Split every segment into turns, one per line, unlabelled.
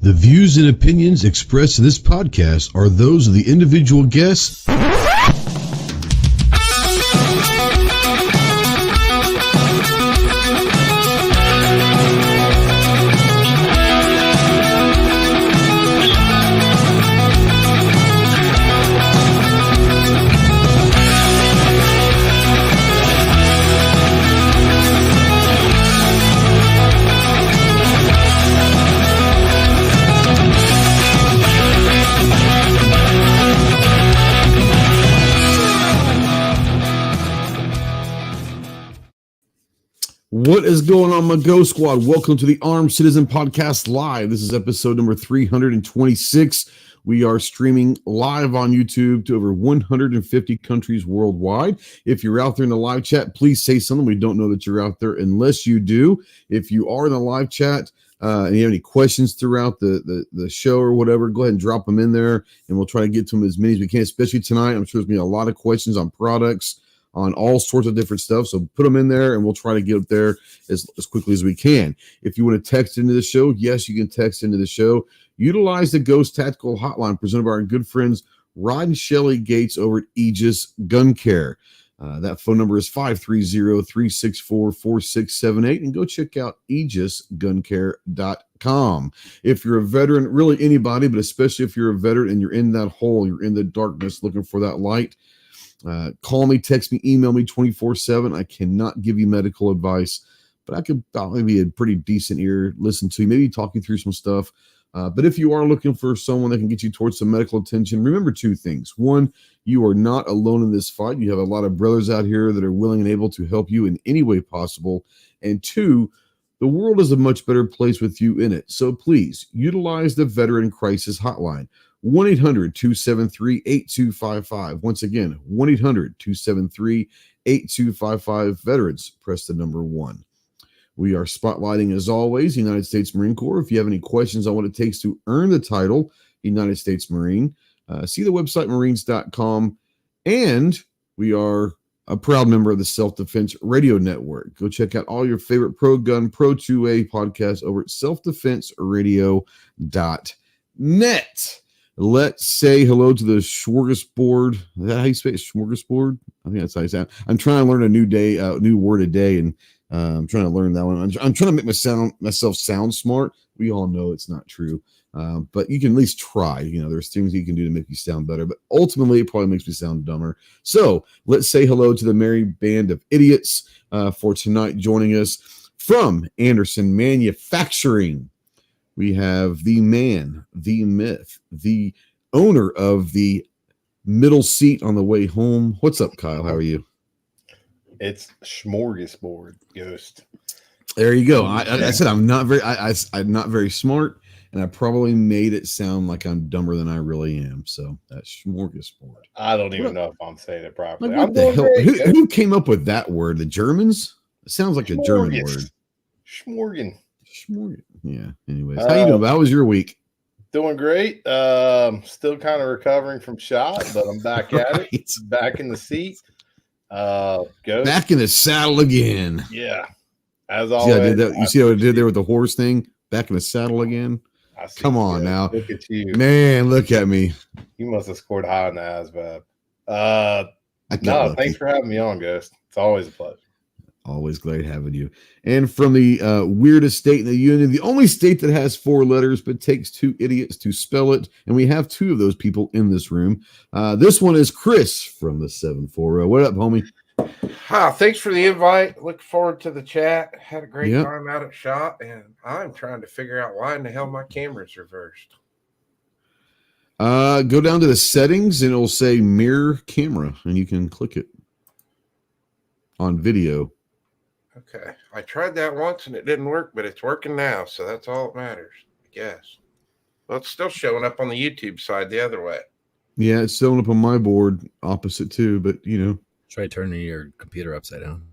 The views and opinions expressed in this podcast are those of the individual guests. What is going on, my Go Squad? Welcome to the Armed Citizen Podcast Live. This is episode number 326. We are streaming live on YouTube to over 150 countries worldwide. If you're out there in the live chat, please say something. We don't know that you're out there unless you do. If you are in the live chat and you have any questions throughout the show or whatever, go ahead and drop them in there, and we'll try to get to them as many as we can, especially tonight. I'm sure there's going to be a lot of questions on products, on all sorts of different stuff. So put them in there and we'll try to get up there as quickly as we can. If you want to text into the show, yes, you can text into the show. Utilize the Ghost Tactical Hotline presented by our good friends Rod and Shelly Gates over at Aegis Gun Care. That phone number is 530-364-4678, and go check out aegisguncare.com. If you're a veteran, really anybody, but especially if you're a veteran and you're in that hole, you're in the darkness looking for that light, call me, text me, email me 24/7. I cannot give you medical advice, but I could probably be a pretty decent ear, listen to you, maybe talk you through some stuff. But if you are looking for someone that can get you towards some medical attention, remember two things. One, you are not alone in this fight. You have a lot of brothers out here that are willing and able to help you in any way possible. And two, the world is a much better place with you in it. So please utilize the Veteran Crisis Hotline. 1-800-273-8255. Once again, 1-800-273-8255. Veterans, press the number 1. We are spotlighting, as always, United States Marine Corps. If you have any questions on what it takes to earn the title United States Marine, see the website marines.com. And we are a proud member of the Self-Defense Radio Network. Go check out all your favorite pro-gun, pro-2A podcasts over at selfdefenseradio.net. Let's say hello to the smorgasbord. Is that how you say it? Smorgasbord? I think that's how you say it. I'm trying to learn a new word a day, and I'm trying to learn that one. I'm trying to make myself sound smart. We all know it's not true, but you can at least try. You know, there's things you can do to make you sound better, but ultimately it probably makes me sound dumber. So let's say hello to the merry band of idiots for tonight. Joining us from Anderson Manufacturing, we have the man, the myth, the owner of the middle seat on the way home. What's up, Kyle? How are you?
It's smorgasbord, Ghost.
There you go. I said I'm not very smart, and I probably made it sound like I'm dumber than I really am. So that's smorgasbord.
I don't even know if I'm saying it properly.
Like, what the hell? Who came up with that word? The Germans? It sounds like a German word.
Schmorgen.
Yeah. Anyways, how you doing? How was your week?
Doing great. Still kind of recovering from shot, but I'm back at it. Back in the seat.
Back in the saddle again.
Yeah. As always.
You see what I did there with the horse thing? Back in the saddle again. Come on now.
Look at you.
Man, look at me.
You must have scored high in the ASVAB. Thanks for having me on, Ghost. It's always a pleasure.
Always glad having you. And from the weirdest state in the union, the only state that has 4 letters but takes 2 idiots to spell it, and we have 2 of those people in this room. This one is Chris from the 740. What up, homie?
Hi, thanks for the invite. Look forward to the chat. Had a great time out at SHOT, and I'm trying to figure out why in the hell my camera's reversed.
Go down to the settings, and it'll say mirror camera, and you can click it on video.
Okay, I tried that once and it didn't work, but it's working now, so that's all that matters, I guess. Well, it's still showing up on the YouTube side the other way.
Yeah, it's showing up on my board opposite too, but you know.
Try turning your computer upside down.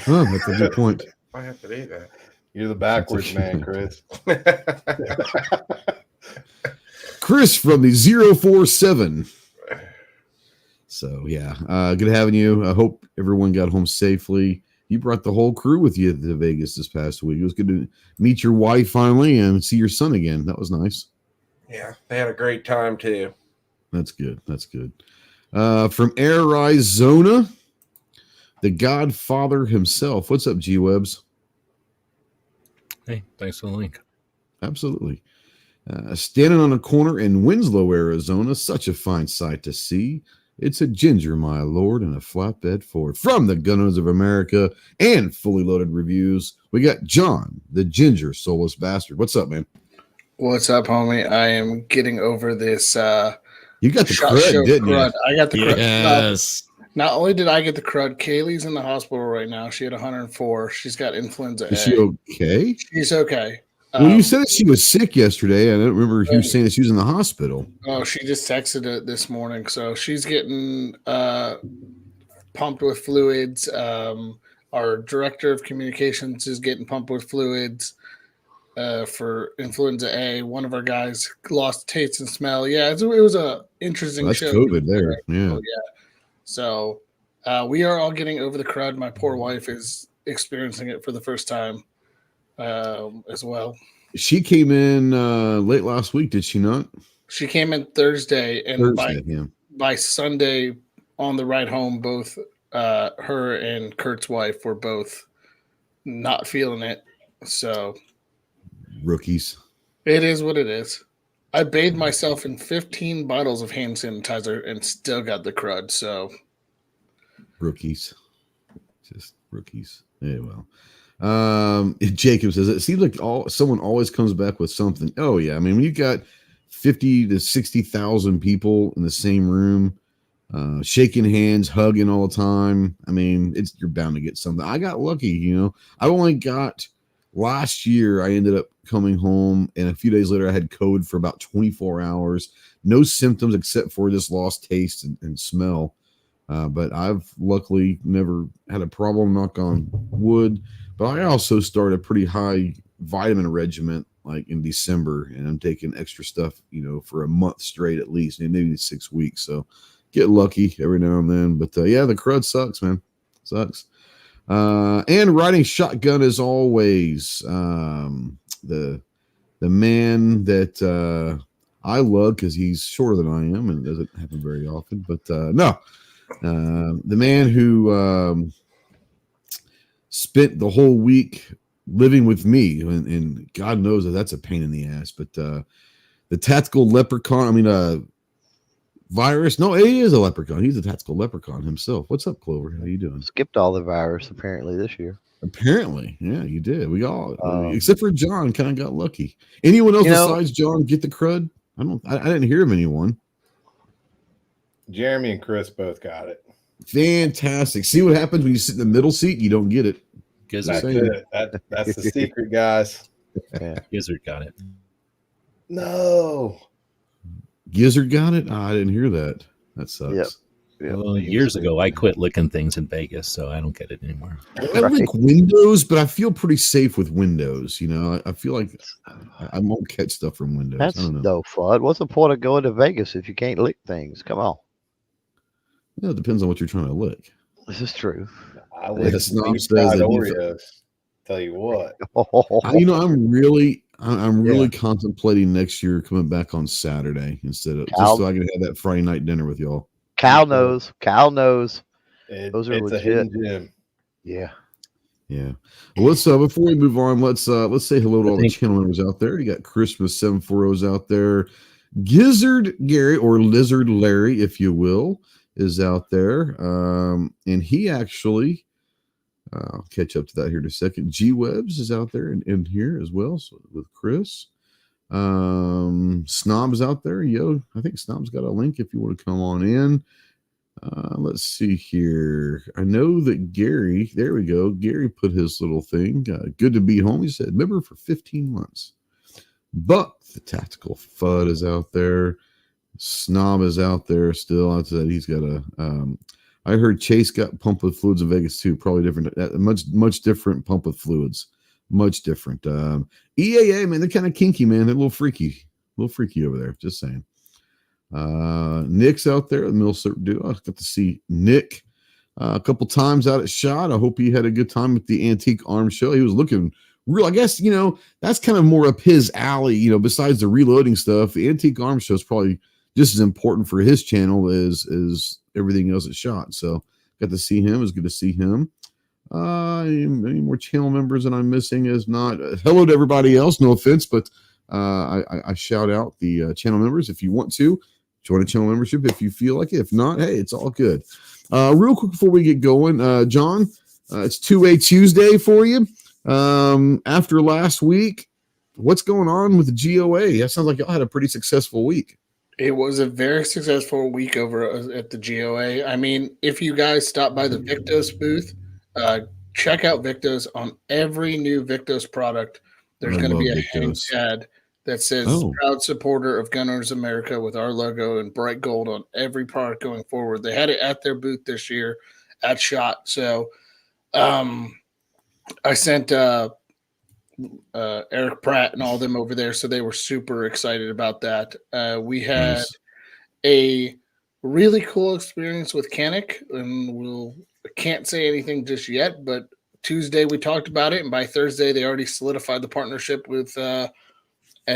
Oh, that's a good point.
I have to do that.
You're the backwards man, Chris.
Chris from the 047. So yeah, good having you. I hope everyone got home safely. You brought the whole crew with you to Vegas this past week. It was good to meet your wife finally and see your son again. That was nice.
Yeah, they had a great time too.
That's good. That's good. From Arizona, the Godfather himself. What's up, G-Webs?
Hey, thanks for the link.
Absolutely. Standing on a corner in Winslow, Arizona, such a fine sight to see. It's a ginger, my lord, and a flatbed Ford. From the Gunners of America and Fully Loaded Reviews, we got John, the ginger, soulless bastard. What's up, man?
What's up, homie? I am getting over this.
You got the
shot
crud,
show
didn't
crud.
you?
I got the crud.
Yes.
Not only did I get the crud, Kaylee's in the hospital right now. She had 104. She's got influenza
Is
A.
she okay?
She's okay.
Well, you said that she was sick yesterday. I don't remember you saying that she was in the hospital.
Oh, she just texted it this morning. So she's getting pumped with fluids. Our director of communications is getting pumped with fluids for influenza A. One of our guys lost taste and smell. Yeah, it was a interesting
That's
show.
COVID there. Yeah.
Oh, yeah. So we are all getting over the crud. My poor wife is experiencing it for the first time as well.
She came in late last week, did she not?
She came in Thursday, and
Thursday,
by Sunday on the ride home, both her and Kurt's wife were both not feeling it. So
Rookies.
it is what it is. I bathed myself in 15 bottles of hand sanitizer and still got the crud. So
Rookies. Just rookies. Yeah, well. Jacob says it seems like someone always comes back with something. Oh yeah, I mean when you got 50 to 60,000 people in the same room, shaking hands, hugging all the time. I mean, you're bound to get something. I got lucky, you know. I only got last year. I ended up coming home, and a few days later, I had COVID for about 24 hours. No symptoms except for this lost taste and smell. But I've luckily never had a problem. Knock on wood. But I also started a pretty high vitamin regimen like in December, and I'm taking extra stuff, you know, for a month straight at least, and maybe 6 weeks. So get lucky every now and then. But yeah, the crud sucks, man. Sucks. And riding shotgun as always. The man that I love because he's shorter than I am, and it doesn't happen very often. But no, the man who spent the whole week living with me, and God knows that that's a pain in the ass. But the tactical leprechaun, virus. No, he is a leprechaun. He's a tactical leprechaun himself. What's up, Clover? How you doing?
Skipped all the virus apparently this year.
Apparently, yeah, you did. We all, except for John, kind of got lucky. Anyone else besides John get the crud? I didn't hear of anyone.
Jeremy and Chris both got it.
Fantastic. See what happens when you sit in the middle seat? You don't get it.
That's it. That's the secret, guys.
Yeah.
Gizzard got it.
No.
Gizzard got it? I didn't hear that. That sucks.
Yep.
Well, years ago, I quit licking things in Vegas, so I don't get it anymore.
I like Windows, but I feel pretty safe with Windows. You know, I feel like I won't catch stuff from Windows.
That's
I don't know.
no fun. What's the point of going to Vegas if you can't lick things? Come on.
Yeah, it depends on what you're trying to lick.
This is true.
I lick
Snob says
fried
that
Oreos. Tell you what.
I'm really contemplating next year coming back on Saturday instead of just so I can have that Friday night dinner with y'all.
Cal knows. Those are
it's
legit.
a hidden gem.
Yeah.
Yeah. Well, let's before we move on, let's say hello to all the channel members out there. You got Christmas 740s out there. Gizzard Gary, or Lizard Larry, if you will, is out there. And he actually I'll catch up to that here in a second. G-Webs is out there and here as well, so with Chris. Snob's out there. Yo, I think Snob's got a link if you want to come on in. Let's see here. I know that Gary, there we go. Gary put his little thing. Good to be home. He said, member for 15 months. Buck, the tactical FUD, is out there. Snob is out there still. I said he's got a. I heard Chase got pumped with fluids in Vegas too. Probably different. Much different pump with fluids. Much different. EAA, man, they're kind of kinky, man. They're a little freaky over there. Just saying. Nick's out there. The Mill Duo. I got to see Nick a couple times out at SHOT. I hope he had a good time at the Antique Arms Show. He was looking real. I guess, that's kind of more up his alley, besides the reloading stuff. The Antique Arms Show is probably just as important for his channel as everything else at SHOT. So got to see him. It was good to see him. Any more channel members that I'm missing is not. Hello to everybody else. No offense, but I shout out the channel members. If you want to join a channel membership, if you feel like it. If not, hey, it's all good. Real quick before we get going, John, it's 2A Tuesday for you. After last week, what's going on with the GOA? That sounds like y'all had a pretty successful week.
It was a very successful week over at the GOA. I mean, if you guys stop by the Victos booth, check out Victos. On every new Victos product, there's going to be a hang tag that says proud supporter of Gun Owners America with our logo in bright gold on every product going forward. They had it at their booth this year at SHOT. So I sent Eric Pratt and all them over there, so they were super excited about that. We had a really cool experience with Canik, and can't say anything just yet, but Tuesday we talked about it, and by Thursday they already solidified the partnership with a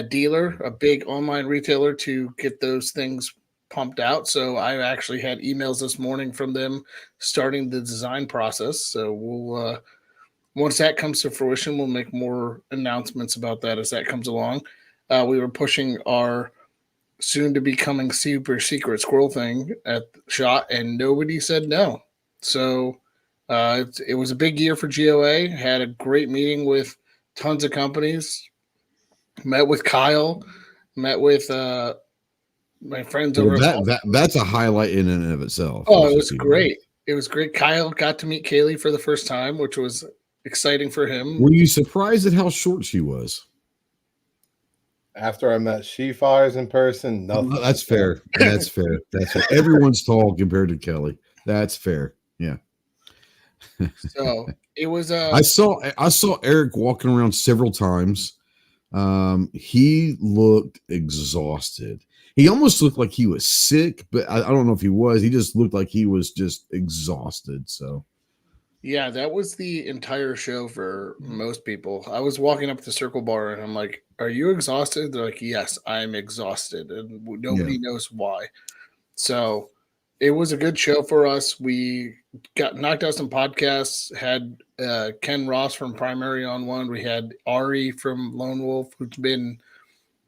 dealer, a big online retailer, to get those things pumped out. So I actually had emails this morning from them starting the design process. So we'll once that comes to fruition, we'll make more announcements about that as that comes along. We were pushing our soon-to-be-coming super secret squirrel thing at SHOT, and nobody said no. So it was a big year for GOA. Had a great meeting with tons of companies. Met with Kyle. Met with my friends over.
That's a highlight in and of itself.
Oh, it was great. It was great. Kyle got to meet Kaylee for the first time, which was exciting for him.
Were you surprised at how short she was?
After I met She Fires in person, nothing.
That's fair. That's fair. That's fair. Everyone's tall compared to Kelly. That's fair. Yeah.
So it was.
I saw Eric walking around several times. He looked exhausted. He almost looked like he was sick, but I don't know if he was. He just looked like he was just exhausted. So.
Yeah, that was the entire show for most people. I was walking up the circle bar and I'm like, "Are you exhausted?" They're like, "Yes, I'm exhausted," and nobody knows why. So it was a good show for us. We got knocked out some podcasts. Had Ken Ross from Primary on one. We had Ari from Lone Wolf, who's been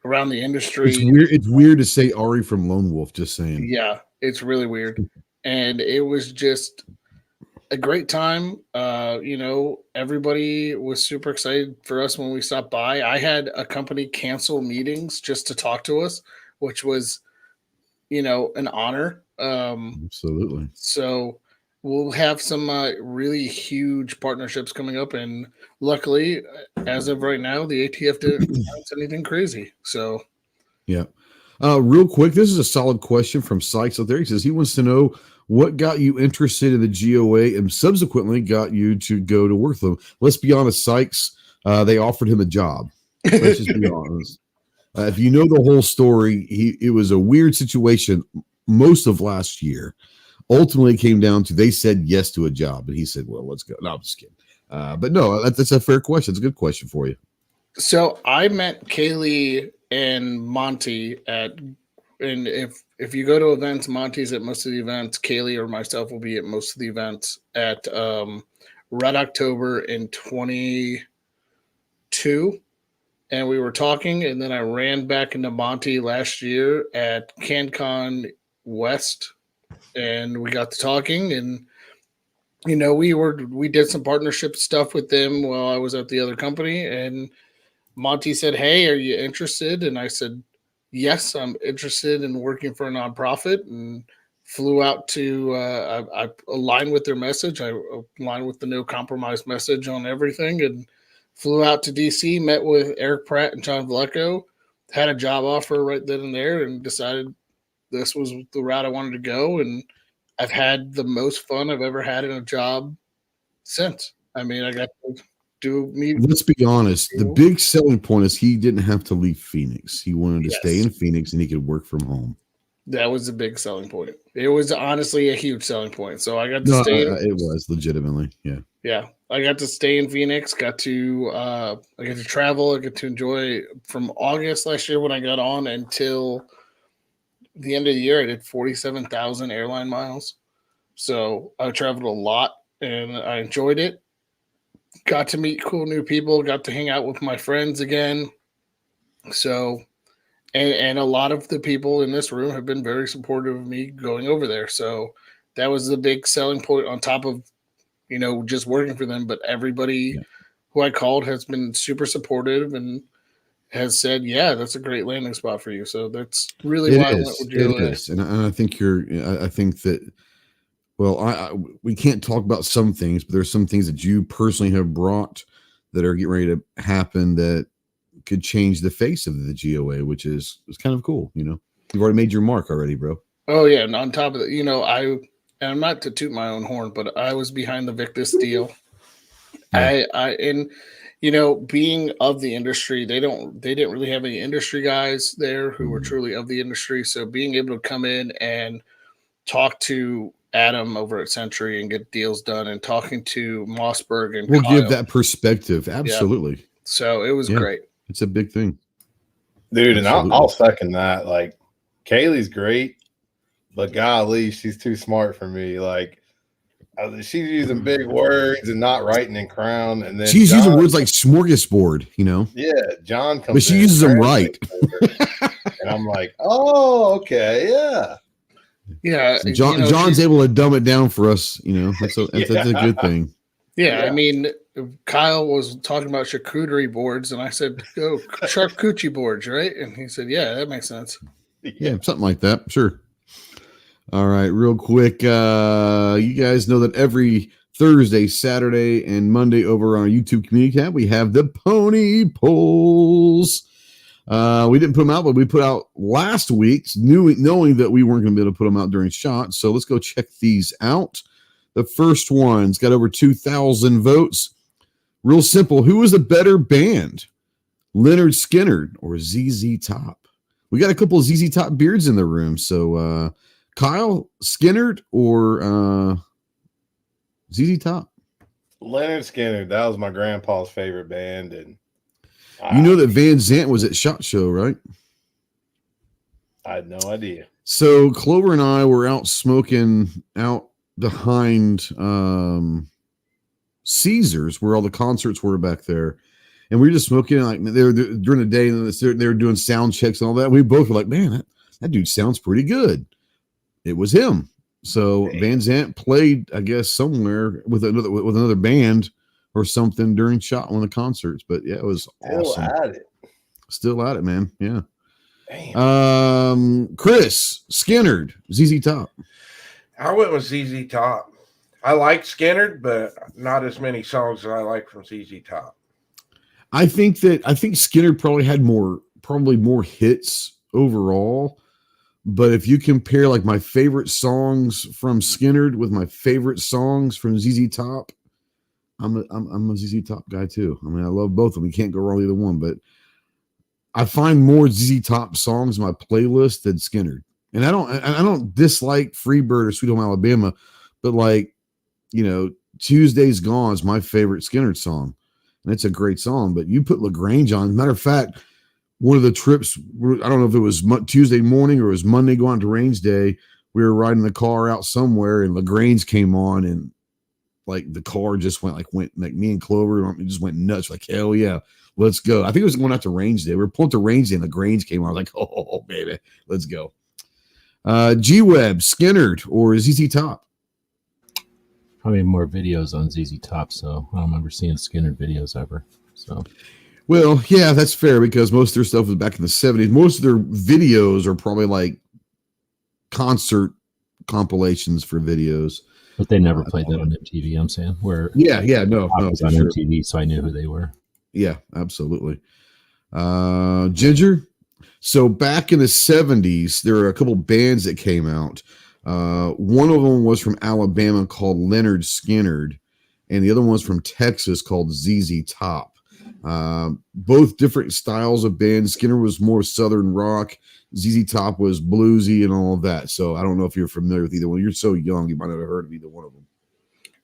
around the industry.
It's weird to say Ari from Lone Wolf. Just saying.
Yeah, it's really weird, and it was just a great time. Everybody was super excited for us when we stopped by. I had a company cancel meetings just to talk to us, which was, an honor.
Absolutely.
So we'll have some really huge partnerships coming up. And luckily, as of right now, the ATF didn't announce anything crazy. So,
yeah. Real quick, this is a solid question from Sykes out there. He says he wants to know what got you interested in the GOA and subsequently got you to go to work for them. Let's be honest, Sykes, they offered him a job. Let's just be honest. If you know the whole story, it was a weird situation most of last year. Ultimately, it came down to they said yes to a job, and he said, "Well, let's go." No, I'm just kidding. But no, that's a fair question. It's a good question for you.
So I met Kaylee and Monty and if you go to events, Monty's at most of the events. Kaylee or myself will be at most of the events at Red October in 22. And we were talking, and then I ran back into Monty last year at CanCon West, and we got to talking, and we did some partnership stuff with them while I was at the other company, and Monty said, "Hey, are you interested?" And I said, "Yes, I'm interested in working for a nonprofit," and flew out to I aligned with their message. I aligned with the no compromise message on everything, and flew out to DC, met with Eric Pratt and John Vlecko, had a job offer right then and there, and decided this was the route I wanted to go. And I've had the most fun I've ever had in a job since. I mean, I got to do me.
Let's be honest. The big selling point is he didn't have to leave Phoenix. He wanted to stay in Phoenix and he could work from home.
That was a big selling point. It was honestly a huge selling point. So I got to
No,
stay.
it was legitimately, yeah.
Yeah, I got to stay in Phoenix. I got to travel. I got to enjoy from August last year when I got on until the end of the year. I did 47,000 airline miles. So I traveled a lot and I enjoyed it. Got to meet cool new people. Got to hang out with my friends again. So. And a lot of the people in this room have been very supportive of me going over there. So that was the big selling point on top of, just working for them. But everybody who I called has been super supportive and has said, yeah, that's a great landing spot for you. So that's really why I went with GOA.
It is. And I think I think that, well, we can't talk about some things, but there's some things that you personally have brought that are getting ready to happen that could change the face of the GOA, which is kind of cool. You've already made your mark already, bro.
Oh yeah, and on top of that, I'm not to toot my own horn, but I was behind the Victus deal. Yeah. Being of the industry, they didn't really have any industry guys there who were truly of the industry. So being able to come in and talk to Adam over at Century and get deals done, and talking to Mossberg and
we'll
Kyle,
give that perspective. Absolutely.
Yeah. So it was great.
It's a big thing,
dude. Absolutely. And I'll second that. Like, Kaylee's great, but golly, she's too smart for me. Like, she's using big words and not writing in Crown, and then
she's using words like smorgasbord.
Yeah, John comes,
but she uses them right.
And I'm like, oh, okay, yeah.
Yeah,
so John's able to dumb it down for us. That's a good thing.
Yeah, I mean, Kyle was talking about charcuterie boards, and I said, "Go charcuterie boards, right?" And he said, "Yeah, that makes sense."
Yeah, something like that. Sure. All right, real quick. You guys know that every Thursday, Saturday, and Monday over on our YouTube community tab, we have the pony polls. We didn't put them out, but we put out last week's, knowing that we weren't going to be able to put them out during shots. So let's go check these out. The first one's got over 2,000 votes. Real simple. Who was the better band? Leonard Skinner or ZZ Top? We got a couple of ZZ Top beards in the room. So, Kyle, Skinner or ZZ Top?
Leonard Skinner. That was my grandpa's favorite band. And
you know that Van Zant was at SHOT Show, right?
I had no idea.
So Clover and I were out smoking out behind Caesars, where all the concerts were back there, and we were just smoking like they were during the day, and they were doing sound checks and all that. We both were like, man, that dude sounds pretty good. It was him. So Van Zant played, I guess, somewhere with another band or something during SHOT, one of the concerts. But yeah, it was awesome. Still at it, man. Yeah. Damn. Chris Skinner, ZZ Top.
I went with ZZ Top. I like Skinner, but not as many songs as I like from ZZ Top.
I think Skinner probably had more hits overall. But if you compare like my favorite songs from Skinner with my favorite songs from ZZ Top, I'm a ZZ Top guy too. I mean, I love both of them. You can't go wrong with either one. But I find more ZZ Top songs in my playlist than Skinner. And I don't dislike Freebird or Sweet Home Alabama, but like, Tuesday's Gone is my favorite Skinner song. And it's a great song, but you put LaGrange on. Matter of fact, one of the trips, I don't know if it was Tuesday morning or it was Monday going to range day, we were riding the car out somewhere and LaGrange came on and like the car just went like me and Clover just went nuts. Like, hell yeah, let's go. I think it was going out to range day. We were pulling to range day and LaGrange came on. I was like, oh, baby, let's go. G-Web, Skinner, or ZZ Top?
Probably more videos on ZZ Top, so I don't remember seeing Skinner videos ever. So,
well, yeah, that's fair because most of their stuff was back in the 70s. Most of their videos are probably like concert compilations for videos.
But they never played that on MTV, I'm saying.
No,
was on MTV, so I knew who they were.
Yeah, absolutely. Ginger. So back in the 70s, there were a couple bands that came out. One of them was from Alabama called Leonard Skinner, and the other one was from Texas called ZZ Top. Both different styles of bands. Skinner was more Southern rock. ZZ Top was bluesy and all of that. So I don't know if you're familiar with either one. You're so young, you might not have heard of either one of them.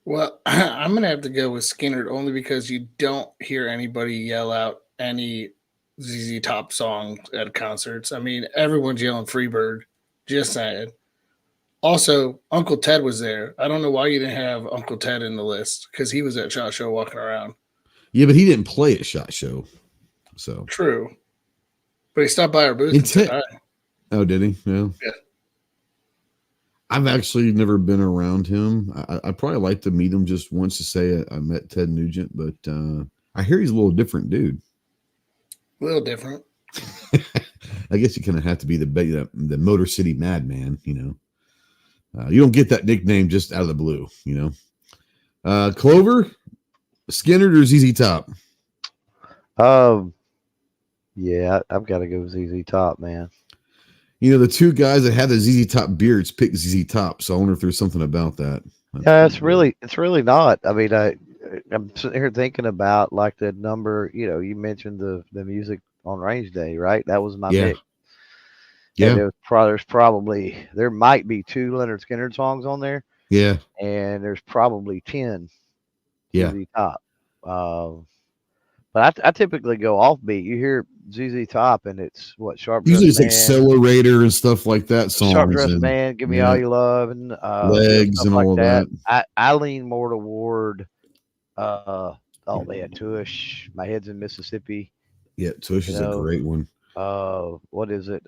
Well, I'm gonna have to go with Skinner only because you don't hear anybody yell out any ZZ Top songs at concerts. I mean, everyone's yelling Freebird. Just saying. Also, Uncle Ted was there. I don't know why you didn't have Uncle Ted in the list because he was at SHOT Show walking around.
Yeah, but he didn't play at SHOT Show. So
true, but he stopped by our booth and said hi.
Oh, did he? Yeah. I've actually never been around him. I'd probably like to meet him just once to say I met Ted Nugent, but I hear he's a little different dude.
A little different.
I guess you kind of have to be the Motor City Madman, you know. You don't get that nickname just out of the blue, you know. Clover, Skinner, or ZZ Top?
Yeah, I've got to go with ZZ Top, man.
You know, the two guys that had the ZZ Top beards picked ZZ Top, so I wonder if there's something about that.
Yeah, it's really not. I mean, I'm sitting here thinking about like the number. You know, you mentioned the music on Range Day, right? That was my pick.
Yeah,
there might be 2 Leonard Skinner songs on there.
Yeah,
and there's probably 10.
Yeah,
ZZ Top. But I typically go offbeat. You hear ZZ Top, and it's what Sharp.
Usually it's Accelerator and stuff like that. Songs
Sharp Dressed Man, Give Me All You Love, and
Legs and all
like
that.
I lean more toward. Tush. My Head's in Mississippi.
Yeah, Tush is a great one.
What is it?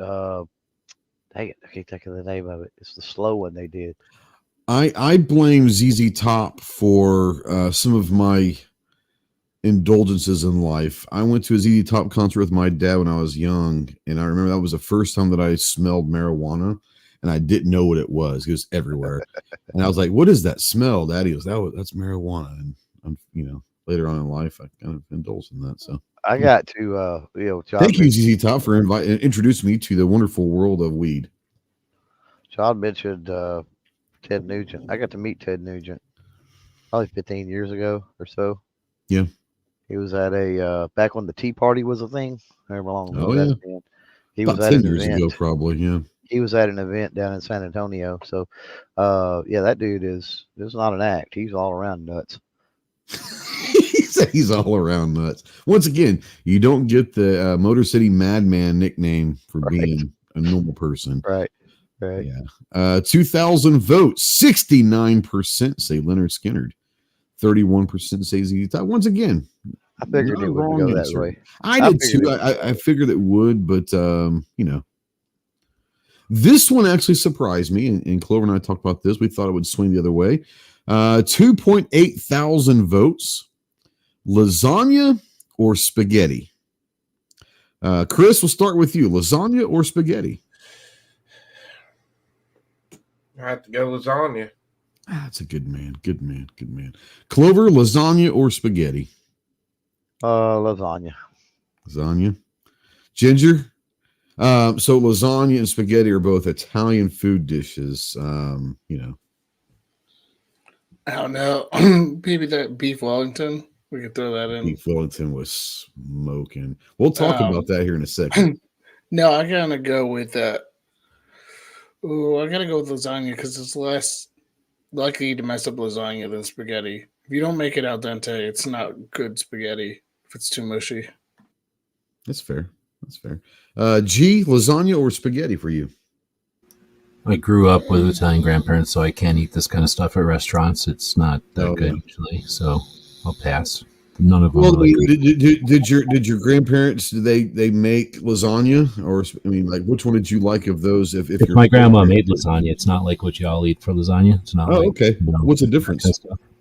Dang it, I can't think of the name of it. It's the slow one they did.
I blame ZZ Top for some of my indulgences in life. I went to a ZZ Top concert with my dad when I was young, and I remember that was the first time that I smelled marijuana, and I didn't know what it was. It was everywhere, and I was like, "What is that smell, Daddy?" That's marijuana. And I'm, later on in life, I kind of indulged in that. So
I got to,
thank you, ZZ Top, for introducing me to the wonderful world of weed.
John mentioned Ted Nugent. I got to meet Ted Nugent probably 15 years ago or so.
Yeah.
He was at back when the Tea Party was a thing. However long ago
that's
been. He
about
was at
10
an
years
event.
ago, probably. Yeah.
He was at an event down in San Antonio. So, that dude is not an act. He's all around nuts.
He's all around nuts. Once again, you don't get the Motor City Madman nickname for being a normal person.
Right.
Yeah. 2,000 votes, 69% say Leonard Skinner, 31% say ZZ Top. Once again,
I figured it would go that way.
I did too. I figured it would, but this one actually surprised me. And Clover and I talked about this. We thought it would swing the other way. 2.8 thousand votes. Lasagna or spaghetti? Chris, we'll start with you. Lasagna or spaghetti?
I have to go lasagna.
That's a good man. Good man. Clover, lasagna or spaghetti?
Lasagna.
Lasagna. Ginger? So lasagna and spaghetti are both Italian food dishes.
I don't know. Maybe that beef Wellington. We could throw that in.
Beef Wellington was smoking. We'll talk about that here in a second.
No, I gotta go with that. I gotta go with lasagna because it's less likely to mess up lasagna than spaghetti. If you don't make it al dente, it's not good spaghetti if it's too mushy.
That's fair. G, lasagna or spaghetti for you?
I grew up with Italian grandparents, so I can't eat this kind of stuff at restaurants. It's not that good usually, so I'll pass. None of them.
Well, did your grandparents they make lasagna, or which one did you like of those? If
my grandma made lasagna, it's not like what y'all eat for lasagna. It's not.
Okay. What's the difference?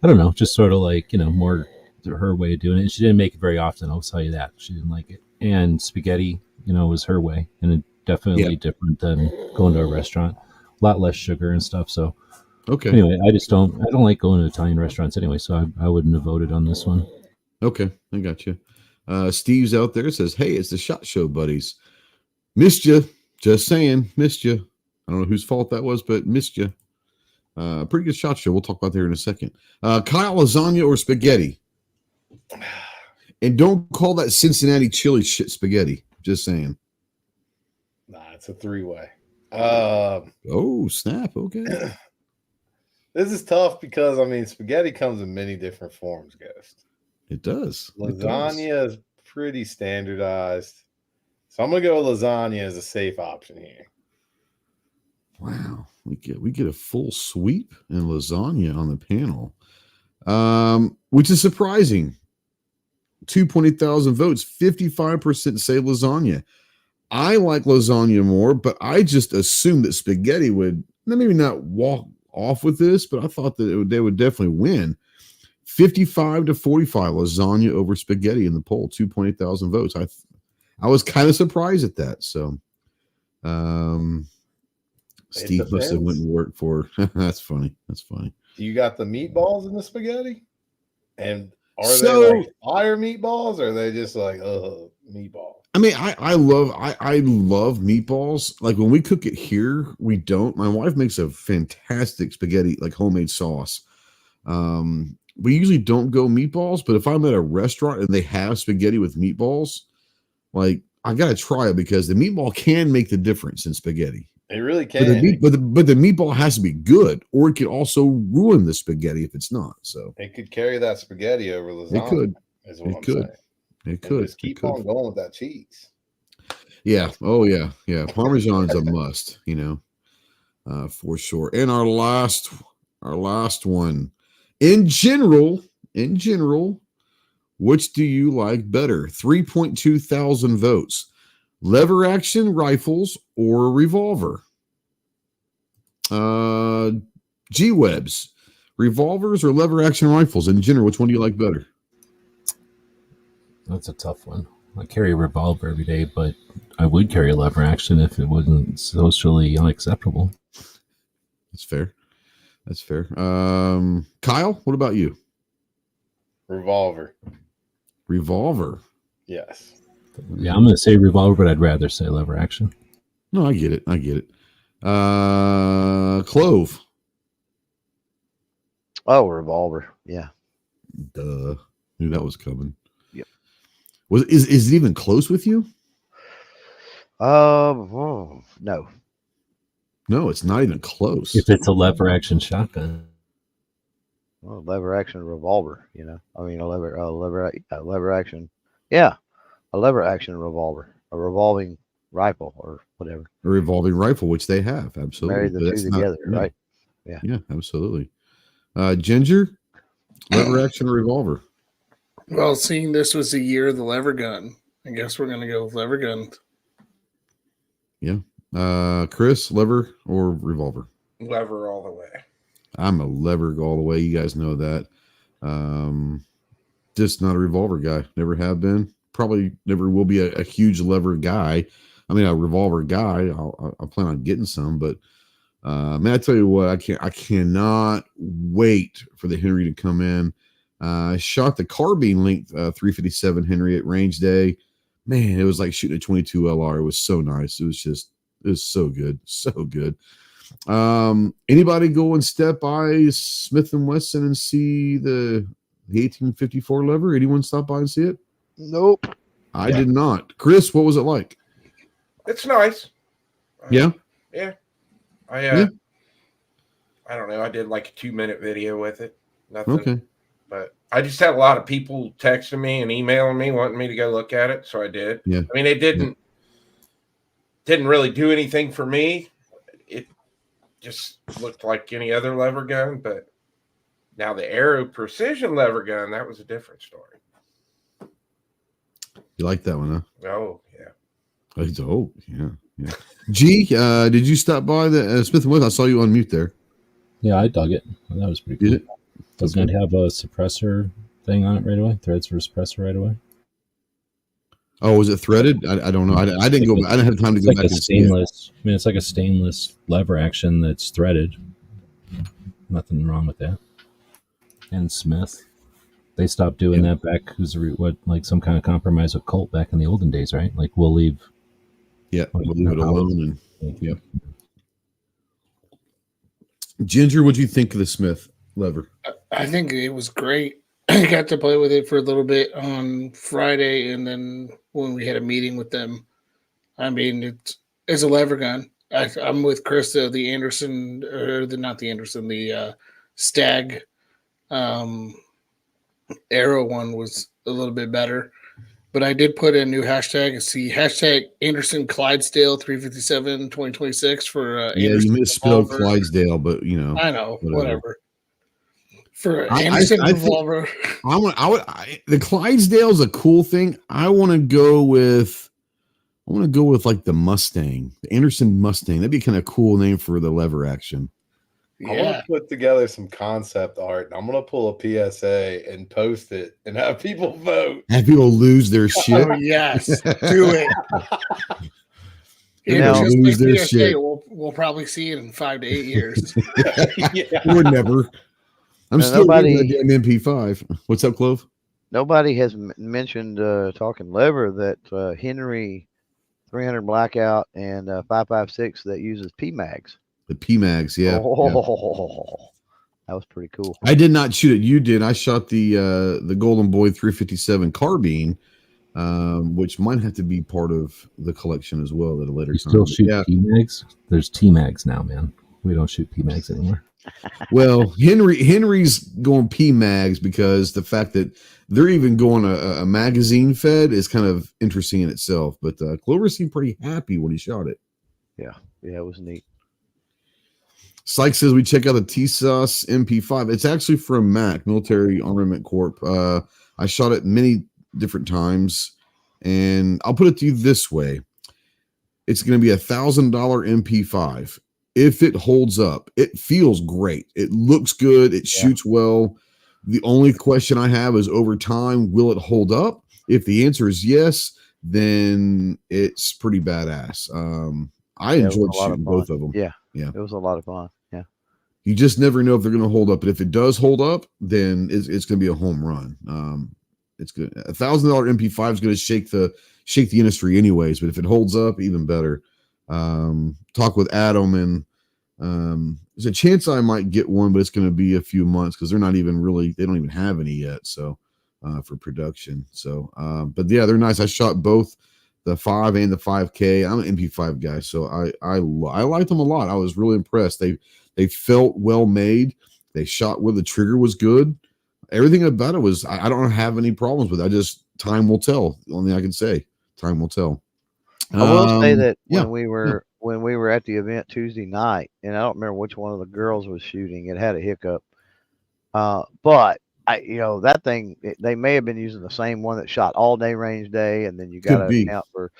I don't know. Just sort of like more her way of doing it. She didn't make it very often. I'll tell you that she didn't like it. And spaghetti, was her way, and it definitely different than going to a restaurant. A lot less sugar and stuff. So
okay.
Anyway, I don't like going to Italian restaurants anyway, so I wouldn't have voted on this one.
Okay, I got you. Steve's out there, says, "Hey, it's the SHOT Show buddies. Missed you. Just saying, missed you. I don't know whose fault that was, but missed you. Pretty good SHOT Show. We'll talk about that here in a second. Kyle, lasagna or spaghetti? And don't call that Cincinnati chili shit spaghetti. Just saying.
Nah, It's a 3-way.
Oh, snap. Okay.
This is tough because, I mean, spaghetti comes in many different forms, Ghost.
It does.
Lasagna is pretty standardized. So I'm going to go with lasagna as a safe option here.
Wow. We get a full sweep and lasagna on the panel, which is surprising. 2,800 votes, 55% say lasagna. I like lasagna more, but I just assumed that spaghetti would maybe not walk off with this, but I thought that they would definitely win. 55 to 45 lasagna over spaghetti in the poll, 2,800 votes. I was kind of surprised at that. So Steve must have went and worked for that's funny. That's funny.
You got the meatballs in the spaghetti? And are they like fire meatballs, or are they just like meatballs?
I mean, I love meatballs. Like when we cook it here, we don't. My wife makes a fantastic spaghetti, like homemade sauce. We usually don't go meatballs, but if I'm at a restaurant and they have spaghetti with meatballs, like I gotta try it because the meatball can make the difference in spaghetti.
It really can.
But the meatball has to be good, or it could also ruin the spaghetti if it's not. So
it could carry that spaghetti over lasagna.
It could.
Is what
it
I'm
could.
saying.
It could.
Just keep on going with that cheese.
Yeah. Oh yeah. Yeah. Parmesan's a must. For sure. And our last one. In general, which do you like better? 3,200 votes. Lever action rifles or a revolver? G-Webs. Revolvers or lever action rifles? In general, which one do you like better?
That's a tough one. I carry a revolver every day, but I would carry a lever action if it wasn't socially unacceptable.
That's fair. Kyle, what about you?
Revolver.
Yes.
Yeah, I'm going to say revolver, but I'd rather say lever action.
No, I get it. Clove.
Oh, revolver. Yeah.
Duh. Knew that was coming.
Yep.
Is it even close with you?
No.
No, it's not even close.
If it's a lever action shotgun.
Well, lever action revolver, I mean, a lever action. Yeah. A lever action revolver, a revolving rifle or whatever.
A revolving rifle, which they have. Absolutely.
Marry the two together, right?
Yeah. Yeah, absolutely. Ginger, lever action revolver.
Well, seeing this was the year of the lever gun, I guess we're going to go with lever gun.
Yeah. Chris, lever or revolver?
Lever all the way.
I'm a lever all the way. You guys know that. Just not a revolver guy. Never have been. Probably never will be a huge lever guy. I mean, a revolver guy. I'll plan on getting some, but man, I tell you what, I cannot wait for the Henry to come in. I shot the carbine length 357 Henry at range day. Man, it was like shooting a 22 LR. It was so nice. It was so good. So good. Anybody go and step by Smith & Wesson and see the 1854 lever? Anyone stop by and see it?
Nope.
I did not. Chris, what was it like?
It's nice.
Yeah.
Yeah. I don't know. I did like a 2-minute video with it. Nothing.
Okay.
But I just had a lot of people texting me and emailing me wanting me to go look at it, so I did.
Yeah.
I mean, it didn't really do anything for me. It just looked like any other lever gun, but now the Aero Precision lever gun, that was a different story.
You like that one, huh?
Oh, yeah.
Oh, yeah. G, did you stop by the Smith & Wesson? I saw you on mute there.
Yeah, I dug it. That was pretty cool. Doesn't it have a suppressor thing on it right away? Threads for a suppressor right away?
Oh, was it threaded? I don't know. I didn't go. I didn't have time to go back and see it.
I mean, it's like a stainless lever action that's threaded. Nothing wrong with that. And Smith, they stopped doing that back. Like some kind of compromise with Colt back in the olden days, right? Like we'll leave.
Yeah, we'll leave it alone. And Ginger, what'd you think of the Smith lever?
I think it was great. I got to play with it for a little bit on Friday, and then when we had a meeting with them, I mean, is a lever gun. I'm with Krista. The Anderson, or not the Anderson, the Stag Arrow one was a little bit better. But I did put a new hashtag. See, hashtag Anderson Clydesdale 357 2026 for
Yeah,
Anderson
you misspelled
revolver.
Clydesdale, but
I know, whatever. For
I
Anderson
think
revolver.
the Clydesdale is a cool thing. I want to go with like the Mustang, the Anderson Mustang. That'd be kind of cool name for the lever action.
I'm gonna put together some concept art. I'm gonna pull a PSA and post it and have people vote.
Have people lose their shit?
Oh yes, do it.
You know,
just
lose
like
their
PSA,
shit.
We'll probably see it in 5 to 8 years.
Or never. I'm
Now,
still
nobody-
reading that damn MP5. What's up, Clove?
Nobody has mentioned talking lever that Henry 300 Blackout and 5.56 that uses PMags.
The PMags, yeah.
Oh, that was pretty cool.
I did not shoot it. You did. I shot the Golden Boy 357 carbine, which might have to be part of the collection as well at a later
You
time.
still shoot
Yeah.
PMags? There's T-Mags now, man. We don't shoot PMags anymore.
Well, Henry's going PMags because the fact that they're even going a magazine fed is kind of interesting in itself. But Clover seemed pretty happy when he shot it.
Yeah, it was neat.
Sykes says we check out the TSOS MP5. It's actually from MAC, Military Armament Corp. I shot it many different times, and I'll put it to you this way: it's going to be $1,000 MP5. If it holds up, it feels great. It looks good. It shoots well. The only question I have is over time, will it hold up? If the answer is yes, then it's pretty badass. I enjoyed shooting both of them.
Yeah,
yeah,
it was a lot of fun. Yeah,
you just never know if they're going to hold up. But if it does hold up, then it's going to be a home run. It's good. $1,000 MP5 is going to shake the industry anyways. But if it holds up, even better. Talk with Adam, and there's a chance I might get one, but it's going to be a few months because they don't even have any yet. So for production. So but yeah, they're nice. I shot both the 5 and the 5K. I'm an MP5 guy, so I liked them a lot. I was really impressed. They felt well made. They shot where the trigger was good. Everything about it was. I don't have any problems with it. I just time will tell. The only thing I can say, time will tell.
I will say that
yeah,
when we were at the event Tuesday night, and I don't remember which one of the girls was shooting, it had a hiccup. But that thing, they may have been using the same one that shot all day range day, and then you got to account for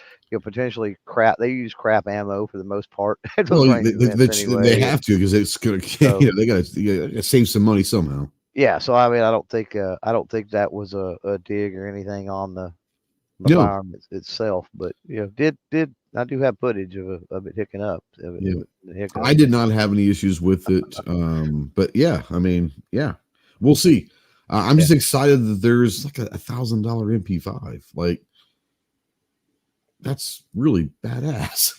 potentially crap. They use crap ammo for the most part.
Well, they have to because it's gonna. So, they got to save some money somehow.
Yeah, so I mean, I don't think that was a dig or anything on the firearm itself, but I do have footage of it hicking up.
I did not have any issues with it, but yeah, I mean, yeah, we'll see. I'm just excited that there's like $1,000 MP5. Like, that's really badass,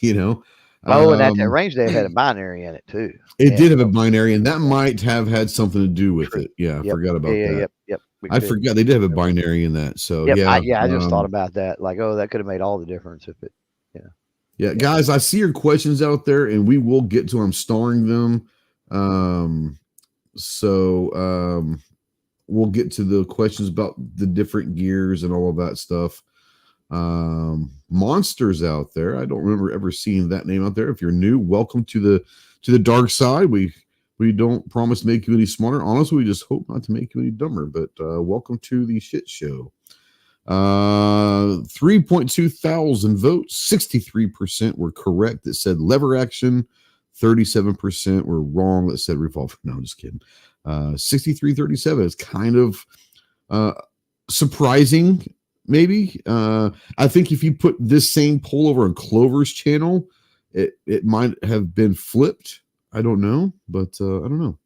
Oh, and at that range, they had a binary in it too.
It did have a binary, and that might have had something to do with it. Yeah, I forgot about that.
Yep.
I forgot they did have a binary in that. So
I just thought about that. Like, that could have made all the difference if it.
Yeah, guys, I see your questions out there, and we will get to them. I'm starring them. We'll get to the questions about the different gears and all of that stuff. Monsters out there. I don't remember ever seeing that name out there. If you're new, welcome to the dark side. We don't promise to make you any smarter. Honestly, we just hope not to make you any dumber. But welcome to the shit show. 3.2 thousand votes. 63% were correct that said lever action. 37% were wrong that said revolver. No, I'm just kidding. 63-37 is kind of surprising. Maybe. I think if you put this same poll over on Clover's channel, it might have been flipped. I don't know, but I don't know.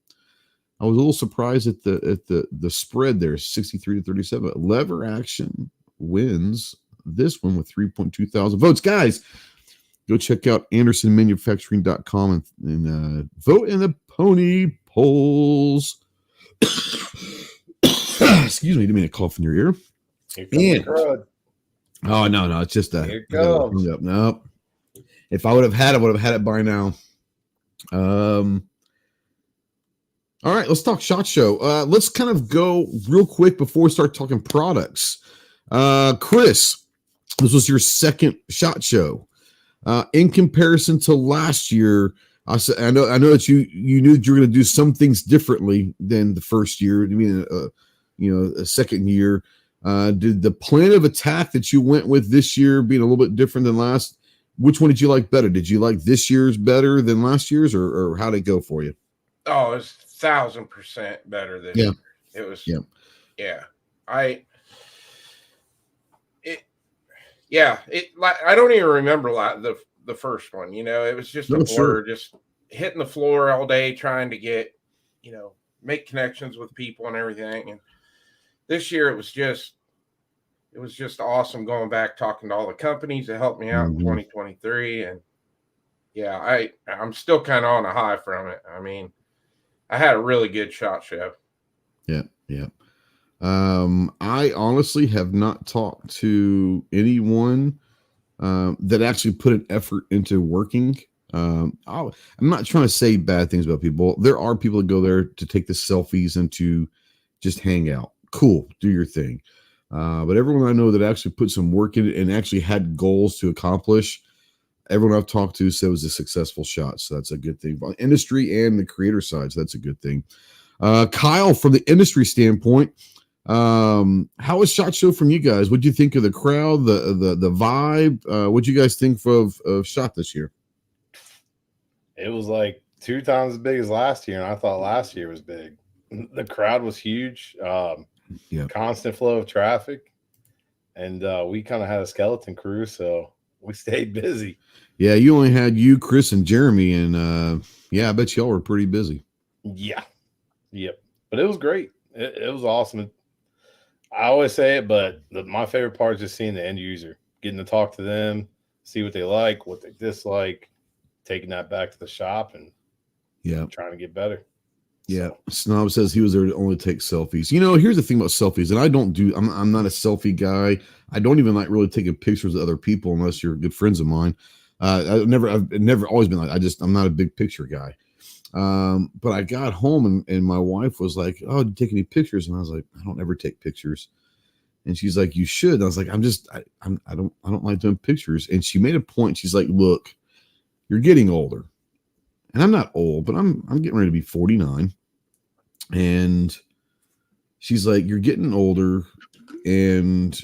I was a little surprised at the spread there, 63-37. Lever action wins this one with 3.2 thousand votes. Guys, go check out AndersonManufacturing.com and vote in the pony polls. Excuse me, didn't mean to cough in your ear. Oh no, it's just that.
Here it comes.
Nope. If I would have had it, I would have had it by now. All right, let's talk SHOT Show. Let's kind of go real quick before we start talking products. Chris, this was your second SHOT Show. In comparison to last year, I know that you knew that you were going to do some things differently than the first year. I mean, a second year. Did the plan of attack that you went with this year being a little bit different than last? Which one did you like better? Did you like this year's better than last year's, or how did it go for you?
Oh, it's 1,000% better this year. It was, I don't even remember the first one. It was just a blur, just hitting the floor all day trying to get, make connections with people and everything. And this year it was just awesome going back, talking to all the companies that helped me out in 2023. And I'm still kind of on a high from it. I mean, I had a really good SHOT Show. Yeah.
I honestly have not talked to anyone that actually put an effort into working. I'm not trying to say bad things about people. There are people that go there to take the selfies and to just hang out. Cool, do your thing. But everyone I know that actually put some work in it and actually had goals to accomplish, everyone I've talked to said it was a successful shot. So that's a good thing. Industry and the creator side, so that's a good thing. Kyle, from the industry standpoint, how was SHOT Show from you guys? What do you think of the crowd, the vibe? What do you guys think of SHOT this year?
It was like 2 times as big as last year, and I thought last year was big. The crowd was huge. Constant flow of traffic, and we kind of had a skeleton crew, so we stayed busy.
Yeah, you only had you, Chris, and Jeremy, and I bet y'all were pretty busy.
Yeah, yep. But it was great. It was awesome. I always say it, but my favorite part is just seeing the end user, getting to talk to them, see what they like, what they dislike, taking that back to the shop, and trying to get better.
Yeah, Snob says he was there to only take selfies. Here's the thing about selfies, and I'm not a selfie guy. I don't even like really taking pictures of other people unless you're good friends of mine. I've never always been like, I'm not a big picture guy. But I got home and my wife was like, "Oh, did you take any pictures?" And I was like, "I don't ever take pictures." And she's like, "You should." And I was like, I don't like doing pictures. And she made a point. She's like, "Look, you're getting older." And I'm not old, but I'm getting ready to be 49. And she's like, "You're getting older and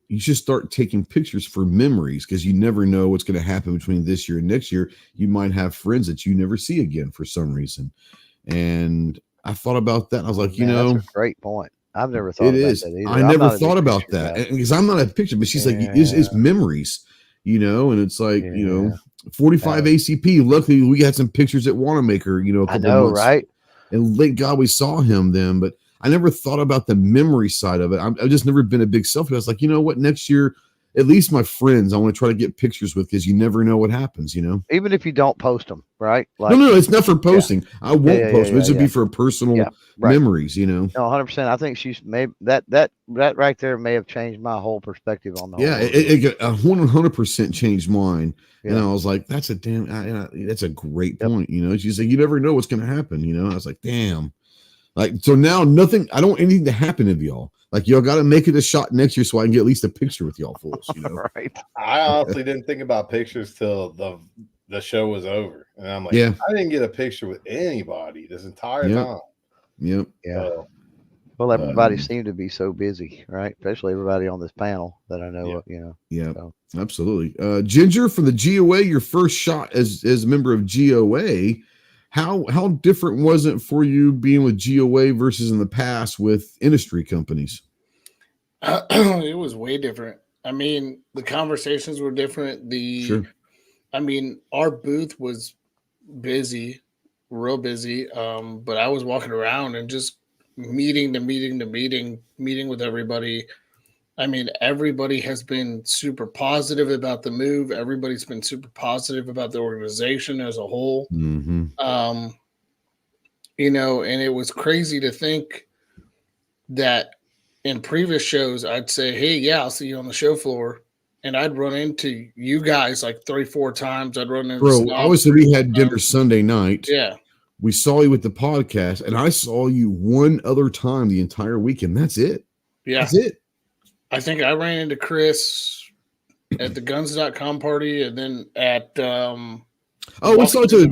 you should start taking pictures for memories, because you never know what's going to happen between this year and next year. You might have friends that you never see again for some reason." And I thought about that. And I was like,
that's a great point. I've never thought about that either.
I never thought about that because I'm not a picture, but she's like, it's memories, and it's like, 45 ACP. Luckily, we had some pictures at Wanamaker, a couple months. Right? And thank God we saw him then. But I never thought about the memory side of it. I've just never been a big selfie. I was like, what? Next year, at least my friends, I want to try to get pictures with, because you never know what happens.
Even if you don't post them, right?
Like, no, it's not for posting. I won't post them. This would be for personal memories. No,
100%. I think she's made that right there may have changed my whole perspective on the whole.
Yeah, it 100% changed mine. And I was like, that's a great point. She's like, you never know what's going to happen. I was like, damn. Like, so now nothing, I don't want anything to happen to y'all. Like, y'all got to make it a shot next year so I can get at least a picture with y'all fools.
Right.
I honestly didn't think about pictures till the show was over. And I'm like, I didn't get a picture with anybody this entire time.
Yep.
Yeah. Well, everybody seemed to be so busy, right? Especially everybody on this panel that I know of,
Yeah, so. Absolutely. Ginger, from the GOA, your first shot as a member of GOA, how different was it for you being with GOA versus in the past with industry companies?
It was way different. I mean, the conversations were different. Our booth was busy, real busy. But I was walking around and just meeting with everybody. I mean, everybody has been super positive about the move. Everybody's been super positive about the organization as a whole.
Mm-hmm.
And it was crazy to think that in previous shows, I'd say, "Hey, I'll see you on the show floor." and I'd run into you guys like 3-4 times. I'd run into
Bro, obviously we had dinner Sunday night.
Yeah.
We saw you with the podcast, and I saw you one other time the entire weekend. That's it.
Yeah.
That's it.
I think I ran into Chris at the guns.com party and then at
we saw each other.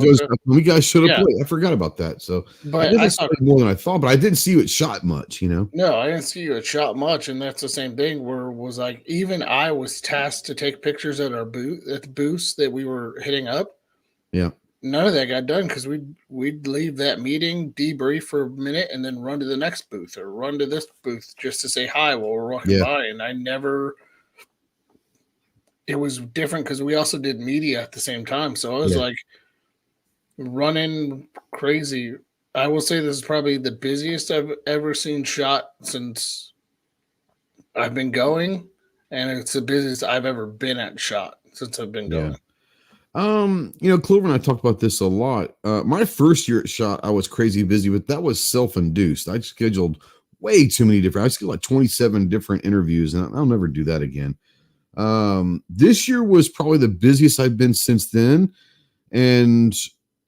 We guys showed up late. I forgot about that. So
but
I saw more than I thought, but I didn't see you at Shot much, you know.
No, I didn't see you at Shot much, and that's the same thing where it was like even I was tasked to take pictures at our booth at the booths that we were hitting up.
Yeah.
None of that got done because we'd leave that meeting, debrief for a minute, and then run to the next booth or run to this booth just to say hi while we're walking by. And it was different because we also did media at the same time. So I was like running crazy. I will say this is probably the busiest I've ever seen Shot since I've been going. And it's the busiest I've ever been at Shot since I've been going.
Clover and I talked about this a lot. My first year at Shot, I was crazy busy, but that was self-induced. I scheduled way tooI scheduled like 27 different interviews, and I'll never do that again. This year was probably the busiest I've been since then, and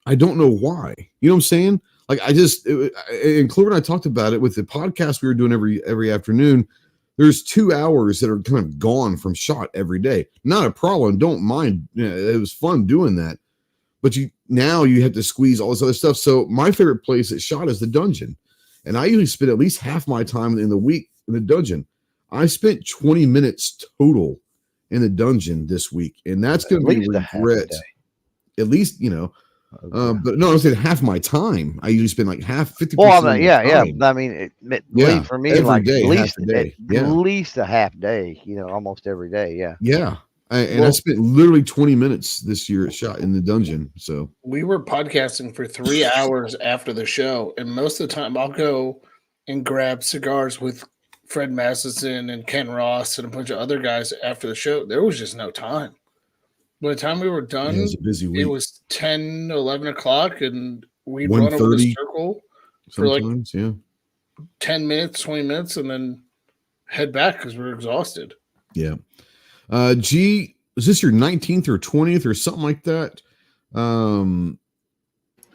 I don't know why. You know what I'm saying? Like and Clover and I talked about it with the podcast we were doing every afternoon. There's 2 hours that are kind of gone from Shot every day. Not a problem. Don't mind. It was fun doing that. But you have to squeeze all this other stuff. So my favorite place at Shot is the dungeon. And I usually spend at least half my time in the week in the dungeon. I spent 20 minutes total in the dungeon this week. And that's going to be regret. At least, but no, I'm saying half my time. I usually spend like 50%.
Well, I mean, for me, like
day,
at least a half day. Almost every day. Yeah.
Yeah, I spent literally 20 minutes this year at Shot in the dungeon. So
we were podcasting for 3 hours after the show, and most of the time I'll go and grab cigars with Fred Masterson and Ken Ross and a bunch of other guys after the show. There was just no time. By the time we were done,
it was a busy week.
It was 10, 11 o'clock, and we'd run over the circle for like 10 minutes, 20 minutes, and then head back because we were exhausted.
Yeah. G, is this your 19th or 20th or something like that? You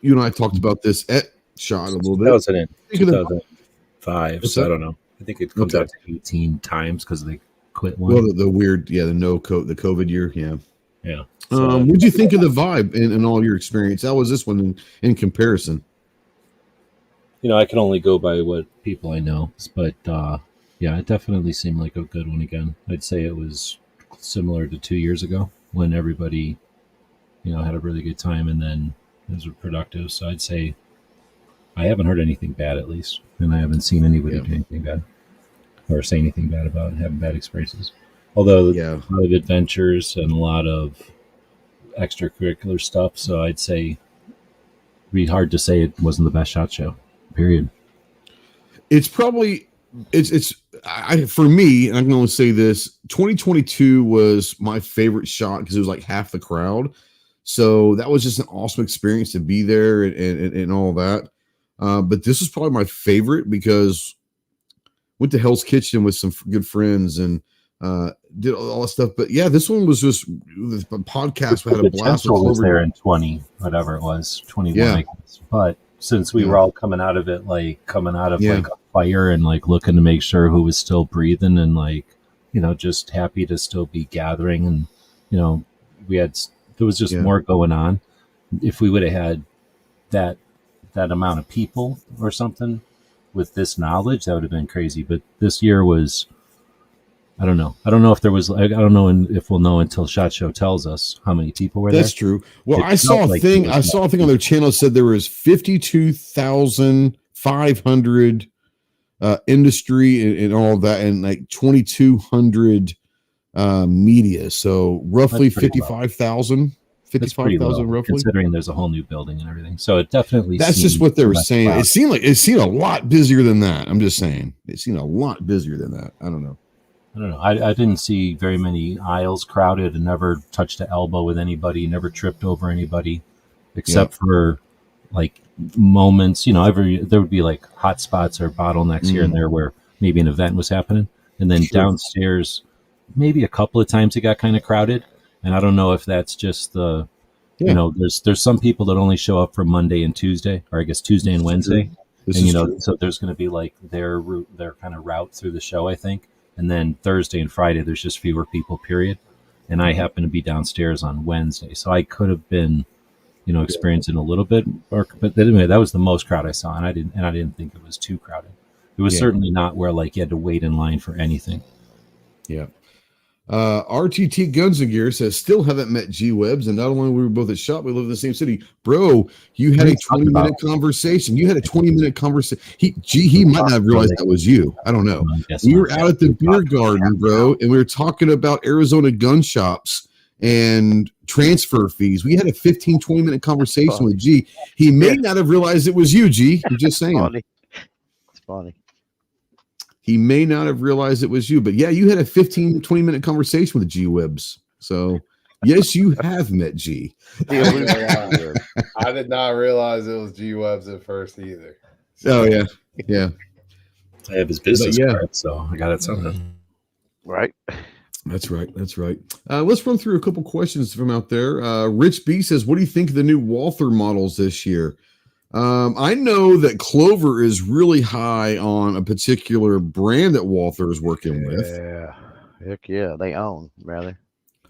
and I talked about this at Shot a little bit.
That was in 2005, so I don't know. I think it comes out to 18 times because they quit one.
Well, the weird, the COVID year, yeah.
Yeah.
What did you think of the vibe in all your experience? How was this one in comparison?
I can only go by what people I know, but it definitely seemed like a good one again. I'd say it was similar to 2 years ago when everybody, had a really good time and then it was productive. So I'd say I haven't heard anything bad, at least, and I haven't seen anybody do anything bad or say anything bad about having bad experiences. Although a lot of adventures and a lot of extracurricular stuff. So I'd say it'd be hard to say it wasn't the best Shot show, period.
It's probably, for me, and I can only say this, 2022 was my favorite Shot because it was like half the crowd. So that was just an awesome experience to be there and all that. But this was probably my favorite because went to Hell's Kitchen with some good friends and did all that stuff. But yeah, this one was just the podcast. We had a blast.
Was there in 20, whatever it was, 21.
Yeah.
I guess. But since we were all coming out of it, like a fire and like looking to make sure who was still breathing and like, just happy to still be gathering. And, there was just more going on. If we would have had that amount of people or something with this knowledge, that would have been crazy. But this year was, I don't know. I don't know if there was. I don't know if we'll know until SHOT Show tells us how many people were there.
That's true. Well, I saw a thing on their channel that said there was 52,500 industry and all that, and like 2,200 media. So roughly 55,000. 55,000 roughly,
considering there's a whole new building and everything. So it definitely.
That's just what they were saying. It seemed a lot busier than that. I'm just saying it seemed a lot busier than that. I don't know.
I didn't see very many aisles crowded and never touched an elbow with anybody, never tripped over anybody, except for like moments, there would be like hot spots or bottlenecks here and there where maybe an event was happening. And then downstairs, maybe a couple of times it got kind of crowded, and I don't know if that's just the, you know, there's some people that only show up for Monday and Tuesday, or I guess Tuesday and Wednesday, and you know, so there's going to be like their kind of route through the show, I think, and then Thursday and Friday there's just fewer people, period. And I happen to be downstairs on Wednesday, so I could have been, you know, experiencing a little bit, but anyway, that was the most crowd I saw, and I didn't think it was too crowded. It was certainly not where like you had to wait in line for anything.
Yeah. RTT Guns and Gear says still haven't met G Webbs, and not only we were both at shop, we live in the same city. Bro, you had a 20-minute conversation. You had a 20-minute conversation. He might not have realized that was you. I don't know. We were out at the beer garden, bro, and we were talking about Arizona gun shops and transfer fees. We had a 15-20-minute conversation with G. He may not have realized it was you, G. I'm just saying.
It's funny.
He may not have realized it was you, but yeah, you had a 15-20-minute conversation with G Webbs. So yes, you have met G.
I did not realize it was G Webbs at first either.
So, yeah.
I have his business card, so I got it somehow.
Right.
That's right. Let's run through a couple questions from out there. Rich B says, what do you think of the new Walther models this year? I know that Clover is really high on a particular brand that Walther is working with.
Yeah. Heck yeah. They own, rather.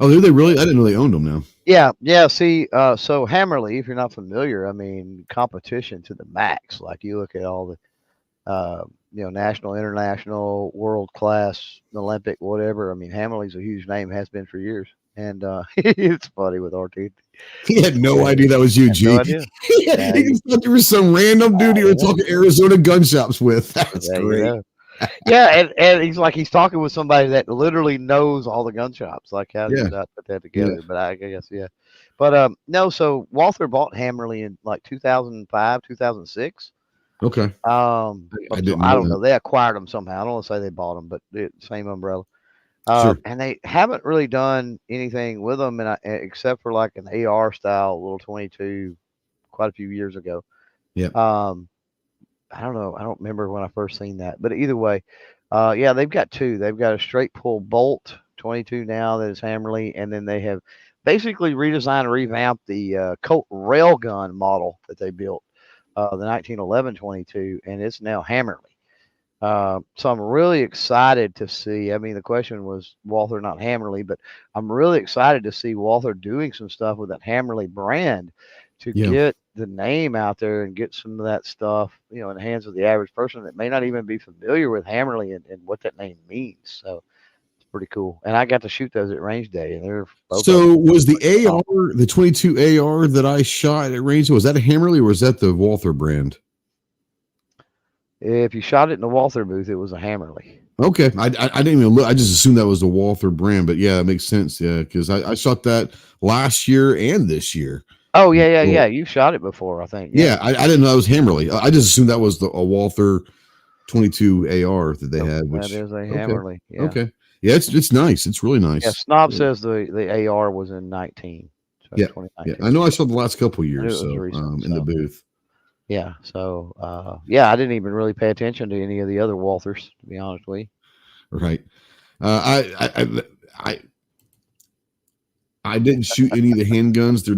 Oh, do they really? I didn't know they owned them now.
Yeah. See, so Hammerly, if you're not familiar, I mean, competition to the max. Like you look at all the, national, international, world class, Olympic, whatever. I mean, Hammerly's a huge name, has been for years. And it's funny with RT.
He had no idea that was you, G.
No idea.
He thought you were some random dude you were talking Arizona gun shops with. That's great.
Yeah, and he's talking with somebody that literally knows all the gun shops. Like, how did I put that together? But I guess, But no, so Walther bought Hammerly in like 2005, 2006.
Okay.
I don't know. They acquired them somehow. I don't want to say they bought them, but same umbrella.
Sure.
And they haven't really done anything with them, except for like an AR style little 22, quite a few years ago.
Yeah.
I don't know. I don't remember when I first seen that, but either way, they've got two. They've got a straight pull bolt 22 now that is Hammerly, and then they have basically redesigned and revamped the Colt railgun model that they built, the 1911 22, and it's now Hammerly. So I'm really excited to see. I mean, the question was Walther, not Hammerly, but I'm really excited to see Walther doing some stuff with that Hammerly brand to get the name out there and get some of that stuff, in the hands of the average person that may not even be familiar with Hammerly and what that name means. So it's pretty cool. And I got to shoot those at range day, and they're both.
So was the AR, the 22 AR that I shot at range, was that a Hammerly or was that the Walther brand?
If you shot it in the Walther booth, it was a Hammerly.
Okay. I didn't even look. I just assumed that was the Walther brand, but yeah, it makes sense. Yeah. Cause I shot that last year and this year.
Oh yeah. You shot it before, I think.
Yeah. I didn't know it was Hammerly. I just assumed that was a Walther 22 AR that they had. Which,
that is a Hammerly. Yeah.
Okay. Yeah. It's nice. It's really nice.
Yeah. Snob says the AR was in 19. So
yeah. I know I shot the last couple of years. So
recent,
in the booth.
Yeah. So, I didn't even really pay attention to any of the other Walthers, to be honest with you.
Right. I didn't shoot any of the handguns.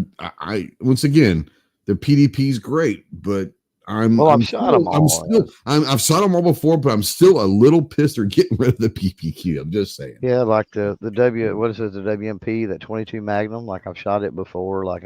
Once again, the PDP's great, but I've shot them all. I've shot them all before, but I'm still a little pissed or getting rid of the PPQ. I'm just saying.
Yeah, like the WMP, that 22 Magnum. Like I've shot it before. Like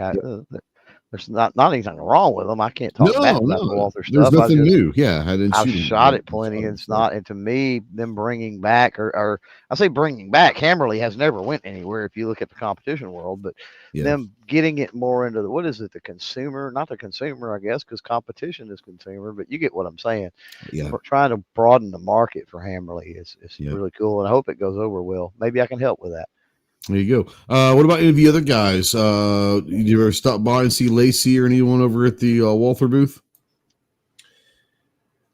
there's not anything wrong with them. I can't talk bad about the Walther stuff.
There's nothing new. Yeah,
I've shot it plenty. It's not, and to me, them bringing back, or I say bringing back, Hammerly has never went anywhere if you look at the competition world, but them getting it more into the consumer, not the consumer, I guess, because competition is consumer, but you get what I'm saying.
Yeah,
we're trying to broaden the market for Hammerly is really cool, and I hope it goes over well. Maybe I can help with that.
There you go. What about any of the other guys? You ever stop by and see Lacey or anyone over at the Walther booth?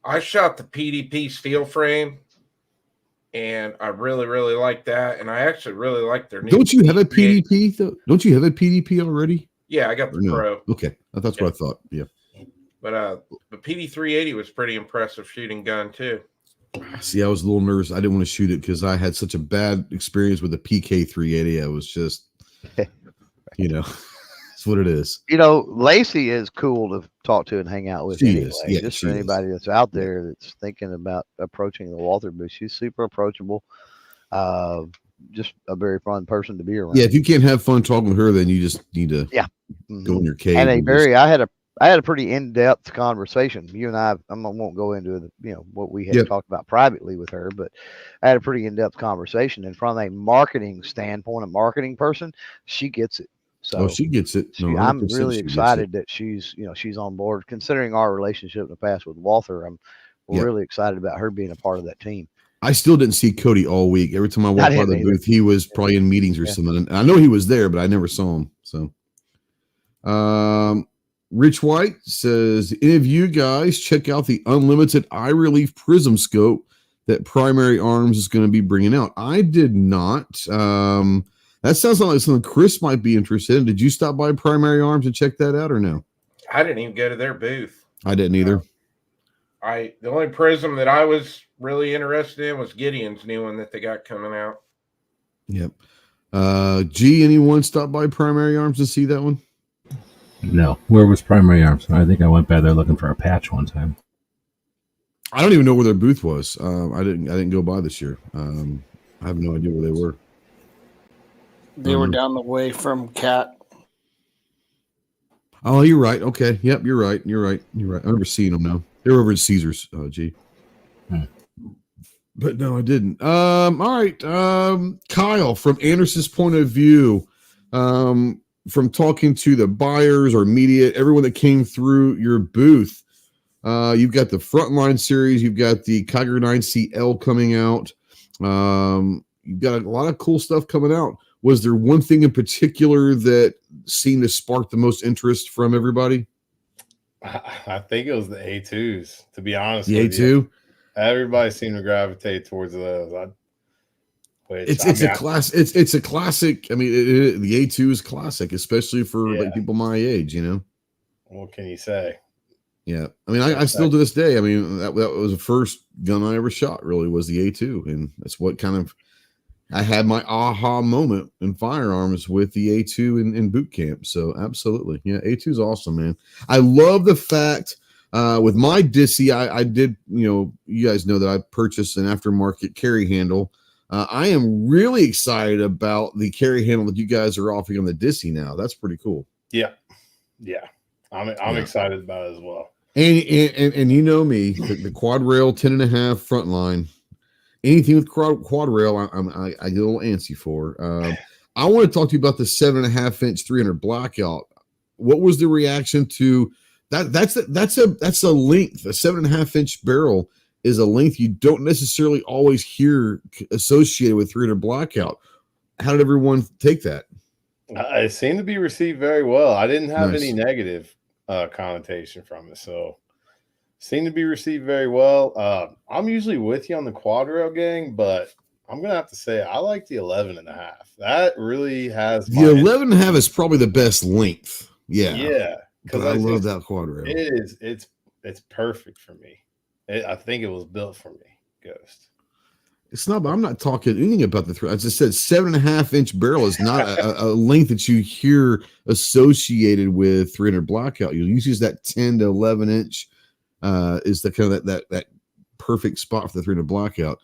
I shot the PDP steel frame, and I really, really like that. And I actually really like their new.
Don't you have a PDP though? Don't you have a PDP already?
Yeah, I got the Pro.
Okay, that's what I thought. Yeah,
but the PD380 was pretty impressive shooting gun too.
See, I was a little nervous. I didn't want to shoot it because I had such a bad experience with the PK 380. I was just, it's what it is.
Lacey is cool to talk to and hang out with
She
anyway.
is. Yeah,
just
she
for
is.
anybody that's out there that's thinking about approaching the Walther booth, she's super approachable. Just a very fun person to be around.
Yeah, if you can't have fun talking with her, then you just need to go in your cave.
And I had a pretty in-depth conversation. You and I won't go into what we had talked about privately with her, but I had a pretty in-depth conversation. And from a marketing standpoint, a marketing person, she gets it. So
she gets it. No,
I'm really excited that she's on board. Considering our relationship in the past with Walther, I'm really excited about her being a part of that team.
I still didn't see Cody all week. Every time I walked by the booth, he was probably in meetings or something. And I know he was there, but I never saw him. So, Rich White says, any of you guys check out the unlimited eye relief prism scope that Primary Arms is going to be bringing out? I did not. That sounds like something Chris might be interested in. Did you stop by Primary Arms and check that out or no?
I didn't even go to their booth.
I didn't either.
The only prism that I was really interested in was Gideon's new one that they got coming out.
Yep. Anyone stop by Primary Arms to see that one?
No. Where was Primary Arms? I think I went by there looking for a patch one time.
I don't even know where their booth was. I didn't go by this year. I have no idea where they were.
They were down the way from Cat.
Oh, you're right. Okay. Yep, you're right. I remember seeing them now. They were over at Caesars, G. But no, I didn't. All right. Kyle, from Anderson's point of view, from talking to the buyers or media, everyone that came through your booth, you've got the Frontline series, you've got the Kiger 9CL coming out. You've got a lot of cool stuff coming out. Was there one thing in particular that seemed to spark the most interest from everybody?
I think it was the A2s, to be honest.
The A2?
Everybody seemed to gravitate towards those.
It's a classic. I mean, the A2 is classic, especially for people my age,
What can you say?
Yeah. I mean, I still to this day, I mean, that was the first gun I ever shot, really, was the A2. And that's what kind of, I had my aha moment in firearms with the A2 in boot camp. So absolutely. Yeah. A2 is awesome, man. I love the fact with my Dissy, I did, you guys know that I purchased an aftermarket carry handle. I am really excited about the carry handle that you guys are offering on the Dissy now. That's pretty cool.
Yeah. Yeah. I'm excited about it as well.
And you know me, the quad rail 10.5 Frontline, anything with quad rail, I get a little antsy for. I want to talk to you about the 7.5 inch 300 blackout. What was the reaction to that? That's a length. A 7.5 inch barrel is a length you don't necessarily always hear associated with 300 blackout. How did everyone take that?
It seemed to be received very well. I didn't have any negative connotation from it, so seemed to be received very well. I'm usually with you on the quad rail gang, but I'm gonna have to say I like the 11.5. That really has
the 11.5 is probably the best length.
Yeah,
because I love that quad rail.
It's perfect for me. I think it was built for me, Ghost.
It's not, but I'm not talking anything about the I just said 7.5 inch barrel is not a length that you hear associated with 300 blackout. You'll use that 10 to 11 inch is the kind of that perfect spot for the 300 blackout.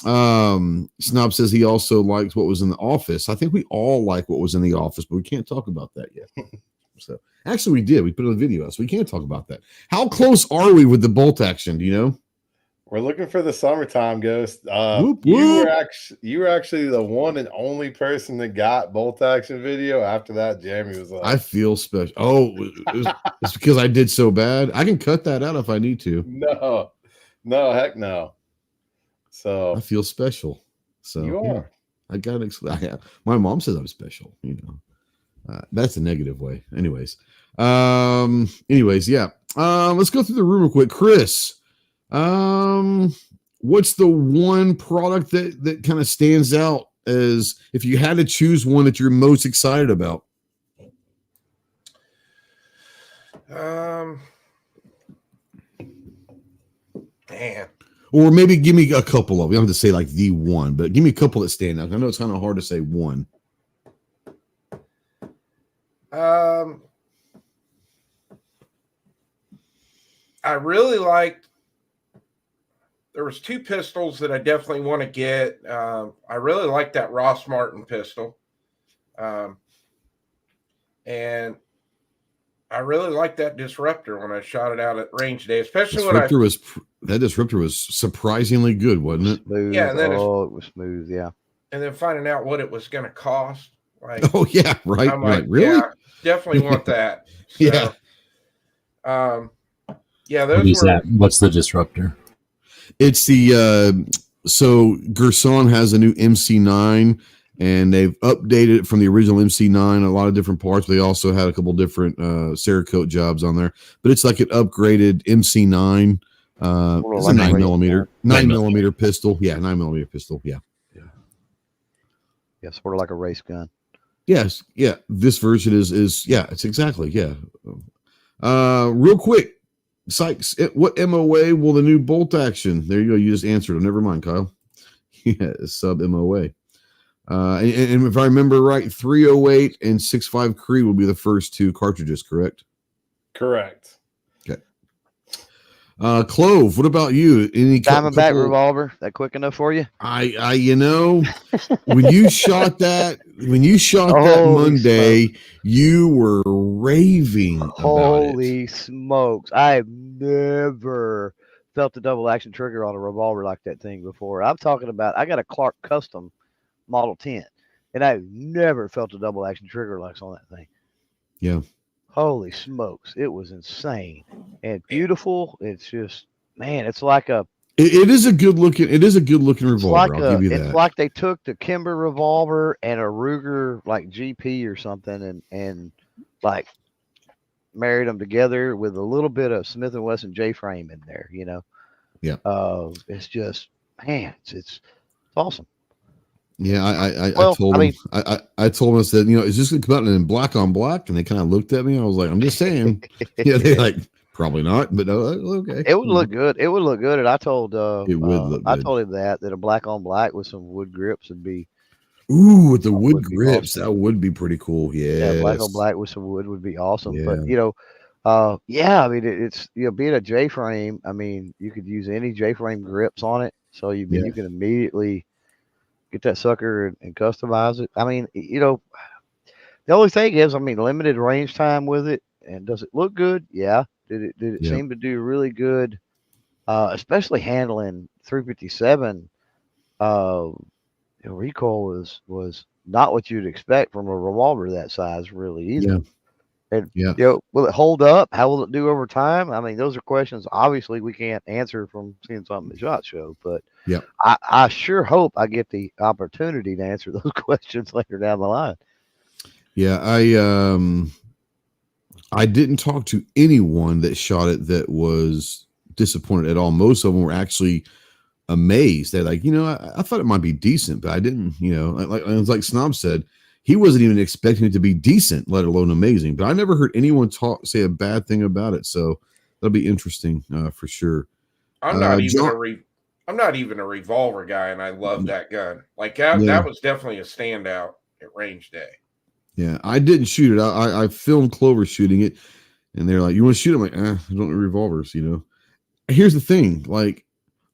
Snob says he also likes what was in the office. I think we all like what was in the office, but we can't talk about that yet. So actually, we did. We put it on the video, so we can't talk about that. How close are we with the bolt action? Do you know?
We're looking for the summertime, Ghost.
Whoop, whoop.
You were actually the one and only person that got bolt action video. After that, Jamie was like,
I feel special. Oh, it's because I did so bad. I can cut that out if I need to.
No, heck no. So
I feel special. So
you are.
I got my mom says I'm special. That's a negative way. Anyways, yeah. Let's go through the room real quick. Chris, what's the one product that kind of stands out as if you had to choose one that you're most excited about?
Man.
Or maybe give me a couple of. You don't have to say like the one, but give me a couple that stand out. I know it's kind of hard to say one.
I really liked. There was 2 pistols that I definitely want to get. I really like that Ross Martin pistol, and I really like that Disruptor when I shot it out at range day, especially
that Disruptor was surprisingly good, wasn't it?
Smooth.
Yeah, and then
it was smooth. Yeah.
And then finding out what it was going to cost, like,
oh yeah, right.
I'm like,
really?
Yeah, definitely want that. So,
yeah.
Yeah,
What is that? What's the Disruptor?
It's the so Gerson has a new MC9, and they've updated it from the original MC9, a lot of different parts. They also had a couple different Cerakote jobs on there, but it's like an upgraded MC9. It's a 9mm pistol. Yeah, 9mm pistol. Yeah.
Yeah, sort of like a race gun.
Yes. Yeah. This version is yeah, it's exactly. Yeah. Real quick. Sykes, what MOA will the new bolt action? There you go. You just answered it. Never mind, Kyle. Yeah, sub MOA. And if I remember right, 308 and 6.5 Cree will be the first 2 cartridges, correct?
Correct.
Okay. Clove, what about you? Any
Diamondback revolver? That quick enough for you?
I you know, when you shot that Monday, you were raving about
Holy smokes. I've never felt the double action trigger on a revolver like that thing before. I'm talking about, I got a Clark Custom Model 10, and I've never felt a double action trigger like on that thing.
Yeah.
Holy smokes. It was insane and beautiful. It's just, man, it's like a,
it is a good looking revolver. I'll give you that.
It's like they took the Kimber revolver and a Ruger like GP or something and like married them together with a little bit of Smith & Wesson J-frame in there, you know.
Yeah.
It's just, man, it's awesome.
Yeah, I told him I said, you know, is this gonna come out in black on black? And they kind of looked at me. I was like, I'm just saying. Yeah, they like probably not, but okay.
It would look good. It would look good. And I told
it would look good.
I told him that a black on black with some wood grips would be
with the wood grips, awesome. That would be pretty cool. Yeah,
black on black with some wood would be awesome.
Yeah.
But you know, I mean it's being a J frame, I mean, you could use any J frame grips on it. So you can immediately get that sucker and customize it. I mean, you know, the only thing is, I mean, limited range time with it. And does it look good? Yeah. Did it seem to do really good? Especially handling 357. Recoil was not what you'd expect from a revolver that size, really either. And will it hold up? How will it do over time? I mean, those are questions obviously we can't answer from seeing something at SHOT Show, but I sure hope I get the opportunity to answer those questions later down the line.
Yeah, I didn't talk to anyone that shot it that was disappointed at all. Most of them were actually amazed. They're like, you know, I thought it might be decent, but I didn't, you know, like Snob said, he wasn't even expecting it to be decent, let alone amazing. But I never heard anyone say a bad thing about it. So that'll be interesting for sure.
I'm not even a revolver guy, and I love that gun. Like that was definitely a standout at range day.
Yeah, I didn't shoot it. I filmed Clover shooting it, and they're like, "You want to shoot?" I'm like, I don't know revolvers, you know. Here's the thing, like,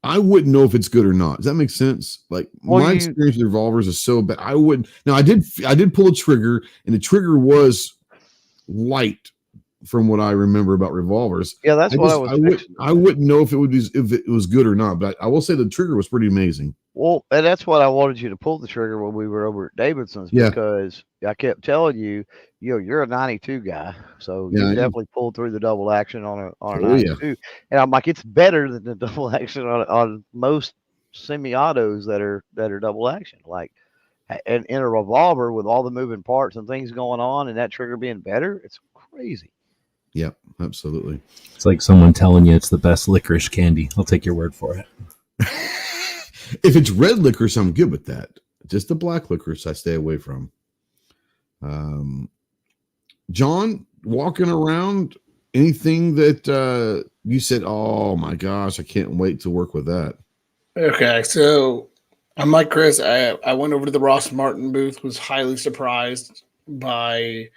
I wouldn't know if it's good or not. Does that make sense? Like, my experience with revolvers is so bad. I wouldn't. Now, I did pull a trigger, and the trigger was light from what I remember about revolvers.
Yeah, that's
I wouldn't know if it was good or not, but I will say the trigger was pretty amazing.
Well, and that's what I wanted you to pull the trigger when we were over at Davidson's, because I kept telling you, you're a 92 guy, so you definitely pulled through the double action on a 92. And I'm like, it's better than the double action on most semi-autos that are double action. Like, and in a revolver with all the moving parts and things going on, and that trigger being better, it's crazy.
Yep, absolutely.
It's like someone telling you it's the best licorice candy. I'll take your word for it.
If it's red licorice, I'm good with that. Just the black licorice, I stay away from. John, walking around, anything that you said, oh my gosh, I can't wait to work with that?
Okay, so I'm like Chris. I went over to the Ross Martin booth, was highly surprised by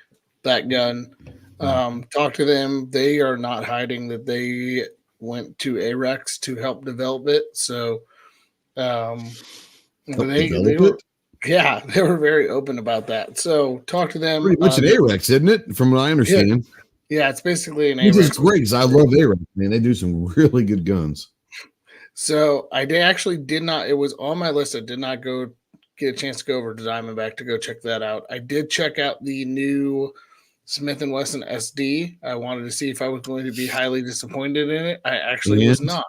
that gun. Talked to them. They are not hiding that they went to AREX to help develop it. So
Help
they
develop
were,
it?
yeah, they were very open about that. So talk to them.
Pretty much an AREX, isn't it? From what I understand.
Yeah, it's basically an
Which is
AREX.
great because I love AREX, man. They do some really good guns.
So I did not. It was on my list. I did not go get a chance to go over to Diamondback to go check that out. I did check out the new Smith and Wesson SD. I wanted to see if I was going to be highly disappointed in it. I actually was not.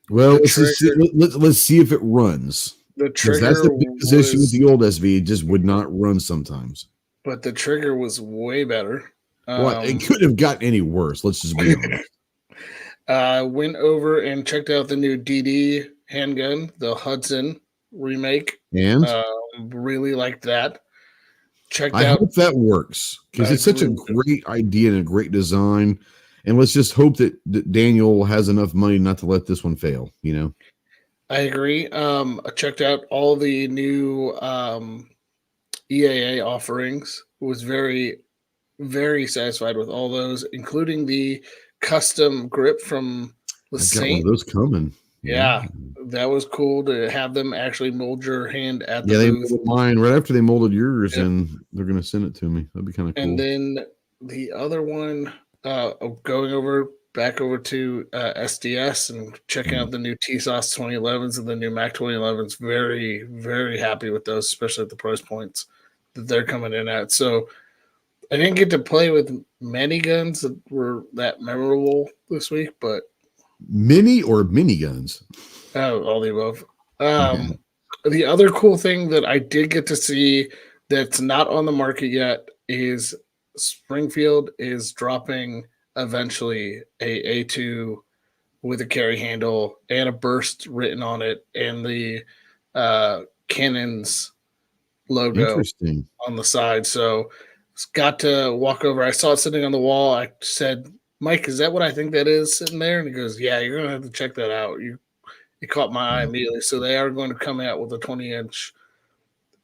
Well, let's see if it runs.
The
Because that's the
trigger
biggest issue with
was,
the old SV. It just would not run sometimes.
but the trigger was way better.
Well, it couldn't have gotten any worse. Let's just be honest.
Went over and checked out the new DD handgun, the Hudson remake.
And
really liked that.
I hope that works because it's such a great idea and a great design. And let's just hope that Daniel has enough money not to let this one fail, you know?
I agree. I checked out all the new EAA offerings. Was very, very satisfied with all those, including the custom grip from the
I've got one of those coming.
Yeah, that was cool to have them actually mold your hand at the
booth. They
molded
mine right after they molded yours, and they're going to send it to me. That'd be kind of cool.
And then the other one, going back over to SDS and checking out the new TSOS 2011s and the new Mac 2011s. Very, very happy with those, especially at the price points that they're coming in at. So I didn't get to play with many guns that were that memorable this week, but
mini or miniguns?
Oh, all the above. The other cool thing that I did get to see that's not on the market yet is Springfield is dropping eventually a A2 with a carry handle and a burst written on it and the Cannon's logo on the side. So got to walk over. I saw it sitting on the wall. I said, Mike, is that what I think that is sitting there? And he goes, yeah, you're going to have to check that out. It caught my eye immediately. So they are going to come out with a 20-inch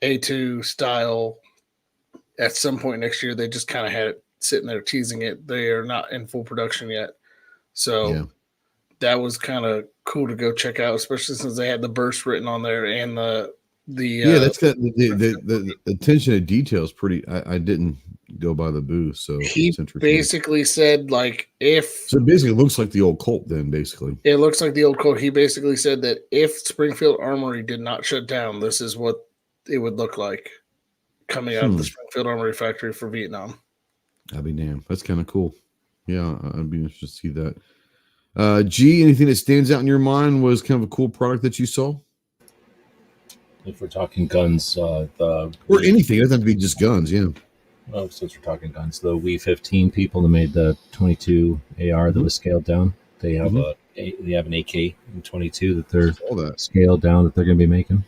A2 style at some point next year. They just kind of had it sitting there teasing it. They are not in full production yet. So that was kind of cool to go check out, especially since they had the burst written on there and that's got
the attention to detail is pretty. I didn't go by the booth, so
he basically said so
it basically looks like the old Colt. Then basically
it looks like the old Colt. He basically said that if Springfield Armory did not shut down, this is what it would look like coming out of the Springfield Armory factory for Vietnam.
I'd be damned. That's kind of cool. Yeah, I'd be interested to see that. G, anything that stands out in your mind was kind of a cool product that you saw?
If we're talking guns,
or anything, it doesn't have to be just guns, yeah.
Oh, since we're talking guns, the We 15 people that made the 22 AR that was scaled down, they have they have an AK in 22 that they're scaled down that they're going to be making.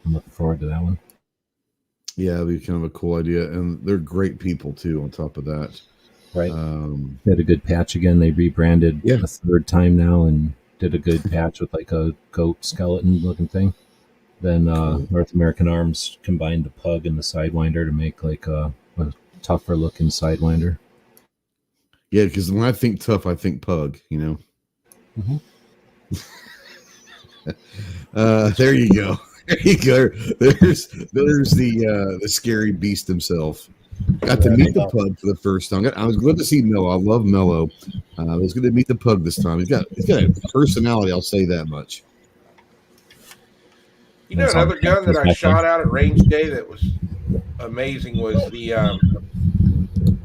I'm looking forward to that one.
Yeah, it'd be kind of a cool idea, and they're great people too. On top of that,
right? They had a good patch again. They rebranded a third time now and did a good patch with like a goat skeleton looking thing. Then North American Arms combined the Pug and the Sidewinder to make like a tougher looking Sidewinder.
Yeah, because when I think tough, I think Pug, you know. There you go. There you go. There's the scary beast himself. Got to meet the Pug for the first time. I was glad to see Mello. I love Mello. I was going to meet the Pug this time. He's got a personality. I'll say that much.
You know, another gun that I shot out at range day that was amazing was the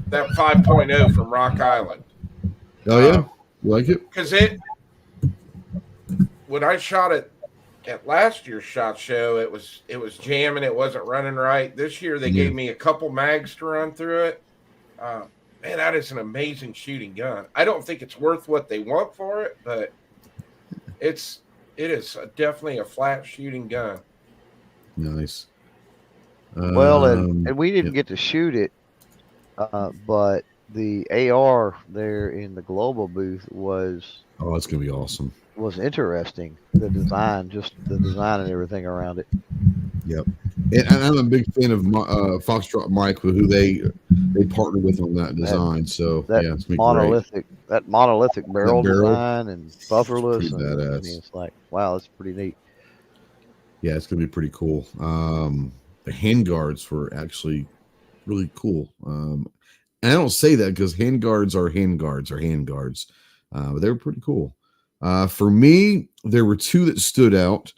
that 5.0 from Rock Island.
Oh yeah, you like it?
Because when I shot it at last year's SHOT Show, it was jamming, it wasn't running right. This year they gave me a couple mags to run through it. Man, that is an amazing shooting gun. I don't think it's worth what they want for it, but it is definitely a flat shooting gun.
Nice.
Well, and we didn't get to shoot it, but the AR there in the global booth was
Oh, it's gonna be awesome.
was interesting. The design, just the design and everything around it.
Yep. And I'm a big fan of Foxtrot Mike, who they partnered with on that design. So
That
yeah, it's gonna be great.
monolithic
That
barrel
barrel,
design and
it's
bufferless,
pretty
and I mean,
badass.
it's like, wow, that's pretty neat.
Yeah, it's gonna be pretty cool. The handguards were actually really cool. And I don't say that because handguards are handguards, but they were pretty cool. For me, there were two that stood out.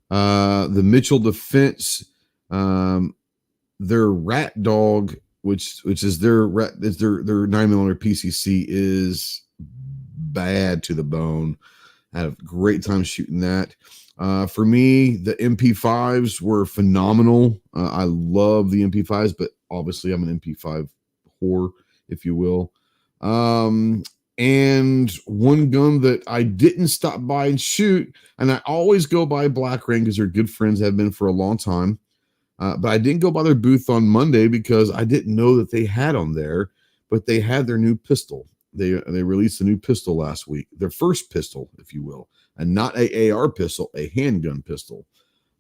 The Mitchell Defense, their Rat Dog, which is their 9mm PCC, is bad to the bone. I had a great time shooting that. For me, the MP5s were phenomenal. I love the MP5s, but obviously I'm an MP5 whore, if you will. And one gun that I didn't stop by and shoot, and I always go by Black Rain because they're good friends, have been for a long time. But I didn't go by their booth on Monday because I didn't know that they had on there, but they had their new pistol. They released a new pistol last week, their first pistol, if you will, and not a AR pistol, a handgun pistol.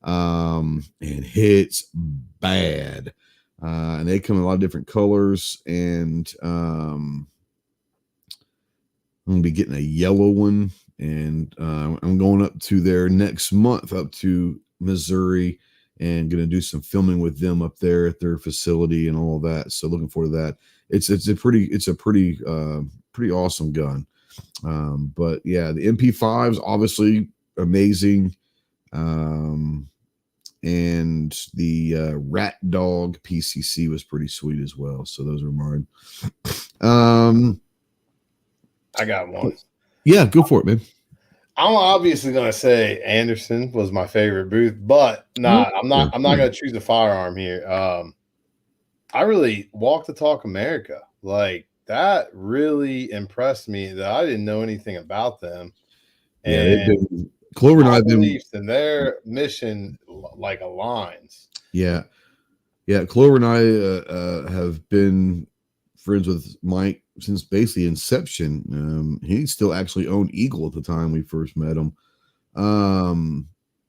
And it's bad. And they come in a lot of different colors, and I'm gonna be getting a yellow one, and I'm going up to there next month, up to Missouri, and going to do some filming with them up there at their facility and all of that. So looking forward to that. It's a pretty awesome gun. But yeah, the MP5s obviously amazing. And the Rat Dog PCC was pretty sweet as well. So those are mine.
I got one.
Yeah, go for it, man.
I'm obviously going to say Anderson was my favorite booth, but I'm not going to choose a firearm here. I really Walk the Talk America. Like, that really impressed me that I didn't know anything about them. And
Clover and I
beliefs in their mission like aligns.
Yeah. Clover and I have been friends with Mike since basically inception. He still actually owned Eagle at the time we first met him.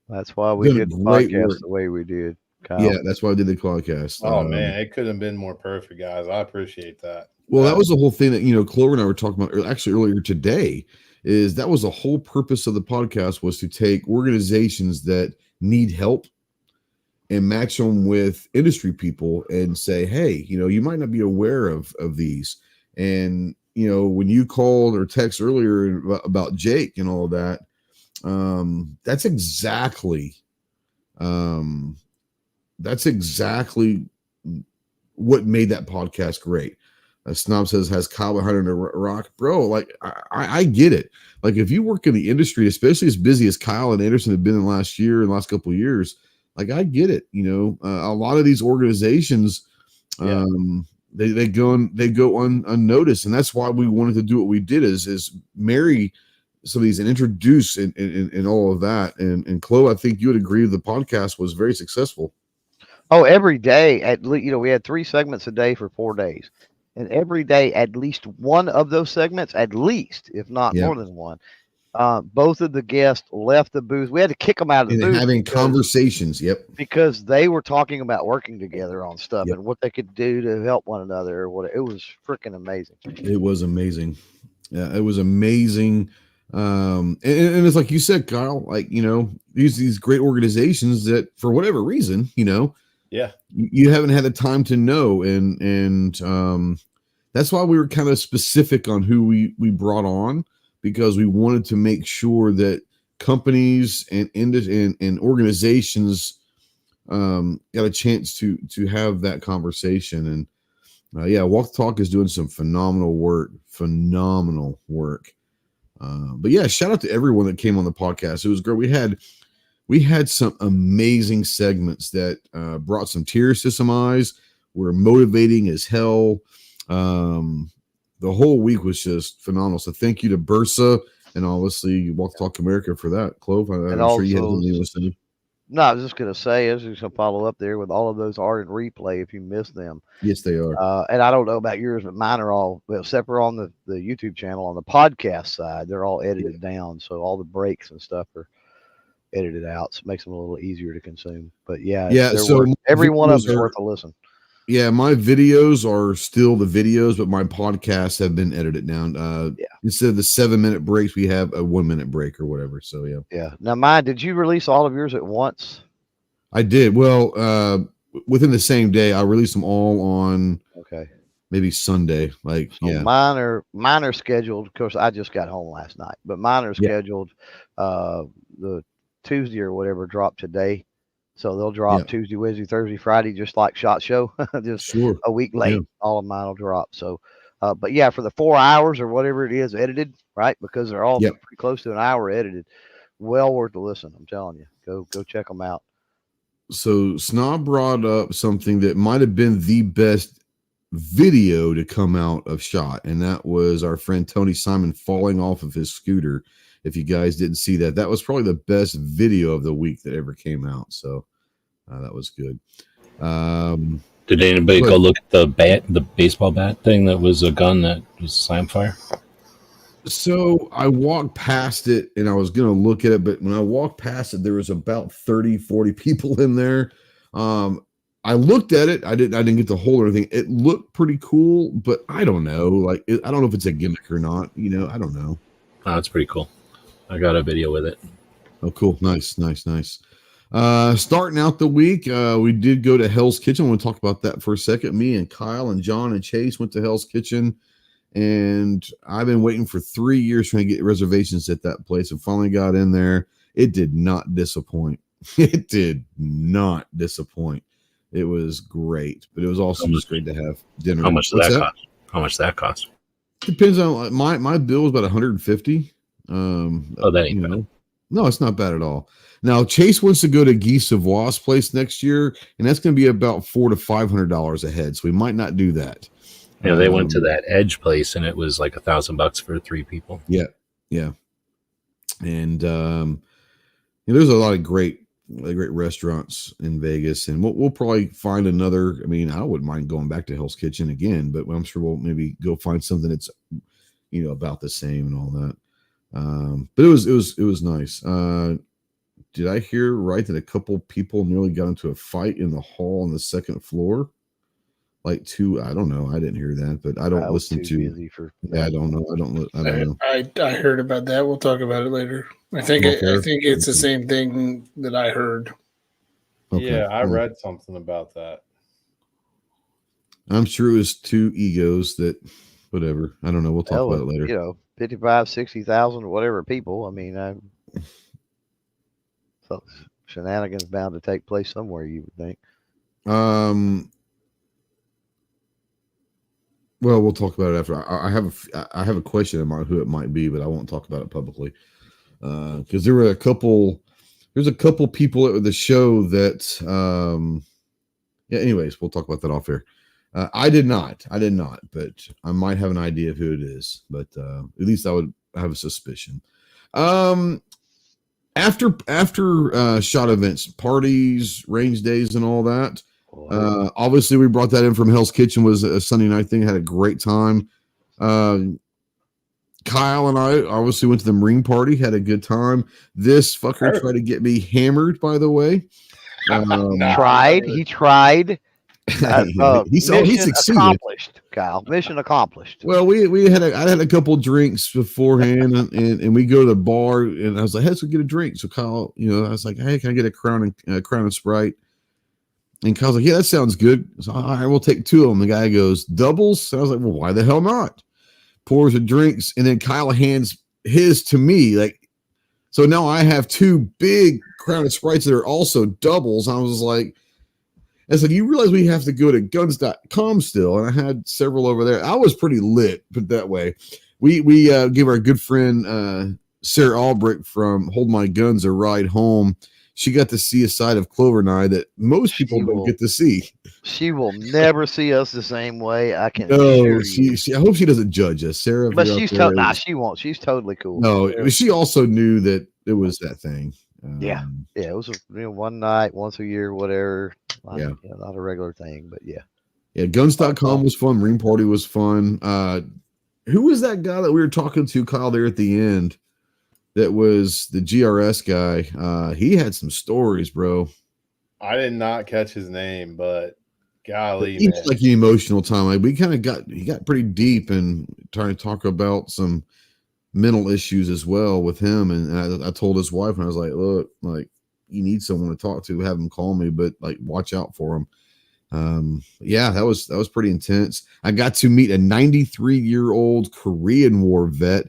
That's why we did the podcast the way we did, Kyle.
Yeah, that's why I did the podcast.
Oh man, it couldn't have been more perfect, guys. I appreciate that.
Well, that was the whole thing that Clover and I were talking about actually earlier today. Is that was the whole purpose of the podcast, was to take organizations that need help and match them with industry people and say, hey, you might not be aware of these. And, when you called or text earlier about Jake and all of that, that's exactly what made that podcast great. Snob says, has Kyle been hunting a rock? Bro, like, I get it. Like, if you work in the industry, especially as busy as Kyle and Anderson have been in the last couple of years, like, I get it. A lot of these organizations, they go unnoticed, and that's why we wanted to do what we did is marry some of these and introduce and all of that. And Chloe, I think you would agree the podcast was very successful.
Oh, every day at least, we had 3 segments a day for 4 days, and every day at least one of those segments, at least, if not more than one. Both of the guests left the booth. We had to kick them out of the booth.
Having conversations. Yep.
Because they were talking about working together on stuff and what they could do to help one another. Or what it was freaking amazing.
It was amazing. Yeah, it was amazing. And it's like you said, Kyle, like, these great organizations that for whatever reason, you haven't had the time to know. And that's why we were kind of specific on who we brought on, because we wanted to make sure that companies and organizations got a chance to have that conversation. And Walk the Talk is doing some phenomenal work. But yeah, shout out to everyone that came on the podcast. It was great. We had some amazing segments that brought some tears to some eyes. Were motivating as hell. The whole week was just phenomenal. So thank you to Bursa and obviously Walk the Talk America for that. Clove, I'm sure you had something you want to say.
No, I was just gonna say, I was just gonna follow up there with all of those are in replay if you missed them.
Yes, they are.
And I don't know about yours, but mine are all, well, except for on the YouTube channel. On the podcast side, they're all edited down, so all the breaks and stuff are edited out, so it makes them a little easier to consume. But yeah,
So
every one of them is
are,
worth a listen.
Yeah, my videos are still the videos, but my podcasts have been edited down. Instead of the 7-minute breaks, we have a 1-minute break or whatever. So yeah.
Yeah. Now, mine, did you release all of yours at once?
I did. Well, within the same day, I released them all on maybe Sunday. Like,
so
yeah.
Mine are scheduled. Of course, I just got home last night, but mine are scheduled. The Tuesday or whatever dropped today. So they'll drop Tuesday, Wednesday, Thursday, Friday, just like SHOT Show, just a week late. Yeah. All of mine will drop. So, but yeah, for the 4 hours or whatever it is edited, right? Because they're all pretty close to an hour edited. Well worth the listen. I'm telling you, go check them out.
So Snob brought up something that might have been the best video to come out of SHOT, and that was our friend Tony Simon falling off of his scooter. If you guys didn't see that, that was probably the best video of the week that ever came out. So that was good.
Did anybody go look at the baseball bat thing that was a gun that was slam fire?
So I walked past it and I was going to look at it, but when I walked past it, there was about 30, 40 people in there. I looked at it. I didn't get the whole or anything. It looked pretty cool, but I don't know. Like, I don't know if it's a gimmick or not. You know, I don't know.
Oh, that's pretty cool. I got a video with it.
Oh, cool. Nice. Starting out the week, we did go to Hell's Kitchen. I want to talk about that for a second. Me and Kyle and John and Chase went to Hell's Kitchen, and I've been waiting for 3 years trying to get reservations at that place, and finally got in there. It did not disappoint. It did not disappoint. It was great, but it was also just great to have dinner.
How much did that cost? How much did that cost?
Depends on my bill was about $150.
That ain't bad.
No, it's not bad at all. Now Chase wants to go to Guy Savoy's place next year, and that's going to be about $400 to $500 a head. So we might not do that.
Yeah, they went to that Edge place, and it was like $1,000 for 3 people.
Yeah. And there's a lot of great restaurants in Vegas, and we'll probably find another. I mean, I wouldn't mind going back to Hell's Kitchen again, but I'm sure we'll maybe go find something that's about the same and all that. But it was nice. Did I hear right that a couple people nearly got into a fight in the hall on the second floor? Like two, I don't know. I didn't hear that, but I don't listen to. I don't know. I don't know.
I heard about that. We'll talk about it later. I think it's the same thing that I heard.
Okay. Yeah, I read something about that.
I'm sure it was two egos that, whatever. I don't know. We'll talk about it later.
55, 60,000 or whatever people. I mean, so shenanigans bound to take place somewhere, you would think.
Well, we'll talk about it after. I have a question in mind who it might be, but I won't talk about it publicly. Because there's a couple people at the show that anyways, we'll talk about that off air. I did not, but I might have an idea of who it is, but at least I would have a suspicion. After SHOT events, parties, range days, and all that. Obviously we brought that in from Hell's Kitchen. Was a Sunday night thing. Had a great time. Kyle and I obviously went to the Marine party. Had a good time. This fucker tried to get me hammered, by the way.
He tried.
He succeeded.
Accomplished, Kyle. Mission accomplished.
Well, I had a couple drinks beforehand, and we go to the bar, and I was like, "Hey, let's go get a drink." So Kyle, I was like, "Hey, can I get a Crown and Sprite?" And Kyle's like, "Yeah, that sounds good." So, all right, we'll take 2 of them. The guy goes, "Doubles?" So I was like, "Well, why the hell not?" Pours the drinks, and then Kyle hands his to me. Like, so now I have 2 big Crown and Sprites that are also doubles. I was like, I said, "You realize we have to go to guns.com still?" And I had several over there. I was pretty lit, put it that way. We gave our good friend Sarah Albrecht from Hold My Guns a ride home. She got to see a side of Clover and I that most people don't get to see.
She will never see us the same way. I can.
No, she. I hope she doesn't judge us, Sarah.
But she won't. She's totally cool.
No, she also knew that it was that thing.
Yeah, it was one night, once a year, whatever.
Yeah.
Not a regular thing, but yeah.
Yeah, guns.com was fun. Marine Party was fun. Who was that guy that we were talking to, Kyle, there at the end? That was the GRS guy. He had some stories, bro.
I did not catch his name, but golly,
He had like an emotional time. Like he got pretty deep and trying to talk about some mental issues as well with him. And I told his wife, and I was like, look, like you need someone to talk to, have him call me, but like watch out for him. Yeah, that was pretty intense. I got to meet a 93-year-old Korean War vet.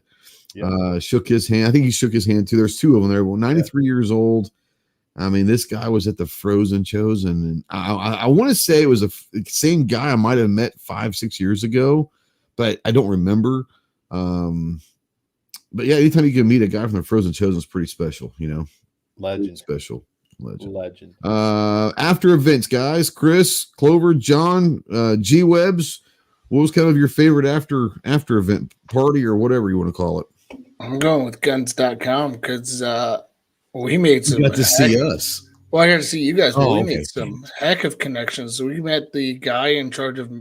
Yep. Shook his hand. I think he shook his hand too. There's two of them there. Well, 93 years old. I mean, this guy was at the Frozen Chosen, and I want to say it was the same guy I might have met 5-6 years ago, but I don't remember. But yeah, anytime you can meet a guy from the Frozen Chosen is pretty special,
Legend.
Special. Legend.
After
events, guys. Chris, Clover, John, G Webs. What was kind of your favorite after event party or whatever you want to call it?
I'm going with guns.com because we made some.
You got to see us.
Well, I got to see you guys, but we made some heck of connections. We met the guy in charge of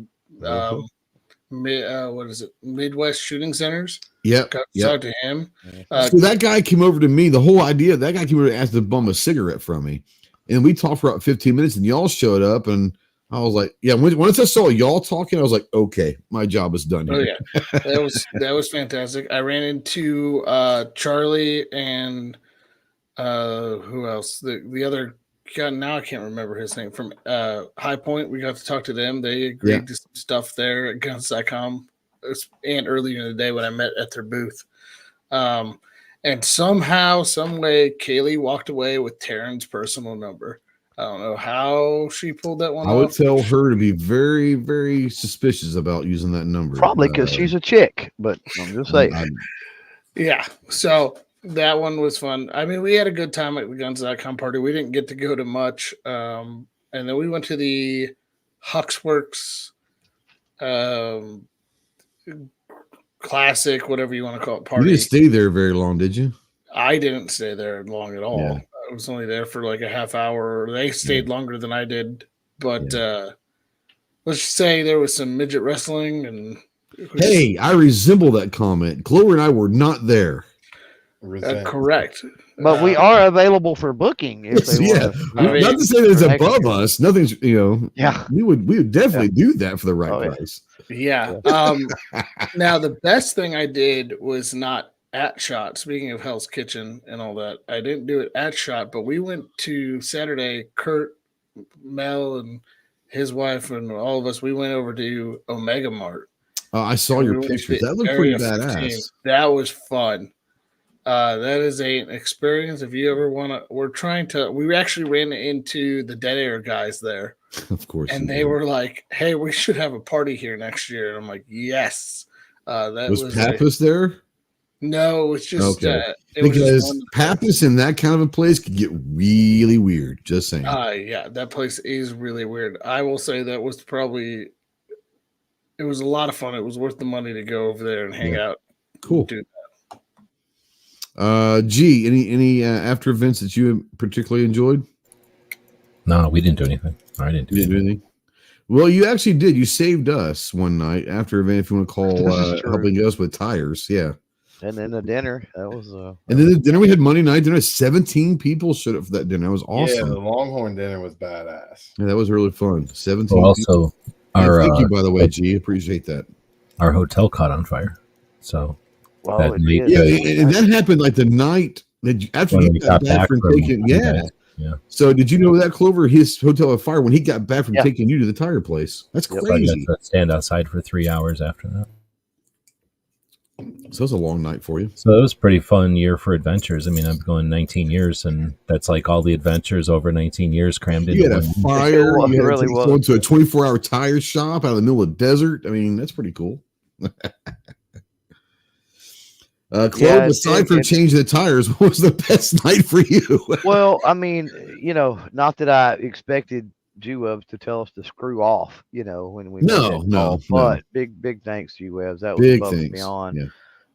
Midwest Shooting Centers.
Yep.
Got to talk to him.
So that guy came over to me. The whole idea, that guy came over to ask to bum a cigarette from me. And we talked for about 15 minutes, and y'all showed up, and I was like, yeah, once I saw y'all talking, I was like, okay, my job is done here.
Oh, yeah. That was fantastic. I ran into Charlie and who else? The other guy, now I can't remember his name, from High Point. We got to talk to them. They agreed to some stuff there at guns.com and earlier in the day when I met at their booth. And somehow, some way, Kaylee walked away with Taryn's personal number. I don't know how she pulled that one off.
I would tell her to be very, very suspicious about using that number.
Probably because she's a chick, but I'm just saying.
Yeah, so that one was fun. I mean, we had a good time at the Guns.com party. We didn't get to go to much. And then we went to the Huxworks classic, whatever you want to call it, party.
You didn't stay there very long, did you?
I didn't stay there long at all. Yeah. I was only there for like a half hour. They stayed longer than I did. But let's just say there was some midget wrestling. And
hey, I resemble that comment. Chloe and I were not there.
Correct.
But we are available for booking. If they want.
Not to say that it's above us. Nothing's,
Yeah.
We would definitely do that for the right price.
Yeah. Now, the best thing I did was not at Shot. Speaking of Hell's Kitchen and all that, I didn't do it at Shot, but we went to Saturday. Kurt, Mel, and his wife, and all of us, we went over to Omega Mart.
I saw your pictures. That looked pretty badass. 15.
That was fun. That is an experience. If you ever want to, we actually ran into the Dead Air guys there.
Of course.
And they were like, hey, we should have a party here next year. And I'm like, yes. That was
Pappas there?
No, it was just
because Pappas in that kind of a place could get really weird. Just saying.
Yeah, that place is really weird. I will say that was it was a lot of fun. It was worth the money to go over there and hang out.
Cool. Do that. G, any after events that you particularly enjoyed?
No, we didn't do anything. I didn't do anything.
Well, you actually did. You saved us one night after event, if you want to call helping us with tires. Yeah.
And then the dinner, that was
and then the dinner we had Monday night dinner. 17 people showed up for that dinner. That was awesome.
Yeah, the Longhorn dinner was badass.
Yeah, that was really fun. 17
also,
thank you, by the way, G. Appreciate that.
Our hotel caught on fire. So
and that happened like the night that after he got back from taking Yeah. So did you know that, Clover? His hotel on fire when he got back from taking you to the tire place. That's crazy.
I got to stand outside for 3 hours after that.
So it was a long night for you.
So it was a pretty fun year for adventures. I mean, I'm going 19 years, and that's like all the adventures over 19 years crammed into
one. You had a fire. You had to go into a 24-hour tire shop out of the middle of the desert. I mean, that's pretty cool. Chloe, aside from changing the tires, what was the best night for you?
Well, I mean, not that I expected G-Webs to tell us to screw off, when we but big thanks, G-Webs. That was
big
above and beyond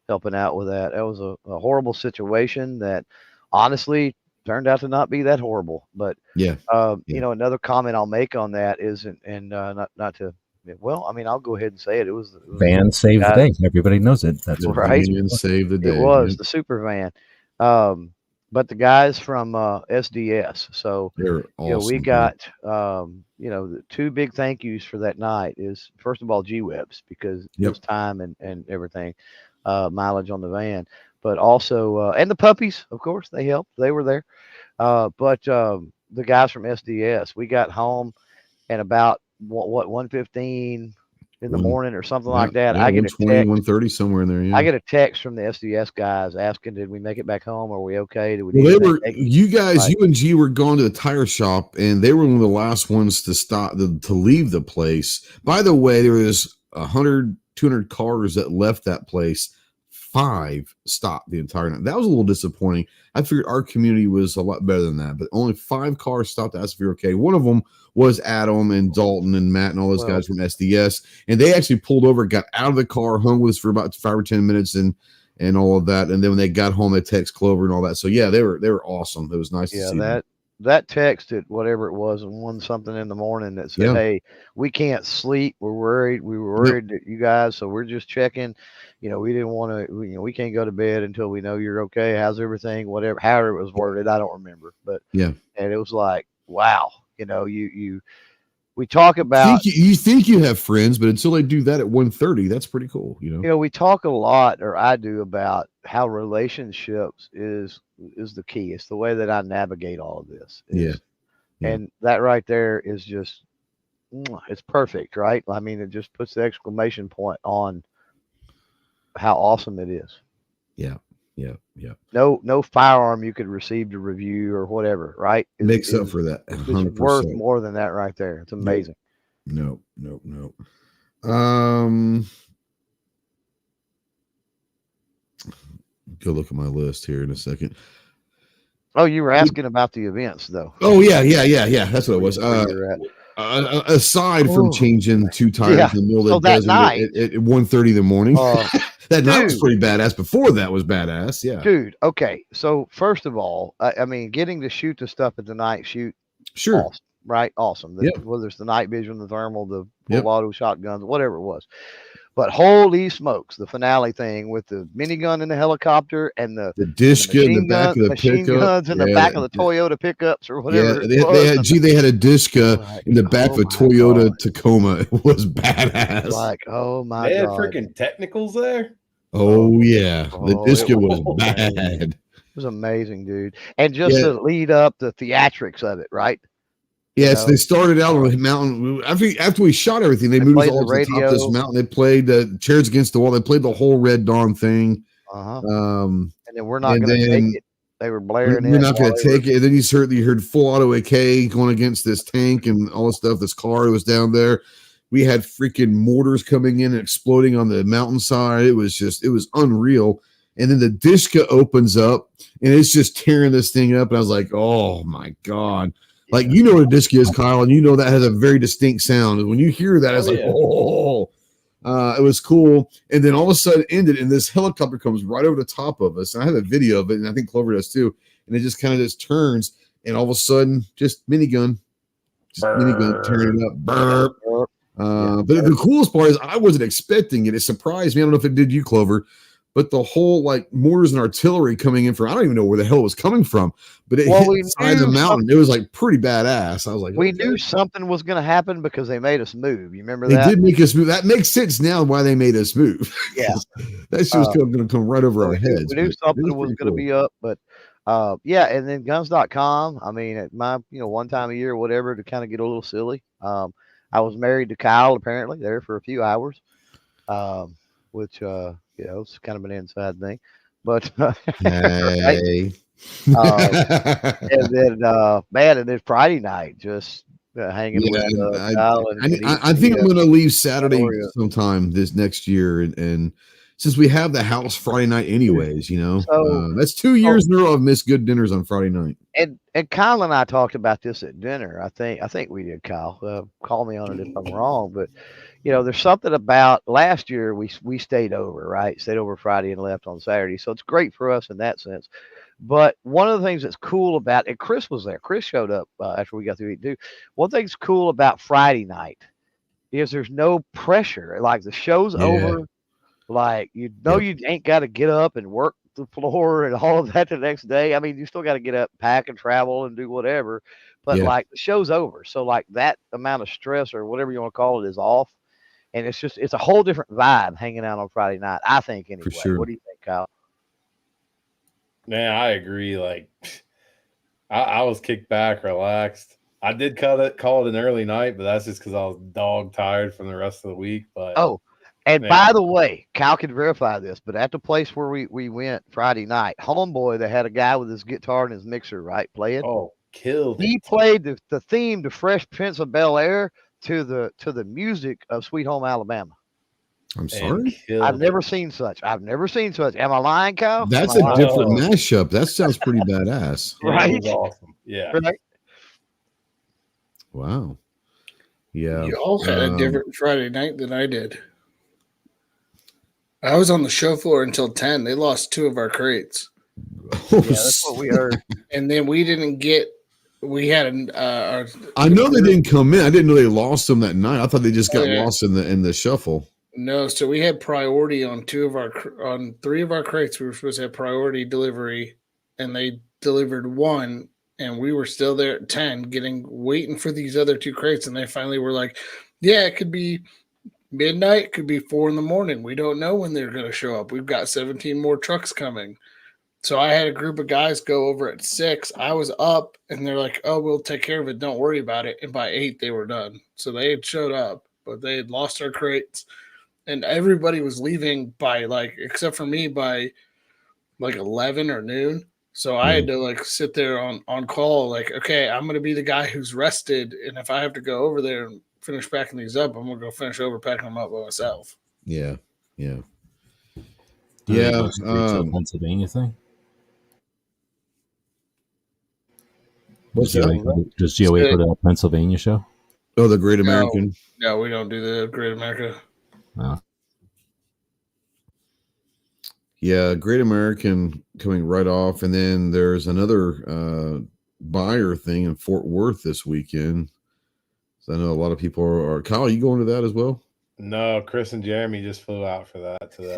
helping out with that. That was a horrible situation that honestly turned out to not be that horrible. But
Yeah.
you know, another comment I'll make on that is, and not to, well, I mean, I'll go ahead and say it. It was
Van saved the day. Everybody knows it. That's
The
what
right.
van saved the day.
It was
man.
the super van. But the guys from SDS. So
They're awesome.
you know, we got you know, the two big thank yous for that night is, first of all, G-Webs, because it was time and everything, mileage on the van, but also and the puppies, of course, they helped. They were there. But the guys from SDS, we got home and about what 1:15 in the morning or something like that.
Yeah,
I get a
1:20,
text.
1:30, somewhere in there. Yeah.
I get a text from the SDS guys asking, "Did we make it back home? Are we okay? Did we?"
Well, they were, you guys, you and G were going to the tire shop, and they were one of the last ones to stop to leave the place. By the way, there was 100, 200 cars that left that place. 5 stopped the entire night. That was a little disappointing. I figured our community was a lot better than that, but only 5 cars stopped to ask if you're okay. One of them was Adam and Dalton and Matt and all those guys from SDS, and they actually pulled over, got out of the car, hung with us for about 5 or 10 minutes, and all of that. And then when they got home, they text Clover and all that. So yeah, they were awesome. It was nice to see them.
That text at whatever it was, and 1 something in the morning that said, "Hey, we can't sleep. We're worried. We were worried that you guys, so we're just checking. You know, we didn't want to. You know, we can't go to bed until we know you're okay. How's everything? Whatever, however it was worded, I don't remember. But and it was like, wow. You know, we talk about
you think you have friends, but until they do that at 1:30, that's pretty cool. You know,
we talk a lot, or I do, about how relationships is the key. It's the way that I navigate all of this. And that right there is just, it's perfect, right? I mean, it just puts the exclamation point on how awesome it is.
Yeah.
No firearm you could receive to review or whatever, right?
Makes up for that. 100%.
It's worth more than that right there. It's amazing.
No. Go look at my list here in a second.
Oh, you were asking about the events, though.
Oh yeah. That's what it was. Aside from changing 2 tires in the middle of the desert at 1:30 in the morning, that night was pretty badass. Before that was badass, yeah.
Dude, okay. So first of all, I mean, getting to shoot the stuff at the night shoot,
sure,
awesome, right? Awesome. Whether it's the night vision, the thermal, the full auto shotguns, whatever it was. But holy smokes, the finale thing with the minigun in the helicopter and the
Dishka in the back of the
machine
pickup,
guns in the back of the Toyota pickups or whatever.
Yeah, they had a Dishka in the back of a Toyota Tacoma. It was badass.
Like, oh my god,
they had freaking technicals there.
Oh yeah, the Dishka was bad.
It was amazing, dude. And just to lead up the theatrics of it, right?
Yes, they started out on the mountain. After we shot everything, they moved all to the top of this mountain. They played the Chairs Against the Wall. They played the whole Red Dawn thing.
And then we're not going to take it. They were blaring.
We're not going to take it. And then you heard full auto AK going against this tank and all this stuff. This car was down there. We had freaking mortars coming in and exploding on the mountainside. It was unreal. And then the Dishka opens up and it's just tearing this thing up. And I was like, oh my God. Like, you know what a Dishka is, Kyle, and you know that has a very distinct sound. And when you hear that, it's it was cool. And then all of a sudden it ended, and this helicopter comes right over the top of us. And I have a video of it, and I think Clover does too. And it just kind of just turns, and all of a sudden, just minigun turning it up. Burp. But the coolest part is I wasn't expecting it. It surprised me. I don't know if it did you, Clover. But the whole mortars and artillery coming in from, I don't even know where the hell it was coming from, but it hit the side of the mountain. It was pretty badass. I was like,
we knew something was going to happen because they made us move. You remember
that?
They
did make us move. That makes sense now why they made us move.
Yeah.
That shit was going to come right over our heads.
We knew something was going to be up, but and then guns.com. I mean, at my, one time a year or whatever, to kind of get a little silly. I was married to Kyle, apparently, there for a few hours, which, it's kind of an inside thing, but
hey.
And then Friday night, just hanging with Kyle.
I think I'm going to leave Saturday sometime this next year, and since we have the house Friday night, anyways, so, that's 2 years in a row I've missed good dinners on Friday night.
And Kyle and I talked about this at dinner. I think we did, Kyle. Call me on it if I'm wrong, but. There's something about last year we stayed over, right? Stayed over Friday and left on Saturday. So it's great for us in that sense. But one of the things that's cool about and Chris was there. Chris showed up after we got through eating too. One thing's cool about Friday night is there's no pressure. Like the show's over. Like you ain't got to get up and work the floor and all of that the next day. I mean, you still got to get up, pack, and travel and do whatever. But like the show's over, so like that amount of stress or whatever you want to call it is off, and it's a whole different vibe hanging out on Friday night. I think anyway.
For sure.
What do you think, Kyle?
Man, I agree. Like, I was kicked back, relaxed. I did call it an early night, but that's just because I was dog tired from the rest of the week. But
by the way, Kyle can verify this, but at the place where we went Friday night, homeboy, they had a guy with his guitar and his mixer, right, playing.
Oh, killed it.
He played the theme to Fresh Prince of Bel-Air to the music of Sweet Home Alabama.
I'm sorry.
I've never seen such. Am I lying, Kyle?
That's a different mashup. That sounds pretty badass.
Right?
It was awesome. Yeah.
Right?
Wow. Yeah.
You all had a different Friday night than I did. I was on the show floor until 10. They lost 2 of our crates.
Yeah, that's what we heard.
And then we didn't get. We had our.
I know they didn't come in. I didn't know they lost them that night. I thought they just got lost in the shuffle.
No, so we had priority on 3 of our crates. We were supposed to have priority delivery, and they delivered 1, and we were still there at 10, waiting for these other 2 crates, and they finally were like, "Yeah, it could be midnight, it could be 4 a.m. We don't know when they're going to show up. We've got 17 more trucks coming." So I had a group of guys go over at 6. I was up, and they're like, "Oh, we'll take care of it. Don't worry about it." And by 8, they were done. So they had showed up, but they had lost our crates. And everybody was leaving by except for me by 11 or noon. So I had to sit there on call. Okay, I'm going to be the guy who's rested. And if I have to go over there and finish packing these up, I'm going to go finish packing them up by myself.
Yeah. Yeah.
Yeah. Pennsylvania thing.
What's that?
Does GOA put a Pennsylvania show?
Oh, the Great American.
No, we don't do the Great America.
Oh.
Yeah, Great American coming right off, and then there's another buyer thing in Fort Worth this weekend. So I know a lot of people are. Kyle, you going to that as well?
No, Chris and Jeremy just flew out for that today.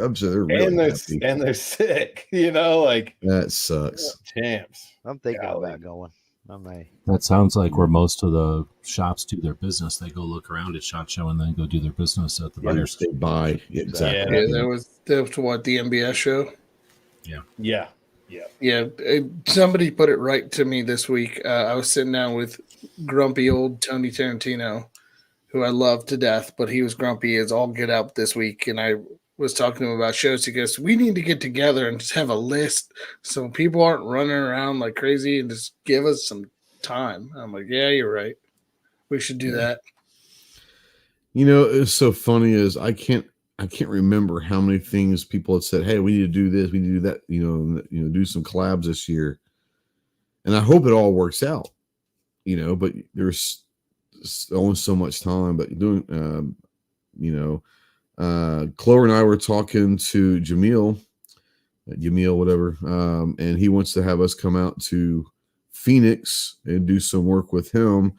I'm sure they're really happy.
And they're sick. That
sucks.
Champs.
I'm thinking about going. I may.
That sounds like where most of the shops do their business. They go look around at SHOT Show and then go do their business at the buyers.
They buy. Exactly.
Yeah, that was what, the MBS show?
Yeah.
Somebody put it right to me this week. I was sitting down with grumpy old Tony Tarantino, who I love to death, but he was grumpy as all get out this week. And I was talking to him about shows. He goes, "We need to get together and just have a list so people aren't running around like crazy and just give us some time." I'm like, "Yeah, you're right. We should do that."
It's so funny is I can't remember how many things people had said, "Hey, we need to do this, we need to do that, do some collabs this year." And I hope it all works out, but there's only so much time. But doing, Chloe and I were talking to Jamil, whatever, and he wants to have us come out to Phoenix and do some work with him.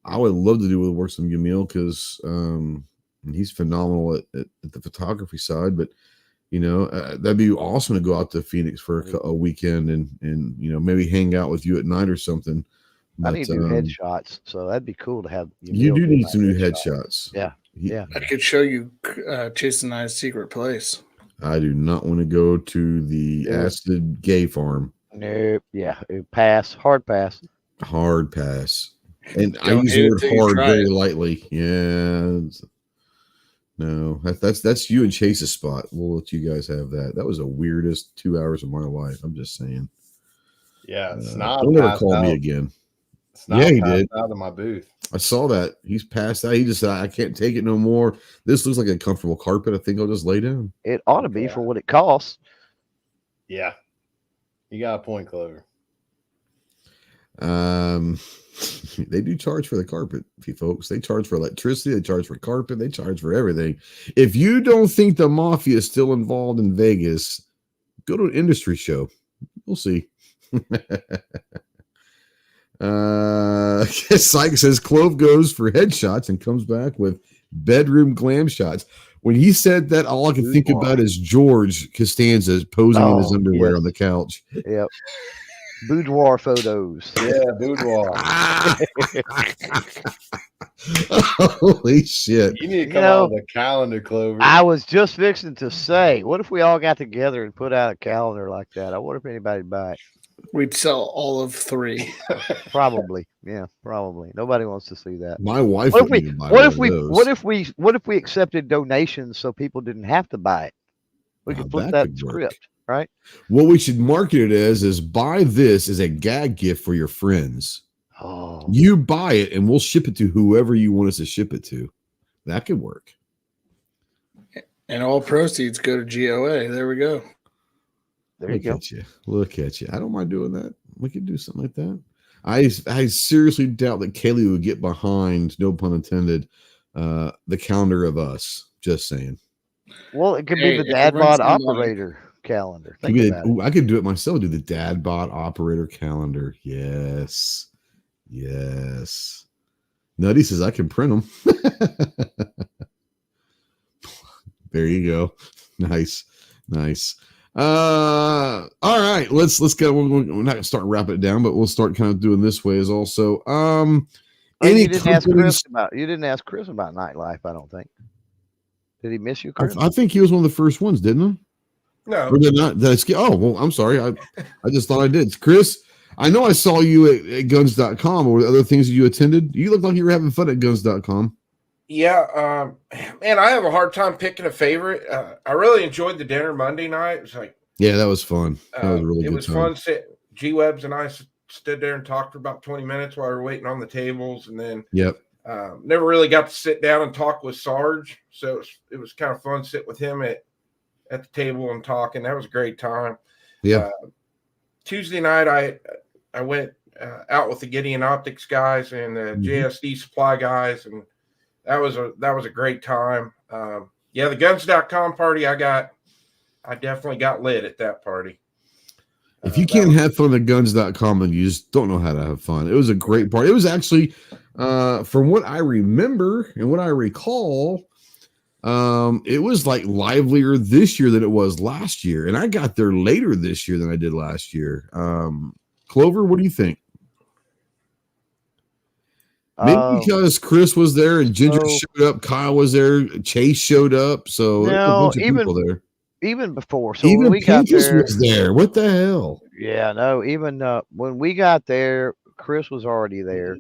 I would love to do work with Jamil because he's phenomenal at the photography side. But that'd be awesome to go out to Phoenix for a weekend and maybe hang out with you at night or something. But,
I need new headshots, so that'd be cool to have.
You do need some new headshots.
Yeah.
I could show you Chase and I's secret place.
I do not want to go to the acid gay farm.
Nope. Yeah. Pass. Hard pass.
Hard pass. And I use the word hard very lightly. Yeah. No, that's you and Chase's spot. We'll let you guys have that. That was the weirdest 2 hours of my life. I'm just saying.
Yeah.
Don't ever call me again.
Yeah,
he did.
Out of my booth.
I saw that. He's passed out. He just said, "I can't take it no more. This looks like a comfortable carpet. I think I'll just lay down."
It ought to be for what it costs.
Yeah. You got a point, Clover.
They do charge for the carpet, folks. They charge for electricity. They charge for carpet. They charge for everything. If you don't think the mafia is still involved in Vegas, go to an industry show. we'll see. Syke says Clove goes for headshots and comes back with bedroom glam shots. When he said that, all I could think about is George Costanza posing in his underwear on the couch.
Yep. Boudoir photos.
Yeah, boudoir.
Holy shit.
You need to come out with a calendar, Clover.
I was just fixing to say, what if we all got together and put out a calendar like that? I wonder if anybody'd buy it.
We'd sell all of 3.
Probably. Yeah, probably. Nobody wants to see that.
My wife
What
if
we accepted donations so people didn't have to buy it? We could flip that script, right?
What we should market it as is buy this as a gag gift for your friends.
Oh.
You buy it and we'll ship it to whoever you want us to ship it to. That could work.
And all proceeds go to GOA. There we go.
Look at you. I don't mind doing that. We could do something like that. I seriously doubt that Kaylee would get behind, no pun intended, the calendar of us. Just saying.
Well, it could be the dad bod operator calendar.
I could do it myself. Do the dad bod operator calendar. Yes. Nutty says I can print them. There you go. Nice. All right, let's go. We're not gonna start wrapping it down, but we'll start kind of doing this way as also.
You didn't ask Chris about nightlife, I don't think. Did he miss you, Chris?
I think he was one of the first ones, didn't he?
No.
Or did not? Oh, well, I'm sorry. I just thought I did. Chris, I know I saw you at guns.com or other things that you attended. You look like you were having fun at guns.com.
Yeah, man, I have a hard time picking a favorite. I really enjoyed the dinner Monday night. It was like,
yeah, that was fun. That was really good.
It was fun. G-Webs and I stood there and talked for about 20 minutes while we were waiting on the tables, and then never really got to sit down and talk with Sarge. So it was kind of fun sitting with him at the table and talking. That was a great time.
Yeah.
Tuesday night, I went out with the Gideon Optics guys and the JSD Supply guys, and that was a great time. The guns.com party I definitely got lit at that party.
If you can't have fun at guns.com, then you just don't know how to have fun. It was a great party. It was actually, from what I remember and what I recall, it was like livelier this year than it was last year. And I got there later this year than I did last year. Clover, what do you think? Maybe because Chris was there and Ginger showed up, Kyle was there, Chase showed up, so there was a bunch of people there.
Even before, so
even
when we got there,
was there. What the hell?
Yeah, no. Even when we got there, Chris was already there.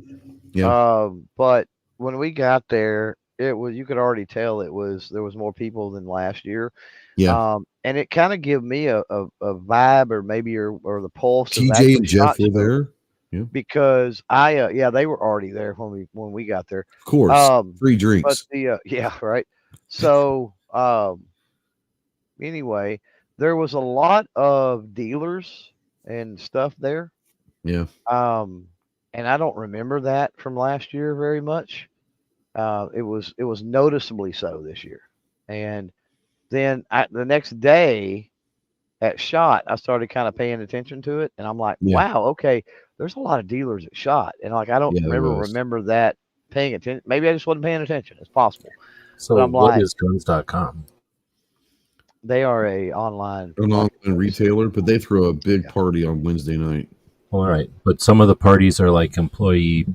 Yeah.
But when we got there, it was, you could already tell there was more people than last year.
Yeah.
And it kind of gave me a vibe, or maybe or the pulse.
TJ and Jeff were there. Yeah.
Because they were already there when we got there.
Of course, free drinks.
But right. So anyway, there was a lot of dealers and stuff there.
Yeah.
And I don't remember that from last year very much. It was noticeably so this year. And then the next day at SHOT, I started kind of paying attention to it, and I'm like, wow, okay, there's a lot of dealers at SHOT, and like I don't remember that paying attention. Maybe I just wasn't paying attention. It's possible.
So what is guns.com?
They are an online
retailer, but they throw a big party on Wednesday night.
All right, but some of the parties are like employee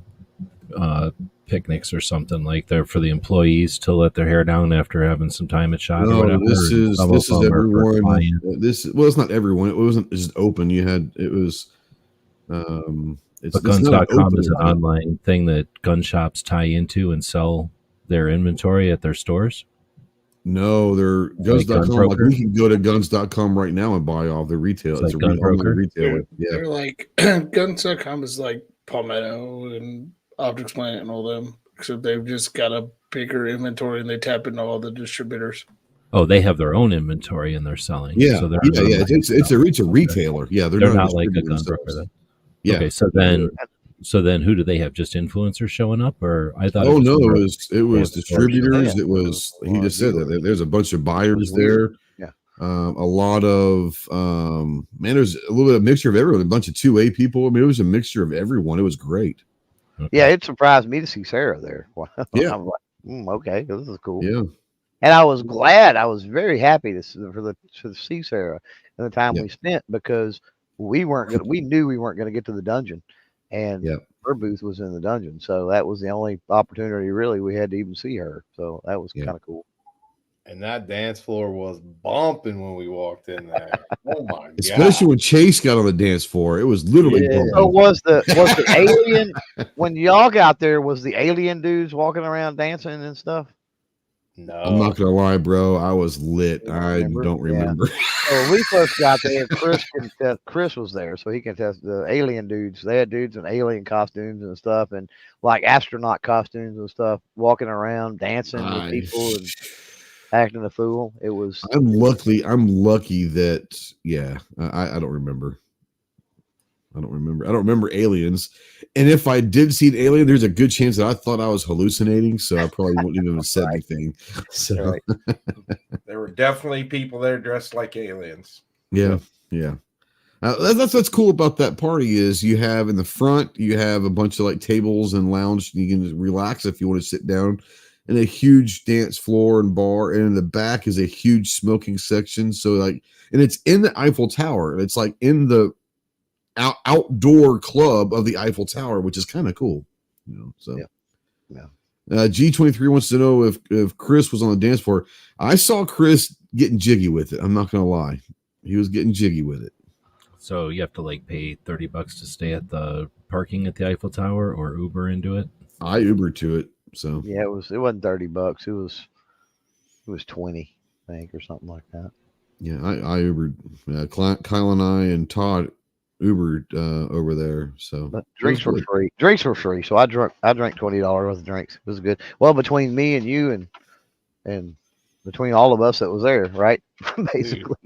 picnics or something, like they're for the employees to let their hair down after having some time at SHOT.
No,
or whatever.
this is everyone. It's not everyone. It wasn't just open.
But guns.com is an online thing that gun shops tie into and sell their inventory at their stores.
No, they're guns.com. Like we can go to guns.com right now and buy all the retail.
It's like
retailer.
They're like guns.com is like Palmetto and Optics Planet and all them, except they've just got a bigger inventory and they tap into all the distributors.
Oh, they have their own inventory and they're selling.
Yeah,
so
it's a retailer. Yeah,
they're not like a gun broker.
Yeah.
Okay, so then who do they have? Just influencers showing up, or I thought?
Oh no, it was distributors. It was he just said that there's a bunch of buyers there.
Yeah.
A lot of there's a little bit of mixture of everyone, a bunch of 2A people. I mean, it was a mixture of everyone. It was great.
Okay.
Yeah, it surprised me to see Sarah there.
Yeah.
I'm like, okay, this is cool.
Yeah.
And I was glad. I was very happy to see Sarah and the time
Yeah.
we spent, because we knew we weren't gonna get to the dungeon, and
Yeah.
her booth was in the dungeon, so that was the only opportunity really we had to even see her. So that was kind of cool.
And that dance floor was bumping when we walked in there. Oh my god!
Especially when Chase got on the dance floor, it was literally bumping.
So was the alien when y'all got there? Was the alien dudes walking around dancing and stuff?
No,
I'm not gonna lie, bro. I was lit. I don't remember.
So when we first got there, Chris was there, so he can test the alien dudes. They had dudes in alien costumes and stuff, and like astronaut costumes and stuff, walking around dancing with people and acting a fool. It was.
I'm lucky that I don't remember. I don't remember aliens. And if I did see an alien, there's a good chance that I thought I was hallucinating, so I probably wouldn't even have said anything. So
there were definitely people there dressed like aliens.
Yeah. That's what's cool about that party is you have in the front, you have a bunch of like tables and lounge. You can just relax if you want to sit down, and a huge dance floor and bar. And in the back is a huge smoking section. So like, and it's in the Eiffel Tower. It's like in the outdoor club of the Eiffel Tower, which is kind of cool. So G23 wants to know if Chris was on the dance floor. I saw Chris getting jiggy with it. I'm not gonna lie, he was getting jiggy with it.
So you have to like pay $30 to stay at the parking at the Eiffel Tower, or Uber into it.
I Ubered to it. So
yeah, it wasn't $30. It was 20, I think, or something like that.
Yeah, I Ubered. Kyle and I and Todd Ubered over there. So
but drinks were free. Drinks were free. So I drank $20 worth of drinks. It was good. Well, between me and you and between all of us that was there, right? Basically.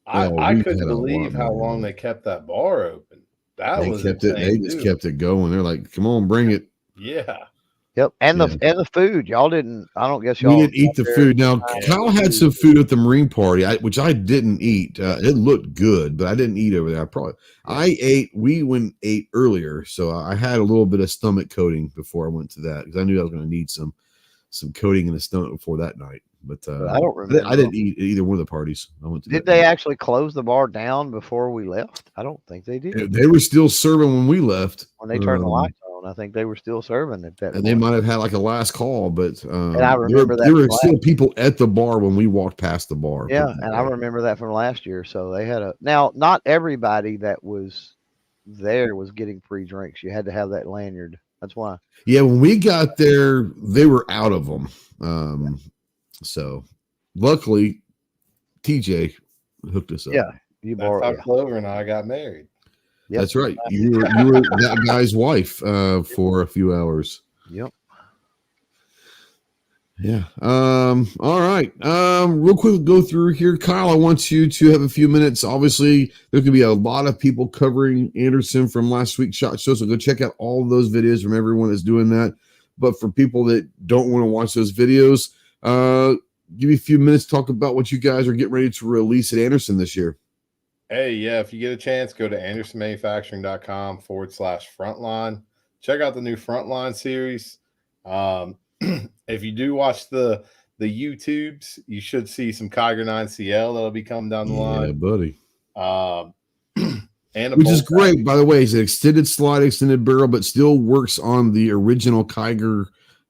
I couldn't believe how long they kept that bar open. They
just kept it going. They're like, come on, bring it.
Yeah.
Yep. And the food. Y'all didn't, I don't guess
we didn't eat the food. Now Kyle had some food at the Marine party, which I didn't eat. It looked good, but I didn't eat over there. We ate earlier, so I had a little bit of stomach coating before I went to that, because I knew I was going to need some coating in the stomach before that night. But
I don't remember.
I didn't eat at either one of the parties I went to.
Did they actually close the bar down before we left? I don't think they did.
They were still serving when we left.
When they turned the lights on, I think they were still serving at that.
And
point.
they might have had like a last call, but
and I remember
there were still people at the bar when we walked past the bar.
Yeah, and I remember that from last year. So they had now not everybody that was there was getting free drinks. You had to have that lanyard. That's why.
Yeah, when we got there, they were out of them. So luckily, TJ hooked us up.
Yeah, you borrowed.
That's how Clover and I got married.
Yep. That's right. You were that guy's wife for a few hours.
Yep.
Yeah. All right. Real quick, go through here. Kyle, I want you to have a few minutes. Obviously, there could be a lot of people covering Anderson from last week's SHOT Show, so go check out all of those videos from everyone that's doing that. But for people that don't want to watch those videos, give me a few minutes to talk about what you guys are getting ready to release at Anderson this year.
Hey, yeah, if you get a chance, go to andersonmanufacturing.com/frontline. Check out the new Frontline series. If you do watch the YouTubes, you should see some Kiger 9CL that'll be coming down the line.
Yeah, buddy.
And
which is great, by the way. It's an extended slide, extended barrel, but still works on the original Kiger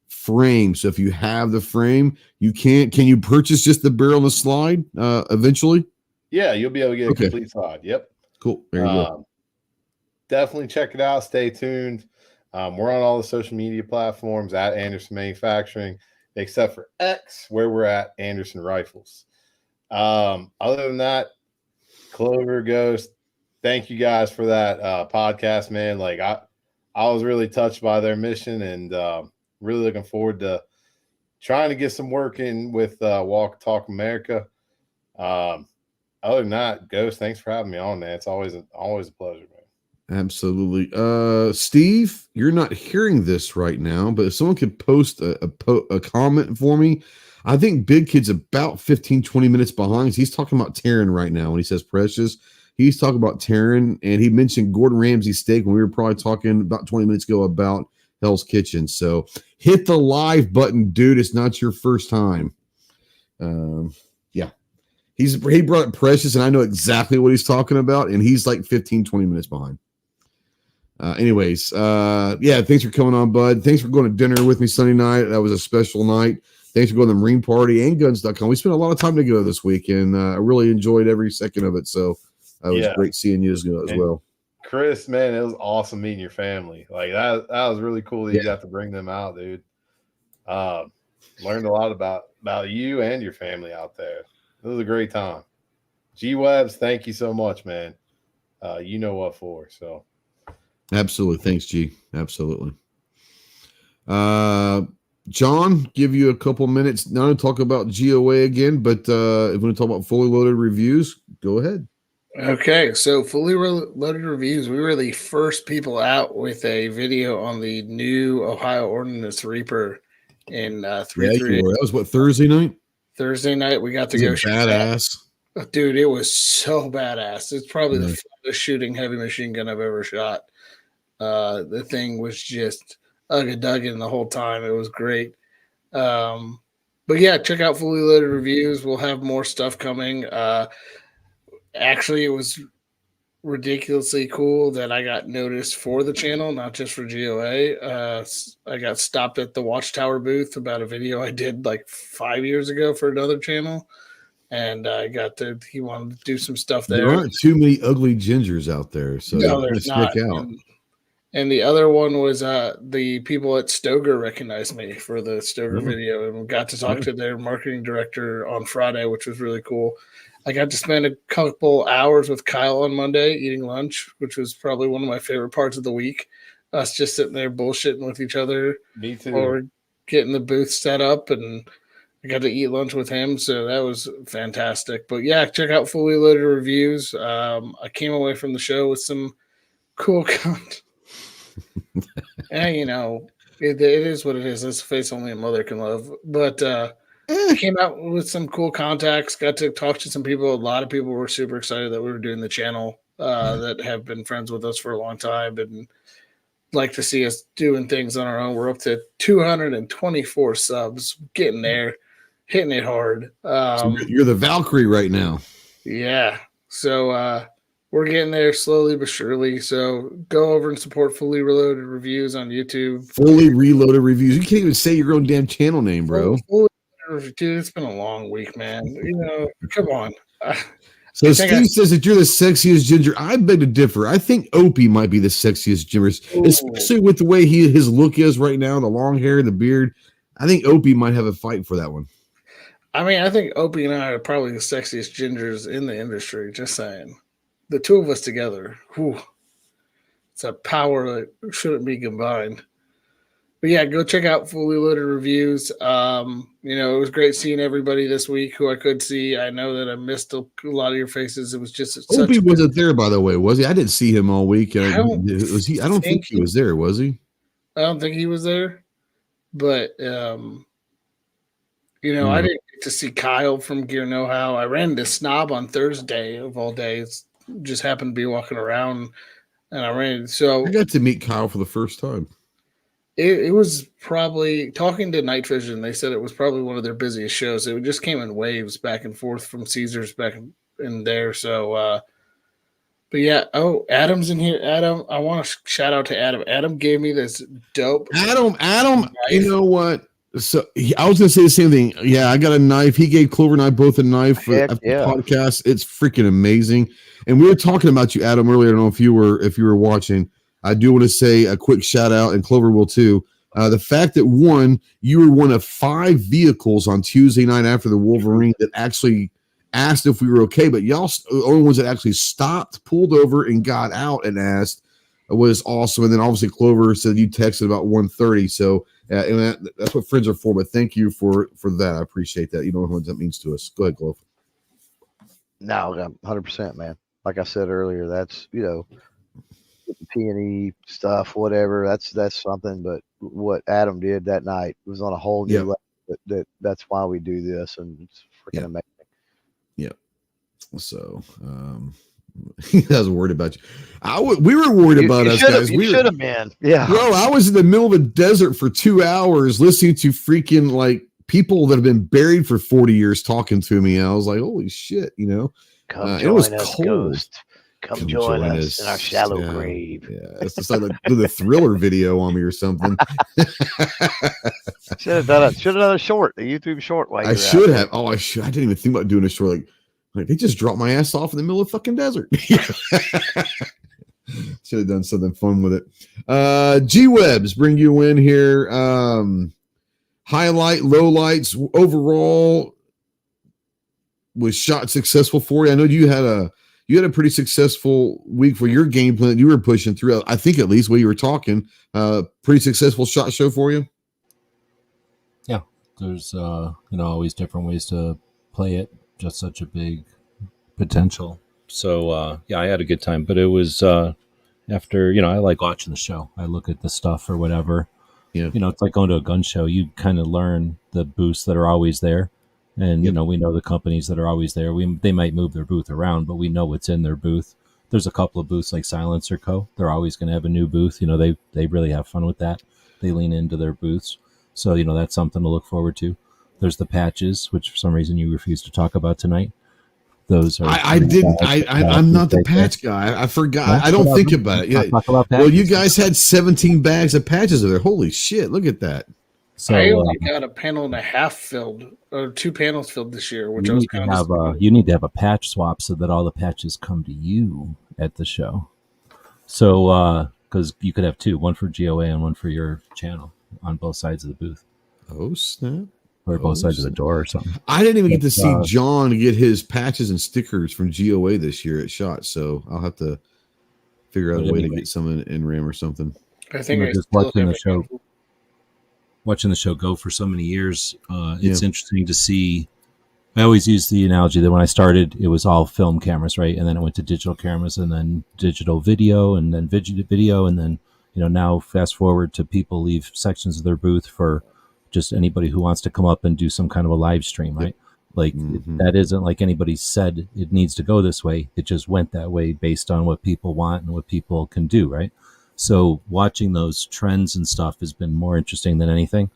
frame. So if you have the frame, can you purchase just the barrel and the slide eventually?
Yeah, you'll be able to get a complete slide. Yep.
Cool. There you go.
Definitely check it out. Stay tuned. We're on all the social media platforms at Anderson Manufacturing, except for X, where we're at Anderson Rifles. Other than that, Clover, Ghost, thank you guys for that podcast, man. Like I was really touched by their mission, and really looking forward to trying to get some work in with Walk Talk America. Other than that, Ghost, thanks for having me on, man. It's always a pleasure, man.
Absolutely. Steve, you're not hearing this right now, but if someone could post a comment for me, I think Big Kid's about 15, 20 minutes behind. He's talking about Taryn right now when he says Precious. He's talking about Taryn, and he mentioned Gordon Ramsay's steak when we were probably talking about 20 minutes ago about Hell's Kitchen. So hit the live button, dude. It's not your first time. Yeah. He brought up Precious, and I know exactly what he's talking about, and he's like 15, 20 minutes behind. Anyways, thanks for coming on, bud. Thanks for going to dinner with me Sunday night. That was a special night. Thanks for going to the Marine Party and Guns.com. We spent a lot of time together this week, and I really enjoyed every second of it. So it was great seeing you as well.
Chris, man, it was awesome meeting your family. Like that was really cool that you got to bring them out, dude. Learned a lot about you and your family out there. It was a great time. G-Webs, thank you so much, man. You know what for, so.
Absolutely. Thanks, G. Absolutely. John, give you a couple minutes now to talk about GOA again, but if we want to talk about fully loaded reviews, go ahead.
Okay, so fully loaded reviews. We were the first people out with a video on the new Ohio Ordnance Reaper in 338.
That was what, Thursday night?
Thursday night, we got to go shoot
badass.
that. Dude, it was so badass. It's probably the fastest shooting heavy machine gun I've ever shot. The thing was just ugga-duggan the whole time. It was great. But yeah, check out fully loaded reviews. We'll have more stuff coming. Actually, it was ridiculously cool that I got noticed for the channel, not just for GOA. I got stopped at the Watchtower booth about a video I did like 5 years ago for another channel. And he wanted to do some stuff there.
There aren't too many ugly gingers out there, so
no, there's not.
Out.
And the other one was the people at Stoger recognized me for the Stoger video, and we got to talk to their marketing director on Friday, which was really cool. I got to spend a couple hours with Kyle on Monday eating lunch, which was probably one of my favorite parts of the week. Us just sitting there bullshitting with each other.
Me too.
Or getting the booth set up, and I got to eat lunch with him, so that was fantastic. But yeah, check out fully loaded reviews. I came away from the show with some cool content. And it is what it is. That's a face only a mother can love. But I came out with some cool contacts, got to talk to some people. A lot of people were super excited that we were doing the channel that have been friends with us for a long time and like to see us doing things on our own. We're up to 224 subs, getting there, hitting it hard.
So you're the Valkyrie right now.
Yeah. So we're getting there slowly but surely. So go over and support Fully Reloaded Reviews on YouTube.
Fully Reloaded Reviews. You can't even say your own damn channel name, bro.
Dude, it's been a long week, man. Come on.
So Steve says that you're the sexiest ginger. I beg to differ. I think Opie might be the sexiest ginger, especially with the way his look is right now, the long hair, the beard. I think Opie might have a fight for that one.
I mean, I think Opie and I are probably the sexiest gingers in the industry. Just saying. The two of us together, it's a power that shouldn't be combined. But yeah, go check out Fully Loaded Reviews. It was great seeing everybody this week who I could see. I know that I missed a lot of your faces. It was just
Opie wasn't there, by the way, was he? I didn't see him all week. I don't think he was there, was he?
I don't think he was there. But I didn't get to see Kyle from Gear Know How. I ran into Snob on Thursday of all days. Just happened to be walking around, and I
got to meet Kyle for the first time.
It was probably, talking to Night Vision, they said it was probably one of their busiest shows. It just came in waves back and forth from Caesars back in there. So, but yeah. Oh, Adam's in here. Adam, I want to shout out to Adam. Adam gave me this dope.
Adam, knife. You know what? So I was going to say the same thing. Yeah, I got a knife. He gave Clover and I both a knife for the podcast. It's freaking amazing. And we were talking about you, Adam, earlier. I don't know if you were watching. I do want to say a quick shout out, and Clover will too. The fact that you were one of 5 vehicles on Tuesday night after the Wolverine that actually asked if we were okay, but y'all the only ones that actually stopped, pulled over, and got out and asked was awesome. And then obviously Clover said you texted about 1:30. So and that's what friends are for. But thank you for that. I appreciate that. You know how much that means to us. Go ahead, Clover.
No, 100%, man. Like I said earlier, that's P&E stuff, whatever. That's something. But what Adam did that night was on a whole new level. that's why we do this, and it's freaking amazing.
Yeah. So, I was worried about you. We were worried about us, guys.
We should have been. Yeah.
Bro, I was in the middle of a desert for 2 hours listening to freaking like people that have been buried for 40 years talking to me. I was like, holy shit, you know.
Come join us, cold. Ghost. Come join us in our shallow grave.
Yeah, it's just like the Thriller video on me or something.
Should have done a short, a YouTube short.
I should have. Oh, I should. I didn't even think about doing a short. Like they just dropped my ass off in the middle of the fucking desert. Should have done something fun with it. G-Webs bring you in here. Highlight, lowlights, overall. Was SHOT successful for you? I know you had a pretty successful week for your game plan that you were pushing through. I think at least while you were talking, pretty successful SHOT show for you.
Yeah, there's always different ways to play it. Just such a big potential. So I had a good time. But it was after I like watching the show. I look at the stuff or whatever. Yeah, it's like going to a gun show. You kind of learn the booths that are always there. And, we know the companies that are always there. They might move their booth around, but we know what's in their booth. There's a couple of booths like Silencer Co. They're always going to have a new booth. They really have fun with that. They lean into their booths. So, that's something to look forward to. There's the patches, which for some reason you refused to talk about tonight. Those are
I didn't. I'm not the patch guy. I forgot. I don't think about it. Yeah. Well, you guys had 17 bags of patches in there. Holy shit! Look at that.
So I only got a panel and a half filled, or 2 panels filled this year, which I was kind of.
You need to have a patch swap so that all the patches come to you at the show. So, because you could have 2, one for GOA and one for your channel on both sides of the booth.
Oh snap!
Or both sides of the door or something.
I didn't even get to see John get his patches and stickers from GOA this year at SHOT, so I'll have to figure out a way to get some in RAM or something.
I think I
just watching the show. Watching the show go for so many years, it's interesting to see. I always use the analogy that when I started, it was all film cameras, right? And then it went to digital cameras, and then digital video, and then video, and then now fast forward to people leave sections of their booth for just anybody who wants to come up and do some kind of a live stream, right? Like that isn't like anybody said it needs to go this way. It just went that way based on what people want and what people can do, right? So watching those trends and stuff has been more interesting than anything,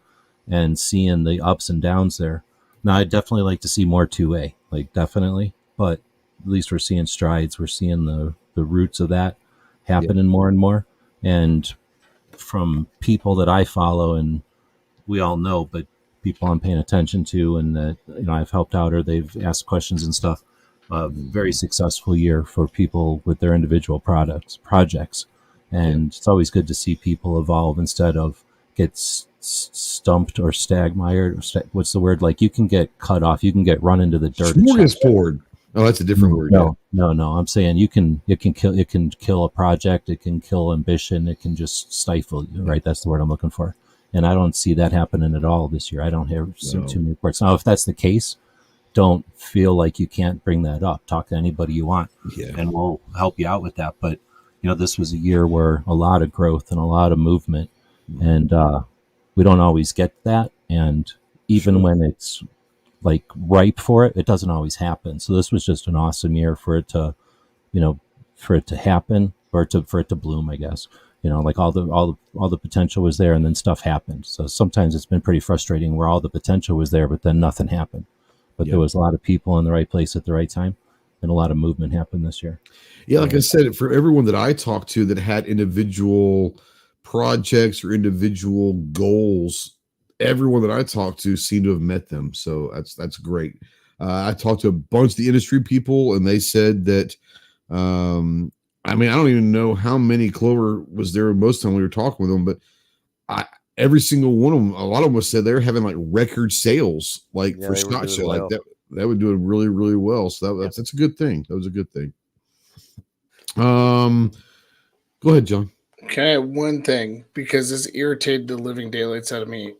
and seeing the ups and downs there. Now, I'd definitely like to see more 2A, like definitely, but at least we're seeing strides. We're seeing the roots of that happening more and more. And from people that I follow, and we all know, but people I'm paying attention to and that I've helped out or they've asked questions and stuff, very successful year for people with their individual projects. And it's always good to see people evolve instead of get stumped or stagmired. What's the word? Like you can get cut off. You can get run into the dirt.
Smorgasbord. Oh, that's a different word.
No. I'm saying it can kill a project. It can kill ambition. It can just stifle you. Right. That's the word I'm looking for. And I don't see that happening at all this year. I don't hear too many reports. Now, if that's the case, don't feel like you can't bring that up. Talk to anybody you want, and we'll help you out with that. But this was a year where a lot of growth and a lot of movement, and we don't always get that. And even when it's like ripe for it, it doesn't always happen. So this was just an awesome year for it to, for it to happen or for it to bloom, I guess. Like all the potential was there, and then stuff happened. So sometimes it's been pretty frustrating where all the potential was there, but then nothing happened. But there was a lot of people in the right place at the right time, and a lot of movement happened this year.
Yeah, like I said, for everyone that I talked to that had individual projects or individual goals, everyone that I talked to seemed to have met them. So that's great. I talked to a bunch of the industry people, and they said that. I don't even know how many Clover was there most of the time we were talking with them, but every single one of them, a lot of them said they're having like record sales, like for SHOT Show, like that would do it really, really well. So that's a good thing. That was a good thing. Go ahead, John.
Can I have one thing, because this irritated the living daylights out of me?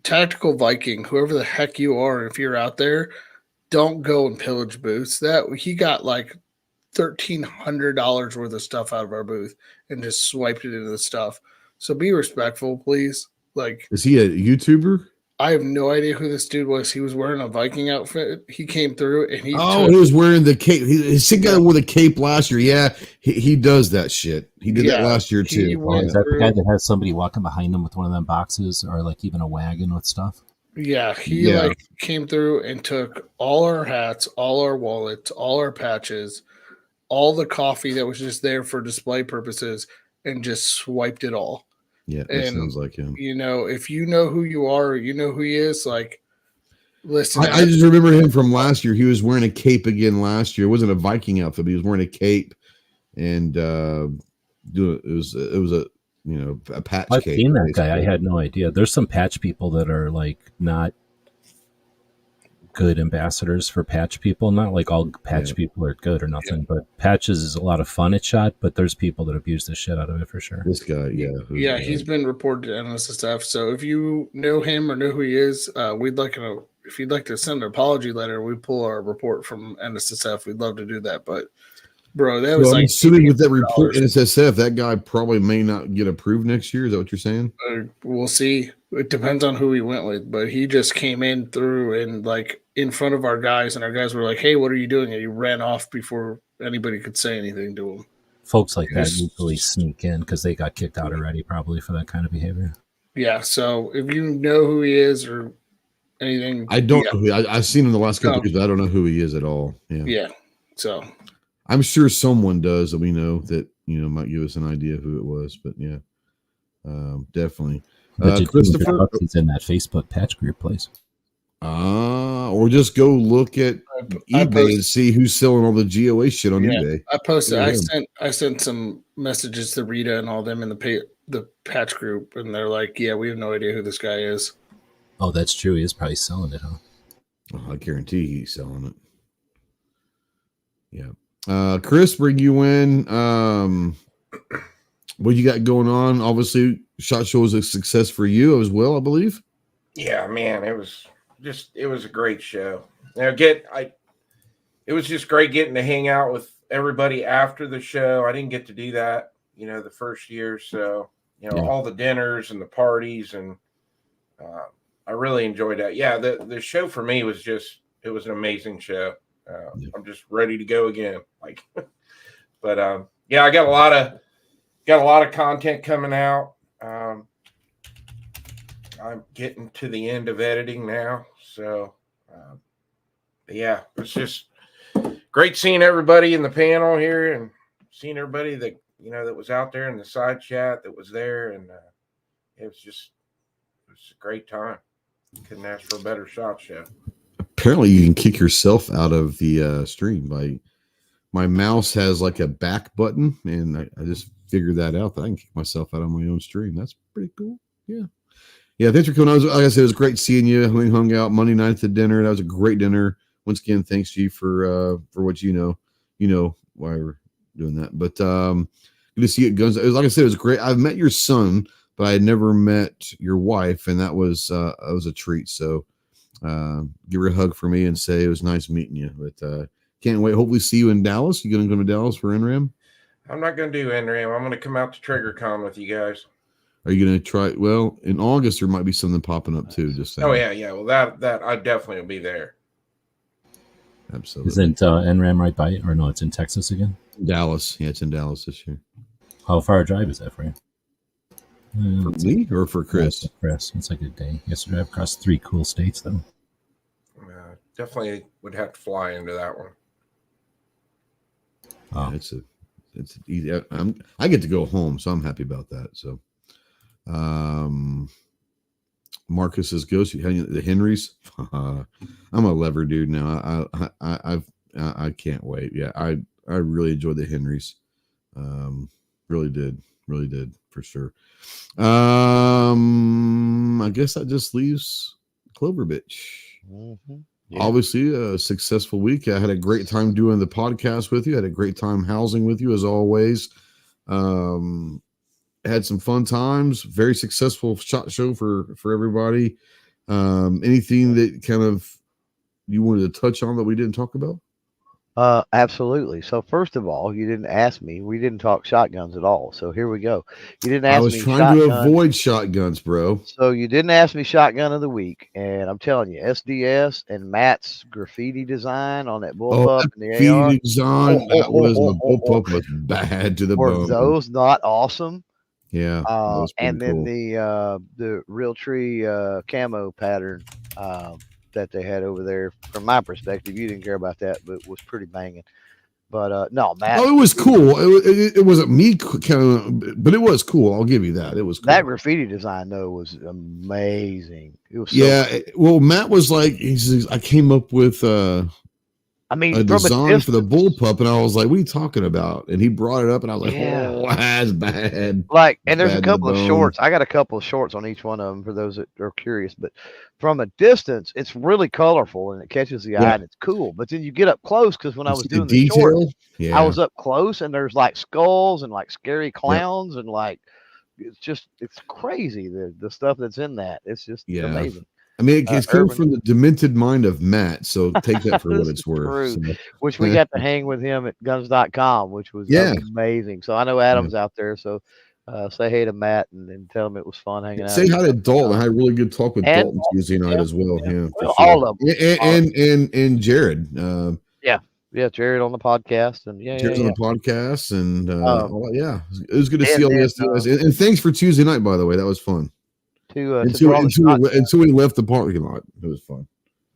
Tactical Viking, whoever the heck you are, if you're out there, don't go and pillage booths. That he got like $1,300 worth of stuff out of our booth and just swiped it into the stuff. So be respectful, please. Like,
is he a YouTuber?
I have no idea who this dude was. He was wearing a Viking outfit. He came through and he
he was wearing the cape. He's the guy that wore the cape last year. Yeah, he does that shit. He did that last year too.
Is that the guy that has somebody walking behind him with one of them boxes or like even a wagon with stuff?
Yeah, he like came through and took all our hats, all our wallets, all our patches, all the coffee that was just there for display purposes, and just swiped it all.
Yeah, that sounds like him.
You know, if you know who you are, or you know who he is, like, listen.
I just remember him from last year. He was wearing a cape again last year. It wasn't a Viking outfit, but he was wearing a cape and it was a a patch
I've
cape.
seen that guy. I had no idea. There's some patch people that are like not good ambassadors for patch people. Not like all patch people are good or nothing, but patches is a lot of fun at shot, but there's people that abuse the shit out of it for sure.
This guy,
he's been reported to NSSF. So if you know him or know who he is, we'd like to, if you'd like to send an apology letter, we pull our report from NSSF. We'd love to do that. But bro, that was
I'm assuming with that report NSSF, that guy probably may not get approved next year. Is that what you're saying?
We'll see. It depends on who he went with, but he just came in through and like in front of our guys, and our guys were like, "Hey, what are you doing?" And he ran off before anybody could say anything to him.
Folks like that usually sneak in because they got kicked out already, probably for that kind of behavior.
Yeah. So if you know who he is or anything,
I don't know who. I've seen him the last couple of years, but I don't know who he is at all.
Yeah. So
I'm sure someone does that we know that might give us an idea of who it was. But yeah, definitely.
Christopher, he's in that Facebook patch group place.
Or just go look at eBay and see who's selling all the GOA shit on eBay.
I posted. I sent some messages to Rita and all them in the patch group, and they're like, "Yeah, we have no idea who this guy is."
Oh, that's true. He is probably selling it, huh?
Oh, I guarantee he's selling it. Yeah. Chris, bring you in. What you got going on? Obviously, SHOT Show was a success for you as well, I believe.
Yeah, man, it was a great show. It was just great getting to hang out with everybody after the show. I didn't get to do that, the first year. So, all the dinners and the parties, and I really enjoyed that. Yeah, the show for me was it was an amazing show. I'm just ready to go again. But I got a lot of content coming out. I'm getting to the end of editing now. So, it's just great seeing everybody in the panel here and seeing everybody that, that was out there in the side chat that was there. And it was a great time. Couldn't ask for a better SHOT Show.
Apparently you can kick yourself out of the stream by my mouse has like a back button, and I just figured that out, that I can kick myself out of my own stream. That's pretty cool. Yeah, thanks for coming. Like I said, it was great seeing you. We hung out Monday night at the dinner. That was a great dinner. Once again, thanks to you for what you know why we're doing that. But good to see you at Guns. It was, like I said, it was great. I've met your son, but I had never met your wife, and that was a treat. So give her a hug for me and say it was nice meeting you. But can't wait. Hopefully see you in Dallas. You gonna go to Dallas for NRAM?
I'm not gonna do NRAM. I'm gonna come out to TriggerCon with you guys.
Are you going to try? Well, in August, there might be something popping up too. Just saying.
Oh, yeah. Well, that I definitely will be there.
Absolutely.
Isn't NRAM right by it? Or no, it's in Texas again?
Dallas. Yeah, it's in Dallas this year.
How far a drive is that for you?
For me or for Chris?
For Chris. It's like a day. You have to drive across 3 cool states, though.
Definitely would have to fly into that one.
Oh. Yeah, it's easy. I get to go home, so I'm happy about that. So. Marcus says ghost the Henrys. I'm a lever dude now. I can't wait. Yeah, I really enjoyed the Henrys. Really did for sure. I guess that just leaves Clover Bitch.
Mm-hmm.
Yeah. Obviously a successful week. I had a great time doing the podcast with you. I had a great time housing with you as always. Had some fun times. Very successful SHOT Show for everybody. Anything that kind of you wanted to touch on that we didn't talk about?
Absolutely. So first of all, you didn't ask me. We didn't talk shotguns at all. So here we go. You didn't
I
ask
was
me
trying to
shotgun.
avoid shotguns, bro.
So you didn't ask me shotgun of the week, and I'm telling you, SDS and Matt's graffiti design on that
Oh,
bullpup
that
and the AR.
feed design, that was the bullpup was bad to the
Were
bone.
those not awesome?
Yeah, that was pretty
And then
cool.
the real tree camo pattern that they had over there, from my perspective, you didn't care about that, but was pretty banging. But no, Matt's
Oh, it was
graffiti,
cool. It wasn't me kind of, but it was cool. I'll give you that. It was cool.
that graffiti design though was amazing. It was so
Yeah.
cool.
Well, Matt was like, he says, I came up with
I mean,
a
from a
design for the
distance,
bullpup, and I was like, "What are you talking about?" And he brought it up, and I was like,
yeah.
"Oh, that's bad.
Like,
It's
and there's a
bad to the
couple of
bone."
shorts. I got a couple of shorts on each one of them for those that are curious. But from a distance, it's really colorful and it catches the eye
Yeah,
and it's cool. But then you get up close, because when I
you
was
see the
doing the shorts,
detail.
I
Yeah,
was up close and there's like skulls and like scary
yep,
clowns and like it's crazy the stuff that's in that. It's just
yeah.
amazing.
I mean, it's coming
Urban,
from the demented mind of Matt, so take that for what
this
it's
is
worth.
true.
So,
Which we got to hang with him at guns.com, which was
yeah,
amazing. So I know
yeah.
Adam's out there. So say hey to Matt and tell him it was fun hanging out
Say
at
hi to Dalton. I
guns.com.
had a really good talk with
And
Dalton Tuesday night
yeah,
as well.
yeah.
Yeah, for
Well,
sure.
all of them.
And Jared.
Yeah. Yeah. Jared on the podcast. And yeah, yeah,
Jared's on
yeah.
the podcast, and
Um,
yeah, it was good to see
and
all the
then
SDIs. And thanks for Tuesday night, by the way. That was fun.
to draw the shotgun.
Until we left the parking lot, it was fun.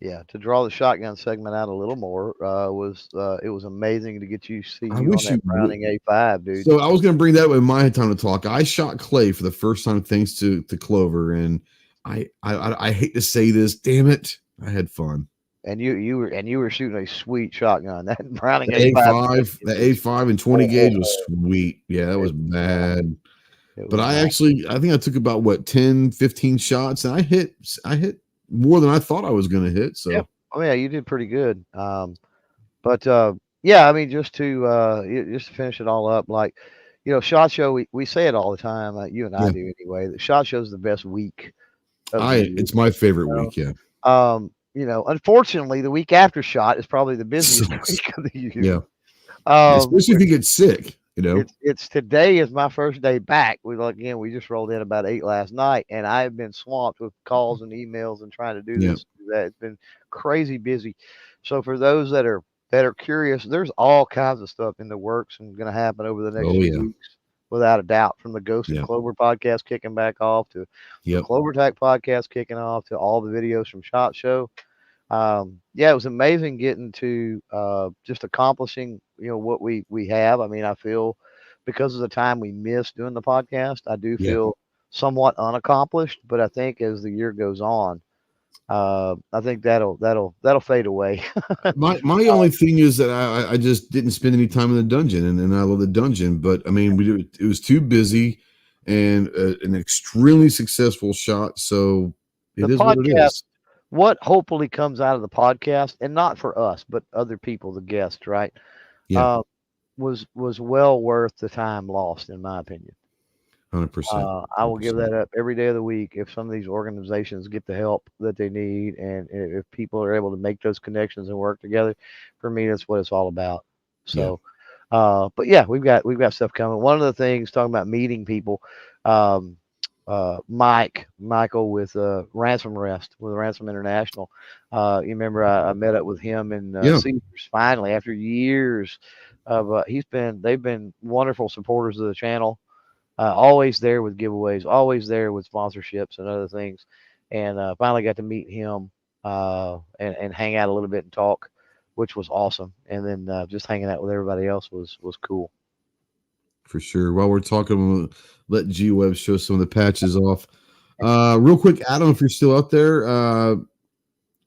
Yeah, to draw the shotgun segment out a little more, was it was amazing to get you see
I
you on
wish
that
you would.
Browning A5, dude.
So I was going to bring that up in my time to talk. I shot clay for the first time thanks to Clover, and I hate to say this, damn it, I had fun.
And you were shooting a sweet shotgun. That Browning
The
A5
A5, the A5 and 20 gauge was sweet. Yeah, that was bad.
it
But
was
I
nice.
think I took about what 10, 15 shots, and I hit more than I thought I was going to hit. So
Yep. Oh yeah, you did pretty good. But yeah, I mean, just to finish it all up, like, Shot Show, we say it all the time, you and I
yeah,
do anyway. The Shot Show's the best week of the year.
it's my favorite
You know?
week. Yeah,
Unfortunately, the week after Shot is probably the busiest
sucks.
week of the year.
Yeah, especially if you get sick.
It's today is my first day back. We just rolled in about 8 last night, and I've been swamped with calls and emails and trying to do
Yeah.
this, do that. It's been crazy busy. So for those that are curious, there's all kinds of stuff in the works and going to happen over the next
Oh
few
yeah.
weeks, without a doubt. From the Ghost
Yeah.
and Clover podcast kicking back off to the
Yep.
Clover Tech podcast kicking off to all the videos from Shot Show. Yeah, it was amazing getting to just accomplishing what we have. I mean, I feel, because of the time we missed doing the podcast, I do
Yeah.
feel somewhat unaccomplished. But I think as the year goes on, I think that'll fade away.
My only thing is that I just didn't spend any time in the dungeon, and I love the dungeon, but I mean it was too busy, and an extremely successful shot. So
The
it is what it
podcast,
is.
what hopefully comes out of the podcast, and not for us, but other people, the guests, right?
Yeah.
Was well worth the time lost, in my opinion.
100%.
I will give that up every day of the week if some of these organizations get the help that they need, and if people are able to make those connections and work together. For me, that's what it's all about. So, but yeah, we've got stuff coming. One of the things, talking about meeting people, Michael with Ransom Rest with Ransom International. You remember I met up with him in Caesars finally after years of they've been wonderful supporters of the channel. Always there with giveaways, always there with sponsorships and other things. And finally got to meet him and hang out a little bit and talk, which was awesome. And then just hanging out with everybody else was cool.
For sure. While we're talking, we'll let G Web show some of the patches off. Real quick, Adam, if you're still out there, I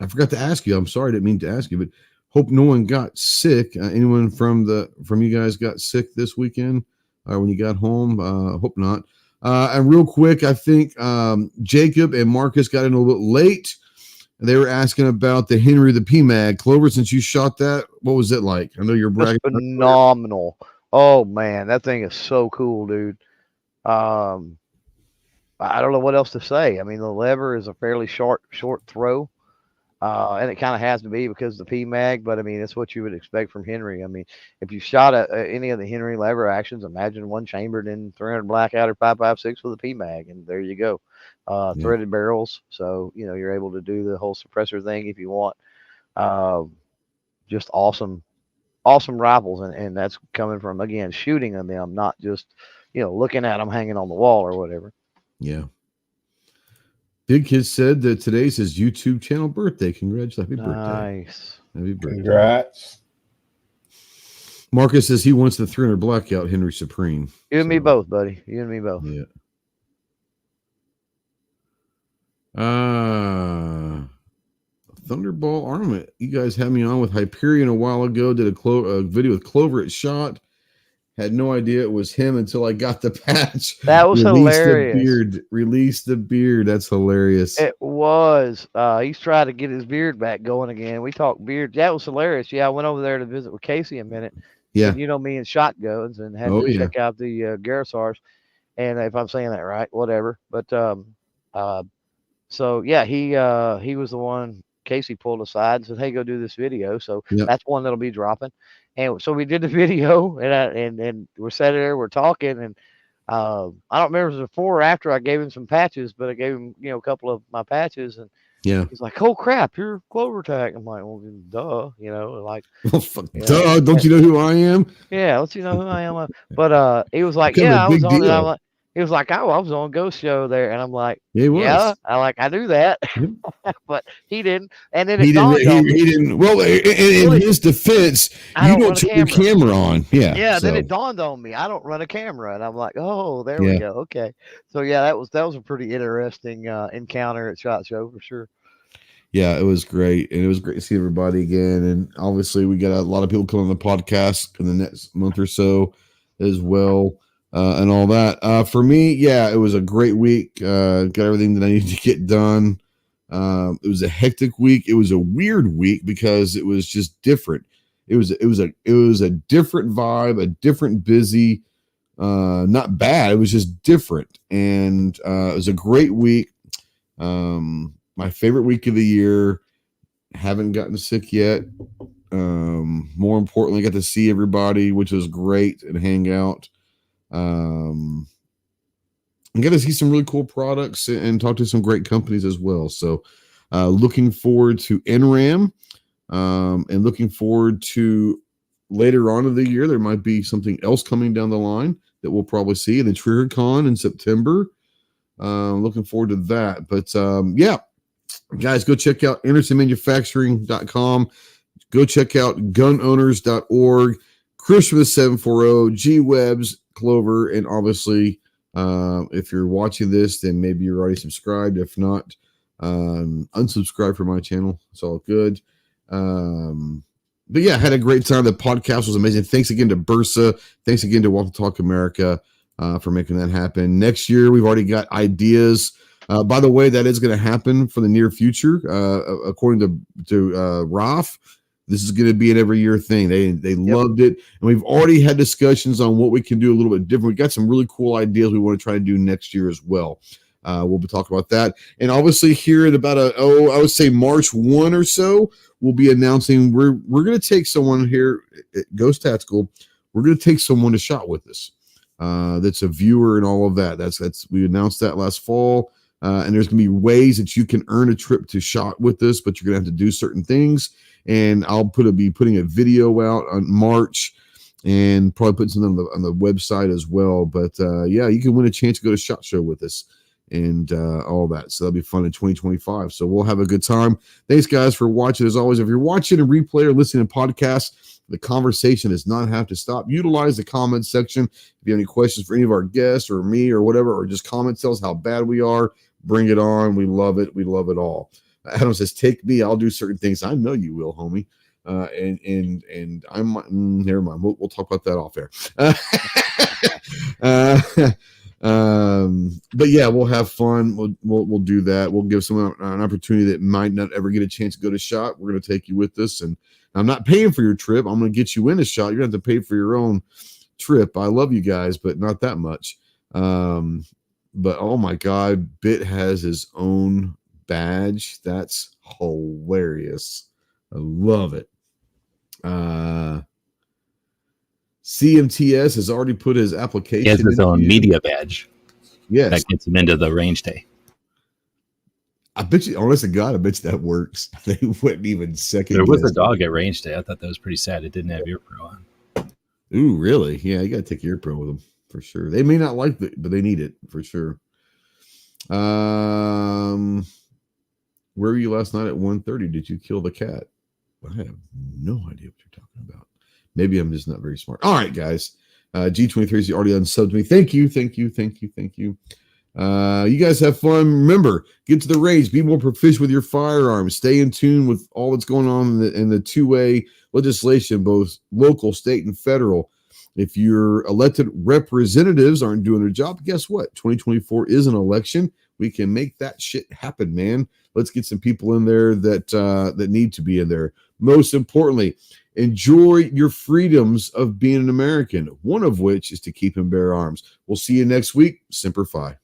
forgot to ask you. I'm sorry, I didn't mean to ask you, but hope no one got sick. Anyone from you guys got sick this weekend? When you got home, hope not. And real quick, I think Jacob and Marcus got in a little bit late. They were asking about the Henry the PMAG. Clover, since you shot that, what was it like? I know you're bragging.
That's phenomenal. Oh man, that thing is so cool, dude. I don't know what else to say. I mean, the lever is a fairly short throw. And it kind of has to be because of the PMAG, but I mean, it's what you would expect from Henry. I mean, if you shot any of the Henry lever actions, imagine one chambered in 300 blackout or 5.56 with a PMAG, and there you go. Threaded barrels, so you're able to do the whole suppressor thing if you want. Just awesome rifles, and that's coming from, again, shooting on them, not just looking at them hanging on the wall or whatever.
Yeah. Big Kid said that today's his YouTube channel birthday. Congratulations. Happy birthday.
Nice.
Happy birthday.
Congrats.
Marcus says he wants the 300 blackout Henry Supreme.
You and me both, buddy. You and me both.
Yeah. Thunderball Armament. You guys had me on with Hyperion a while ago. Did a video with Clover at Shot. Had no idea it was him until I got the patch.
That was hilarious.
Release the beard. That's hilarious.
It was. He's trying to get his beard back going again. We talked beard. That was hilarious. Yeah, I went over there to visit with Casey a minute.
Yeah.
And me and shotguns, and had to check out the Garrisars. And if I'm saying that right, whatever. But so yeah, he was the one Casey pulled aside and said, "Hey, go do this video." So that's one that'll be dropping. And so we did the video, and we're sitting there, we're talking, and I don't remember if it was before or after I gave him some patches, but I gave him a couple of my patches, and he's like, "Oh crap, you're Clover Tag." I'm like, "Well, duh," like,
duh, don't you know who I am?
Yeah, don't you know who I am? But he was like, "Yeah, I was on it." I'm like, he was like, "Oh, I was on Ghost Show there," and I'm like, "Yeah, I do that," but he didn't. And then it dawned on me.
He didn't. Well, in his defense, you don't turn your camera on. Yeah.
Yeah. So. Then it dawned on me, I don't run a camera, and I'm like, "Oh, there we go." Okay. So yeah, that was a pretty interesting encounter at SHOT Show for sure.
Yeah, it was great, and it was great to see everybody again. And obviously, we got a lot of people coming on the podcast in the next month or so as well. And all that. For me, it was a great week. Got everything that I needed to get done. It was a hectic week. It was a weird week because it was just different. It was a different vibe, a different busy. Not bad. It was just different, and it was a great week. My favorite week of the year. Haven't gotten sick yet. More importantly, got to see everybody, which was great, and hang out. I'm going to see some really cool products and talk to some great companies as well. So, looking forward to NRAM, and looking forward to later on in the year. There might be something else coming down the line that we'll probably see in the TriggerCon in September. Looking forward to that. But guys, go check out AndersonManufacturing.com. Go check out gunowners.org. Chris from the 740, G-Webs, Clover, and obviously, if you're watching this, then maybe you're already subscribed. If not, unsubscribe from my channel. It's all good. But yeah, had a great time. The podcast was amazing. Thanks again to Bursa. Thanks again to Walk the Talk America for making that happen. Next year, we've already got ideas. By the way, that is going to happen for the near future. According to Ralph, this is going to be an every year thing. They loved it. And we've already had discussions on what we can do a little bit different. We got some really cool ideas we want to try to do next year as well. We'll be talking about that. And obviously here in about I would say March 1 or so, we'll be announcing we're going to take someone here at Ghost Tactical. We're going to take someone to SHOT with us. That's a viewer and all of that. That's we announced that last fall. And there's going to be ways that you can earn a trip to SHOT with us, but you're going to have to do certain things. And I'll be putting a video out on March and probably putting something on the website as well. But you can win a chance to go to SHOT Show with us and all that. So that'll be fun in 2025. So we'll have a good time. Thanks, guys, for watching. As always, if you're watching a replay or listening to podcasts, the conversation does not have to stop. Utilize the comments section. If you have any questions for any of our guests or me or whatever, or just tell us how bad we are, bring it on. We love it. We love it all. Adam says, "Take me. I'll do certain things." I know you will, homie. And I'm never mind. We'll talk about that off air. But yeah, we'll have fun. We'll do that. We'll give someone an opportunity that might not ever get a chance to go to SHOT. We're going to take you with us, and I'm not paying for your trip. I'm going to get you in a SHOT. You're going to have to pay for your own trip. I love you guys, but not that much. But oh my God, Bit has his own badge. That's hilarious. I love it. CMTS has already put his application.
He has his own
into-
media badge.
Yes.
That gets him into the range day.
I bet you, honest to God, I bet you that works. They wouldn't even second
There was
guess
a dog at range day. I thought that was pretty sad. It didn't have ear pro on.
Ooh, really? Yeah, you got to take your pro with them for sure. They may not like it, but they need it for sure. Where were you last night at 1:30? Did you kill the cat? I have no idea what you're talking about. Maybe I'm just not very smart. All right, guys. G23 is already unsubbed me. Thank you. You guys have fun. Remember, get to the range. Be more proficient with your firearms. Stay in tune with all that's going on in the two-way legislation, both local, state, and federal. If your elected representatives aren't doing their job, guess what? 2024 is an election. We can make that shit happen, man. Let's get some people in there that need to be in there. Most importantly, enjoy your freedoms of being an American, one of which is to keep and bear arms. We'll see you next week. Semper Fi.